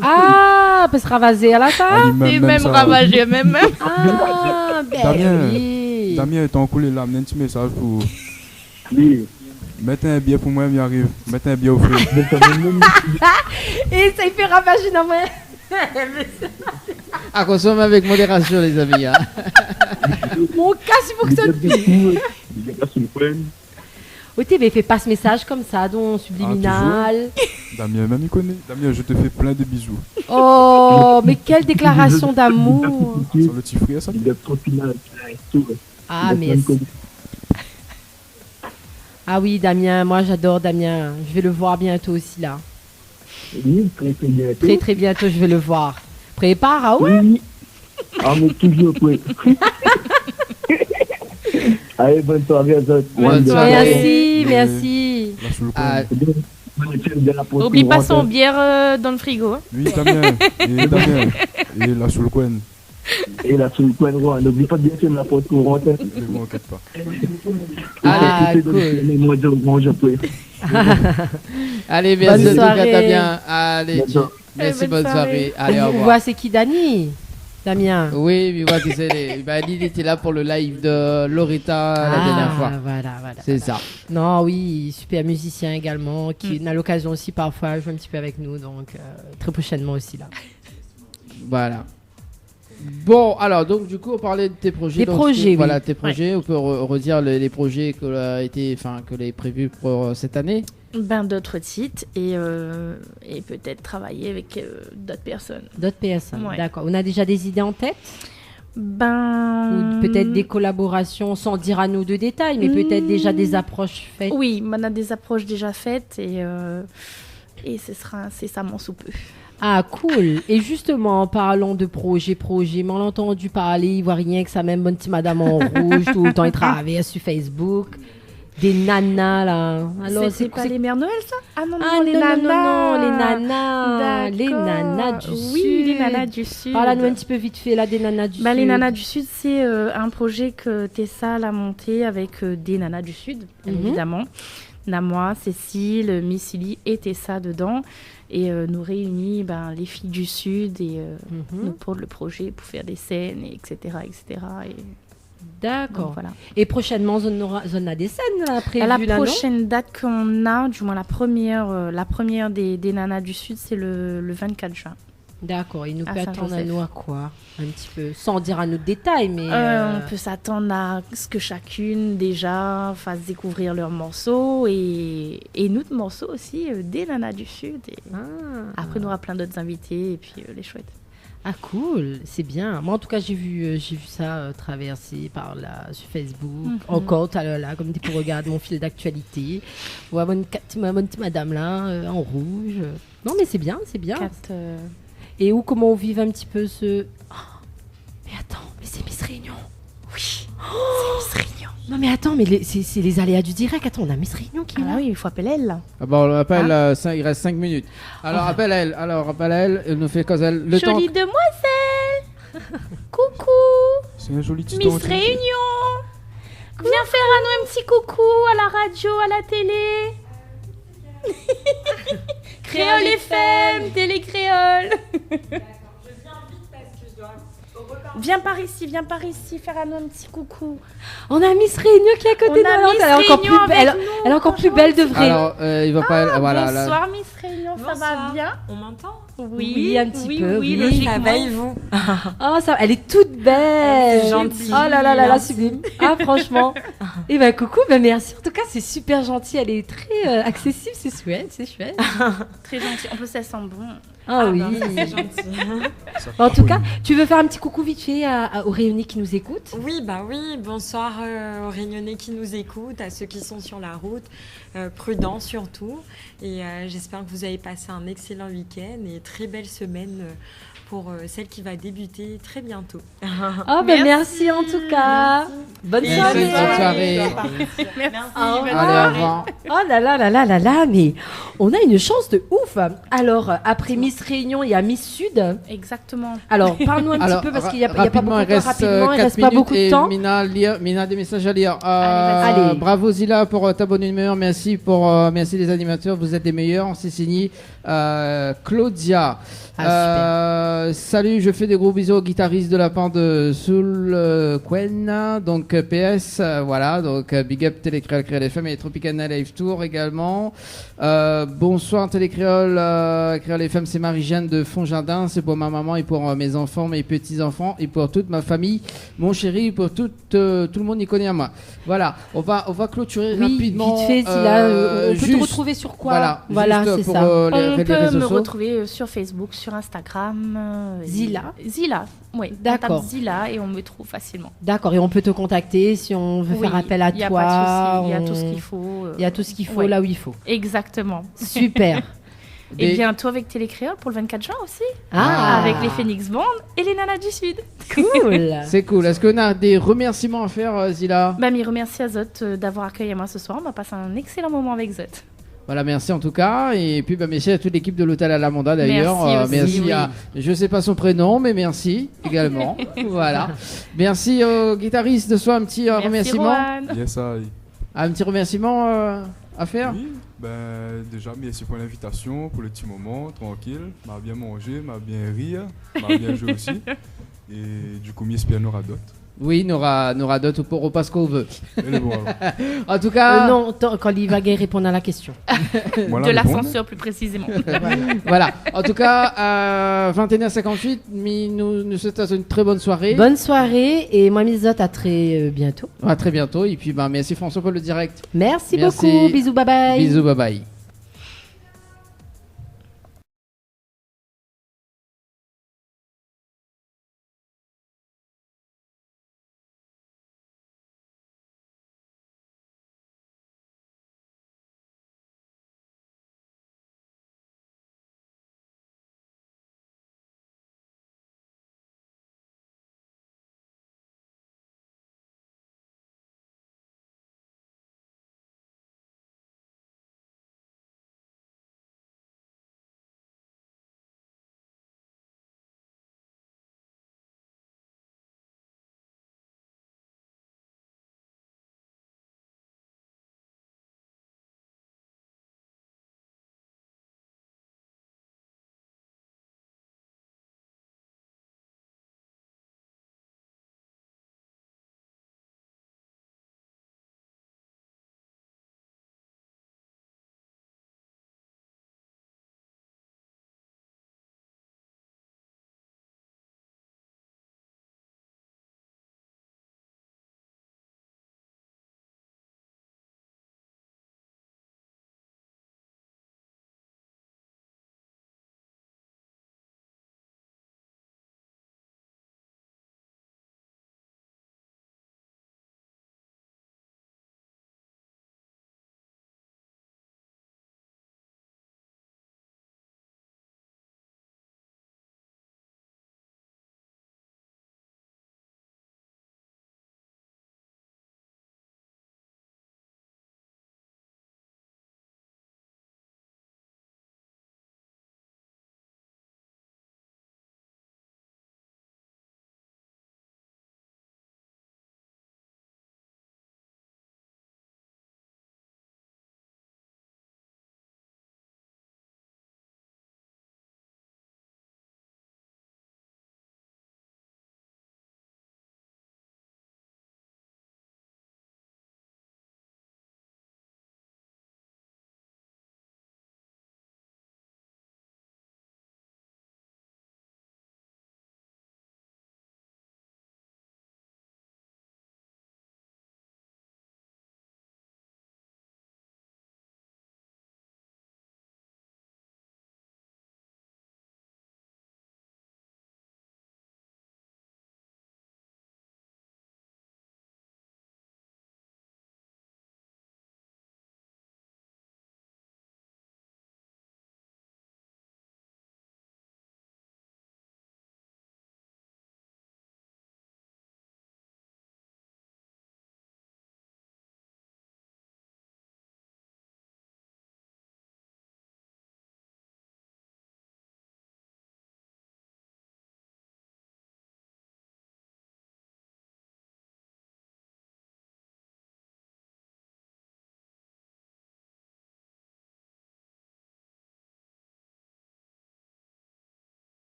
Ah, peut se ravaser à la table. Ali, Et même ça. ravagé, même. Ah, ben Damien. oui. Damien est en coulé là, un petit message pour. Oui. Mettez un billet pour moi, il arrive. Mettez un billet au feu. Je savais même Et ça il fait ravager dans moi. À consommer avec modération, les amis. Hein. Mon casque, il faut que ça te il y a sur le point. Au TV, fais pas ce message comme ça, donc subliminal. Damien, même il connaît. Damien, je te fais plein de bisous. Oh, mais quelle déclaration d'amour. Sur le petit frère, ça. Ah, mais... Ah oui, Damien, moi j'adore Damien. Je vais le voir bientôt aussi, là. Oui, très bientôt. Très, très bientôt, je vais le voir. Prépare, ah ouais? Oui. Ah, mais toujours prêt. Allez, bonne soirée à tous. Bonne soirée. Merci, merci. Là, sous le coin. Ah, Oublie pas son bière dans le frigo. Hein. Oui, Damien. Et Damien. Et là, sous le coin. Et là, sur le coin droit, n'oublie pas de bien faire la porte courante. Ne m'inquiète pas. Ah, cool. Allez, merci Bonne en tout cas, soirée. Damien. Allez, merci, Bonne bonne soirée. Allez, au Vous revoir. voyez, c'est qui Dani? Damien. Oui, mais moi, tu sais, il était là pour le live de Loretta la dernière fois. Voilà. C'est ça. Non, oui, super musicien également, qui a l'occasion aussi parfois de jouer un petit peu avec nous, donc très prochainement aussi là. Voilà. Bon, alors, donc, du coup, on parlait de tes projets. Des donc, projets, Voilà, oui. tes projets. On peut redire les projets que tu as prévus pour cette année. Ben, d'autres titres et peut-être travailler avec d'autres personnes. D'autres personnes, Ouais. d'accord. On a déjà des idées en tête? Ben. Ou peut-être des collaborations sans dire à nous de détails, mais peut-être déjà des approches faites? Oui, on a des approches déjà faites et ce sera incessamment sous peu. Ah, cool. Et justement, en parlant de projet, m'en a entendu parler, il voit rien que ça, même bonne petite madame en rouge, tout le temps, il travaille sur Facebook. Des nanas, là. Alors, c'est pas les Mères Noël, ça? Ah non, Ah, les non, nanas. non, les nanas. Les D'accord. nanas du Oui, Sud. les nanas du Sud. Parle-nous un petit peu vite fait, là, des nanas du Bah, Sud. les Nanas du Sud, c'est un projet que Tessa a monté avec des Nanas du Sud, bien évidemment. Moi, Cécile, Missili et Tessa dedans. Et nous réunit les filles du Sud et nous pour le projet, pour faire des scènes, et etc. etc. Et D'accord. donc, voilà. Et prochainement, zone a des scènes là, prévues, La là, non? prochaine date qu'on a, du moins la première des Nanas du Sud, c'est le 24 juin. D'accord. Il nous À peut attendre à Saint-Joseph. nous à quoi? Un petit peu, sans dire à nous de détails, mais... On peut s'attendre à ce que chacune déjà fasse découvrir leurs morceaux et notre morceau aussi des Nanas du Sud. Et après, on aura plein d'autres invités et puis les chouettes. Ah cool, c'est bien. Moi en tout cas j'ai vu ça traverser par là sur Facebook. Encore tout à l'heure là, comme tu peux regarder mon fil d'actualité. Ouais, bonne petite madame là en rouge. Non mais c'est bien, c'est bien. Et comment on vive un petit peu ce... Oh, mais attends, mais c'est Miss Réunion. Oui, c'est Miss Réunion. Non mais attends, mais c'est les aléas du direct. Attends, on a Miss Réunion qui est là. Oui, il faut appeler elle là. Ah bon, on l'appelle, il reste 5 minutes. Alors, appelle elle. Elle nous fait cause elle. Jolie demoiselle. Coucou. C'est un joli petit Miss Réunion. Viens faire à nous un petit coucou à la radio, à la télé. Créole FM, Télé Créole. Viens par ici, faire à nous un petit coucou. On a Miss Réunion qui est à côté de nous. Elle est encore plus belle de vrai. Alors, il va pas. Voilà, bonsoir Miss Réunion, ça va bien? On m'entend? Oui, un petit peu. Oui, ça va et vous? Oh, ça, elle est toute belle. C'est gentil. Oh là là là là, sublime. Ah, franchement. Et ben coucou, merci. En tout cas, c'est super gentil. Elle est très accessible, c'est chouette, Très gentil. En plus, elle sent bon. Ah oui, c'est gentil. En tout cas, tu veux faire un petit coucou vite fait aux Réunionnais qui nous écoutent? Oui, bonsoir aux Réunionnais qui nous écoutent, à ceux qui sont sur la route, prudents surtout. Et j'espère que vous avez passé un excellent week-end et très belle semaine pour celle qui va débuter très bientôt. Oh, merci en tout cas. Bonne soirée. Bonne soirée. Merci. Allez, au revoir. Oh là là là là là là, mais on a une chance de ouf. Alors, après Miss Réunion, il y a Miss Sud. Exactement. Alors, parle-nous un petit peu parce qu'il n'y a pas beaucoup de temps. Rapidement, il 4 reste pas beaucoup de temps. Mina, des messages à lire. Allez. Bravo Zila pour ta bonne humeur. Merci les animateurs. Vous êtes les meilleurs. On s'est signé Claudia. Salut, je fais des gros bisous aux guitaristes de la part de Soul Quen. Donc PS, voilà. Donc Big Up Télécréole, Créole FM et Tropical Night Live Tour également. Bonsoir Télécréole, Créole FM, c'est ma Marie-Jeanne de Fondjardin, c'est pour ma maman et pour mes enfants, mes petits-enfants et pour toute ma famille, mon chéri, pour tout le monde y connaît à moi. Voilà, on va clôturer rapidement. Vite fait, on peut te retrouver sur quoi? Voilà, c'est pour, ça. Les On réseaux peut me sociaux. retrouver sur Facebook, sur Instagram. Zila. Zila, oui. D'accord. On tape Zila et on me trouve facilement. D'accord, et on peut te contacter si on veut faire appel à y a toi. Pas de souci, il y a tout ce qu'il faut. Il y a tout ce qu'il faut là où il faut. Exactement. Super. Et bientôt avec Télécréole pour le 24 juin aussi. Ah. Avec les Phoenix Band et les Nanas du Sud. Cool. C'est cool. Est-ce qu'on a des remerciements à faire, Zila? Mais remercie à Zot d'avoir accueilli moi ce soir. On va passer un excellent moment avec Zot. Voilà, merci en tout cas. Et puis merci à toute l'équipe de l'hôtel Alamanda d'ailleurs. Merci à, je sais pas son prénom, mais merci également. Voilà. Merci au guitariste de soi, un petit remerciement. Yes, Un petit remerciement à faire. Oui, déjà merci pour l'invitation, pour le petit moment, tranquille. M'a bien mangé, m'a bien rire, m'a bien joué aussi. Et du coup, j'espère qu'on aura d'autres. Oui, nous aura d'autres pour repas ce qu'on veut. Bon, en tout cas... non, quand il va répondre à la question. Voilà, de l'ascenseur plus précisément. Voilà. En tout cas, 21h58, nous souhaitons une très bonne soirée. Bonne soirée et moi, Misot, à très bientôt. À très bientôt. Et puis, merci François pour le direct. Merci beaucoup. Bisous, bye bye. Bisous, bye bye.